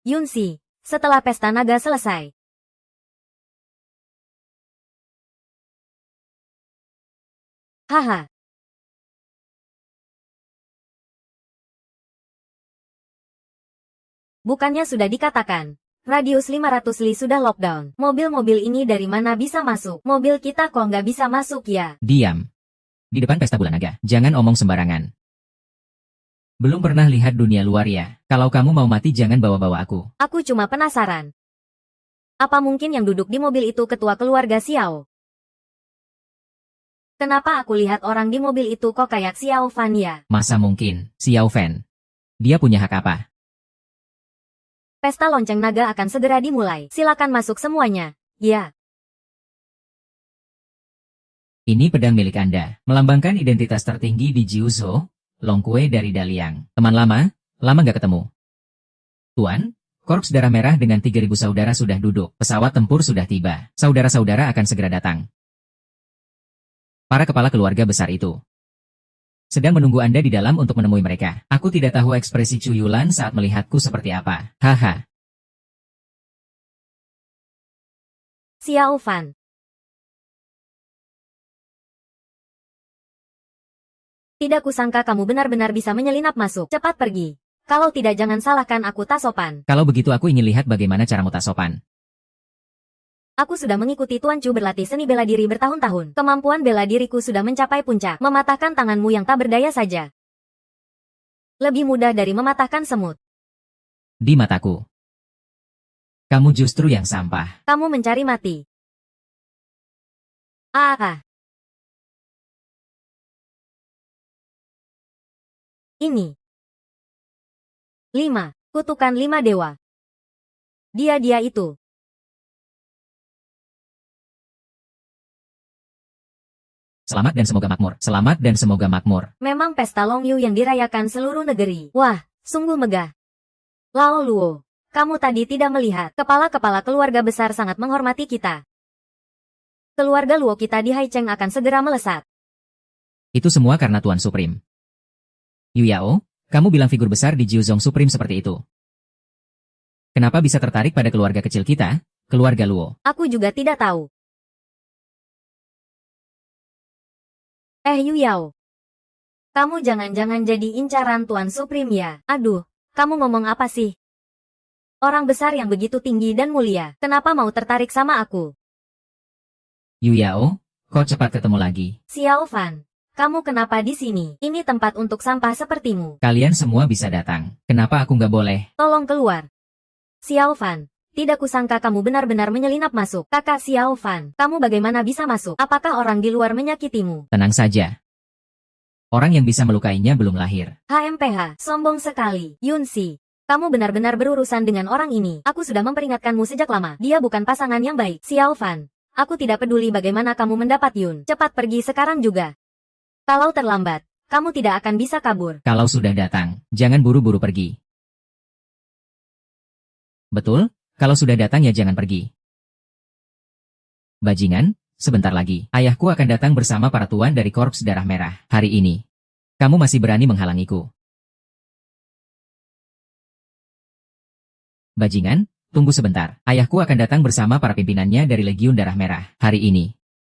Yunsi, setelah pesta naga selesai. Haha. Bukannya sudah dikatakan. Radius 500 li sudah lockdown. Mobil-mobil ini dari mana bisa masuk? Mobil kita kok nggak bisa masuk ya? Diam. Di depan pesta bulan naga. Jangan omong sembarangan. Belum pernah lihat dunia luar ya. Kalau kamu mau mati jangan bawa-bawa aku. Aku cuma penasaran. Apa mungkin yang duduk di mobil itu ketua keluarga Xiao? Kenapa aku lihat orang di mobil itu kok kayak Xiao Fan ya? Masa mungkin, Xiao Fan. Dia punya hak apa? Pesta lonceng naga akan segera dimulai. Silakan masuk semuanya. Ya. Ini pedang milik Anda. Melambangkan identitas tertinggi di Jiuzhou. Longkue dari Daliang. Teman lama nggak ketemu. Tuan, Korps Darah Merah dengan 3.000 saudara sudah duduk. Pesawat tempur sudah tiba. Saudara-saudara akan segera datang. Para kepala keluarga besar itu sedang menunggu Anda di dalam untuk menemui mereka. Aku tidak tahu ekspresi Chu Yulan saat melihatku seperti apa. Haha. Xiao Fan. Tidak kusangka kamu benar-benar bisa menyelinap masuk. Cepat pergi. Kalau tidak jangan salahkan aku tak sopan. Kalau begitu aku ingin lihat bagaimana caramu tak sopan. Aku sudah mengikuti Tuan Chu berlatih seni bela diri bertahun-tahun. Kemampuan bela diriku sudah mencapai puncak. Mematahkan tanganmu yang tak berdaya saja. Lebih mudah dari mematahkan semut. Di mataku. Kamu justru yang sampah. Kamu mencari mati. Ini. 5. Kutukan 5 dewa. Dia itu. Selamat dan semoga makmur. Selamat dan semoga makmur. Memang pesta Longyu yang dirayakan seluruh negeri. Wah, sungguh megah. Lao Luo, kamu tadi tidak melihat. Kepala-kepala keluarga besar sangat menghormati kita. Keluarga Luo kita di Haicheng akan segera melesat. Itu semua karena Tuan Supreme. Yu Yao, kamu bilang figur besar di Jiuzhong Supreme seperti itu. Kenapa bisa tertarik pada keluarga kecil kita, keluarga Luo? Aku juga tidak tahu. Yu Yao. Kamu jangan-jangan jadi incaran Tuan Supreme ya? Aduh, kamu ngomong apa sih? Orang besar yang begitu tinggi dan mulia, kenapa mau tertarik sama aku? Yu Yao, kok cepat ketemu lagi? Xiao Fan. Kamu kenapa di sini? Ini tempat untuk sampah sepertimu. Kalian semua bisa datang. Kenapa aku nggak boleh? Tolong keluar. Xiao Fan. Tidak kusangka kamu benar-benar menyelinap masuk. Kakak Xiao Fan. Kamu bagaimana bisa masuk? Apakah orang di luar menyakitimu? Tenang saja. Orang yang bisa melukainya belum lahir. HMPH. Sombong sekali. Yunsi. Kamu benar-benar berurusan dengan orang ini. Aku sudah memperingatkanmu sejak lama. Dia bukan pasangan yang baik. Xiao Fan. Aku tidak peduli bagaimana kamu mendapat Yun. Cepat pergi sekarang juga. Kalau terlambat, kamu tidak akan bisa kabur. Kalau sudah datang, jangan buru-buru pergi. Betul, kalau sudah datang ya jangan pergi. Bajingan, sebentar lagi, ayahku akan datang bersama para tuan dari Korps Darah Merah. Hari ini, kamu masih berani menghalangiku. Bajingan, tunggu sebentar. Ayahku akan datang bersama para pimpinannya dari Legiun Darah Merah. Hari ini,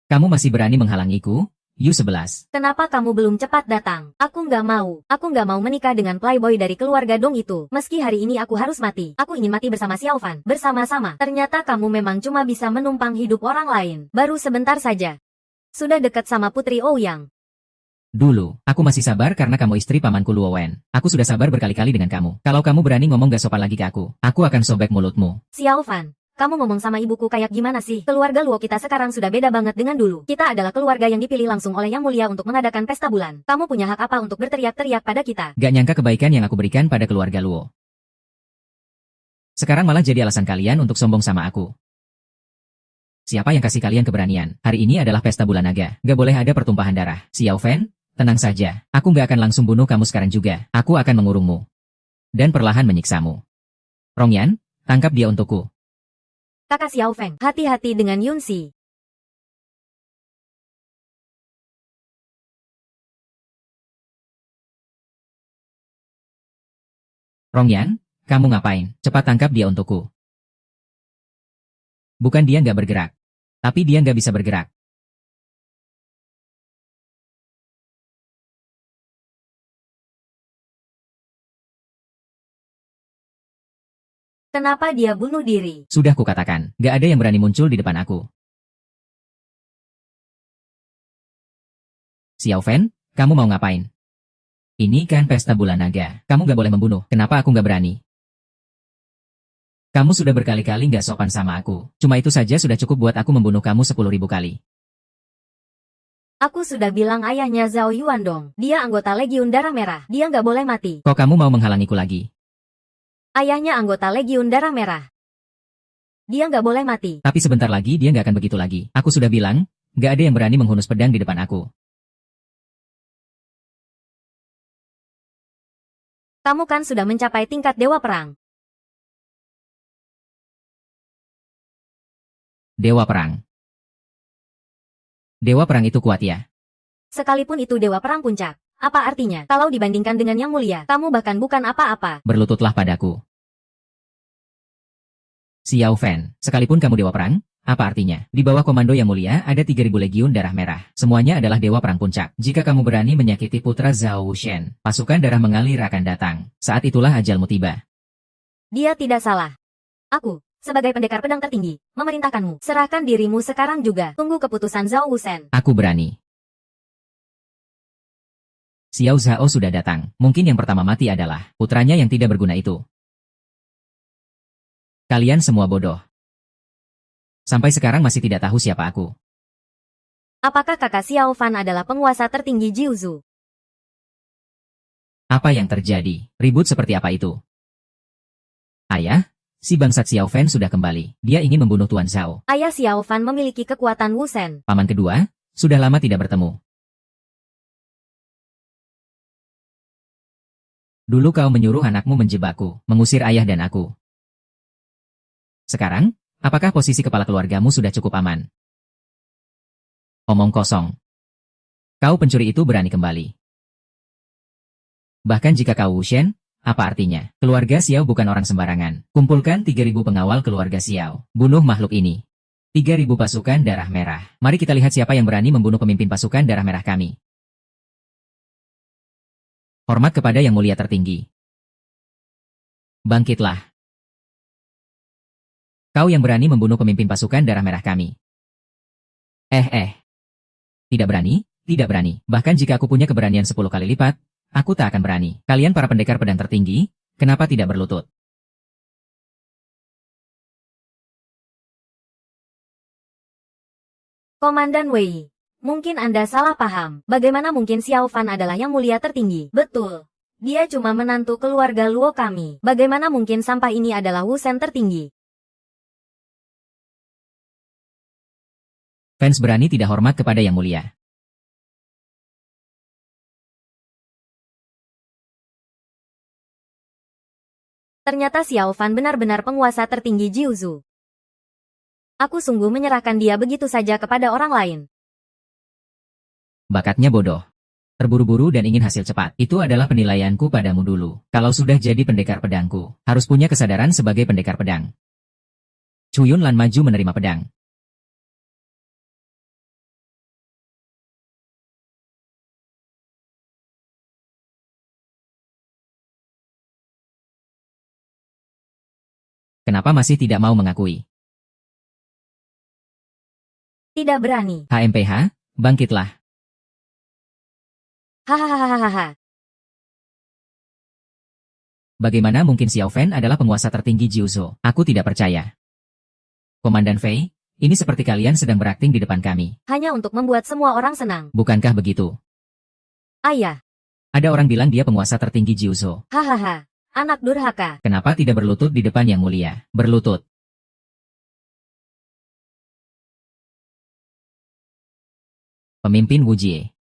kamu masih berani menghalangiku? Yu 11. Kenapa kamu belum cepat datang? Aku nggak mau. Aku nggak mau menikah dengan playboy dari keluarga Dong itu. Meski hari ini aku harus mati. Aku ingin mati bersama Xiao Fan. Bersama-sama. Ternyata kamu memang cuma bisa menumpang hidup orang lain. Baru sebentar saja. Sudah dekat sama Putri Ouyang. Dulu, aku masih sabar karena kamu istri pamanku Luo Wen. Aku sudah sabar berkali-kali dengan kamu. Kalau kamu berani ngomong gak sopan lagi ke aku akan sobek mulutmu. Xiao Fan, kamu ngomong sama ibuku kayak gimana sih? Keluarga Luo kita sekarang sudah beda banget dengan dulu. Kita adalah keluarga yang dipilih langsung oleh Yang Mulia untuk mengadakan pesta bulan. Kamu punya hak apa untuk berteriak-teriak pada kita? Gak nyangka kebaikan yang aku berikan pada keluarga Luo sekarang malah jadi alasan kalian untuk sombong sama aku. Siapa yang kasih kalian keberanian? Hari ini adalah pesta bulan naga. Gak boleh ada pertumpahan darah. Xiao Fan, tenang saja. Aku gak akan langsung bunuh kamu sekarang juga. Aku akan mengurungmu. Dan perlahan menyiksamu. Rongyan, tangkap dia untukku. Kakak Xiao Feng, hati-hati dengan Yunxi. Rongyan, kamu ngapain? Cepat tangkap dia untukku. Bukan dia nggak bergerak. Tapi dia nggak bisa bergerak. Kenapa dia bunuh diri? Sudah kukatakan, nggak ada yang berani muncul di depan aku. Xiao Fan, kamu mau ngapain? Ini kan pesta bulan naga. Kamu nggak boleh membunuh. Kenapa aku nggak berani? Kamu sudah berkali-kali nggak sopan sama aku. Cuma itu saja sudah cukup buat aku membunuh kamu 10.000 kali. Aku sudah bilang ayahnya Zhao Yuan dong. Dia anggota Legiun Darah Merah. Dia nggak boleh mati. Kok kamu mau menghalangiku lagi? Ayahnya anggota Legiun Darah Merah. Dia nggak boleh mati. Tapi sebentar lagi dia nggak akan begitu lagi. Aku sudah bilang, nggak ada yang berani menghunus pedang di depan aku. Kamu kan sudah mencapai tingkat Dewa Perang. Dewa Perang. Dewa Perang itu kuat ya? Sekalipun itu Dewa Perang Puncak. Apa artinya? Kalau dibandingkan dengan Yang Mulia, kamu bahkan bukan apa-apa. Berlututlah padaku. Xiao Fan, sekalipun kamu Dewa Perang, apa artinya? Di bawah komando Yang Mulia ada 3.000 Legiun Darah Merah. Semuanya adalah Dewa Perang Puncak. Jika kamu berani menyakiti putra Zhao Wushen, pasukan darah mengalir akan datang. Saat itulah ajalmu tiba. Dia tidak salah. Aku, sebagai pendekar pedang tertinggi, memerintahkanmu. Serahkan dirimu sekarang juga. Tunggu keputusan Zhao Wushen. Aku berani. Xiao Zhao sudah datang. Mungkin yang pertama mati adalah putranya yang tidak berguna itu. Kalian semua bodoh. Sampai sekarang masih tidak tahu siapa aku. Apakah kakak Xiao Fan adalah penguasa tertinggi Jiuzu? Apa yang terjadi? Ribut seperti apa itu? Ayah, si bangsat Xiao Fan sudah kembali. Dia ingin membunuh Tuan Zhao. Ayah Xiao Fan memiliki kekuatan Wushen. Paman kedua, sudah lama tidak bertemu. Dulu kau menyuruh anakmu menjebakku, mengusir ayah dan aku. Sekarang, apakah posisi kepala keluargamu sudah cukup aman? Omong kosong. Kau pencuri itu berani kembali. Bahkan jika kau Wushen, apa artinya? Keluarga Xiao bukan orang sembarangan. Kumpulkan 3.000 pengawal keluarga Xiao. Bunuh makhluk ini. 3.000 pasukan darah merah. Mari kita lihat siapa yang berani membunuh pemimpin pasukan darah merah kami. Hormat kepada Yang Mulia tertinggi. Bangkitlah. Kau yang berani membunuh pemimpin pasukan darah merah kami. Tidak berani, tidak berani. Bahkan jika aku punya keberanian 10 kali lipat, aku tak akan berani. Kalian para pendekar pedang tertinggi, kenapa tidak berlutut? Komandan Wei, mungkin Anda salah paham. Bagaimana mungkin Xiao Fan adalah Yang Mulia tertinggi? Betul. Dia cuma menantu keluarga Luo kami. Bagaimana mungkin sampah ini adalah Wushen tertinggi? Fans berani tidak hormat kepada Yang Mulia. Ternyata Xiao Fan benar-benar penguasa tertinggi Jiuzu. Aku sungguh menyerahkan dia begitu saja kepada orang lain. Bakatnya bodoh. Terburu-buru dan ingin hasil cepat. Itu adalah penilaianku padamu dulu. Kalau sudah jadi pendekar pedangku, harus punya kesadaran sebagai pendekar pedang. Chu Yunlan maju menerima pedang. Kenapa masih tidak mau mengakui? Tidak berani. HMPH, Bangkitlah. Hahaha. Bagaimana mungkin Xiao Fan adalah penguasa tertinggi Jiuzhou? Aku tidak percaya. Komandan Fei, ini seperti kalian sedang berakting di depan kami. Hanya untuk membuat semua orang senang. Bukankah begitu? Ayah. Ada orang bilang dia penguasa tertinggi Jiuzhou. Hahaha. Anak durhaka. Kenapa tidak berlutut di depan yang mulia? Berlutut. Pemimpin Wu Jie.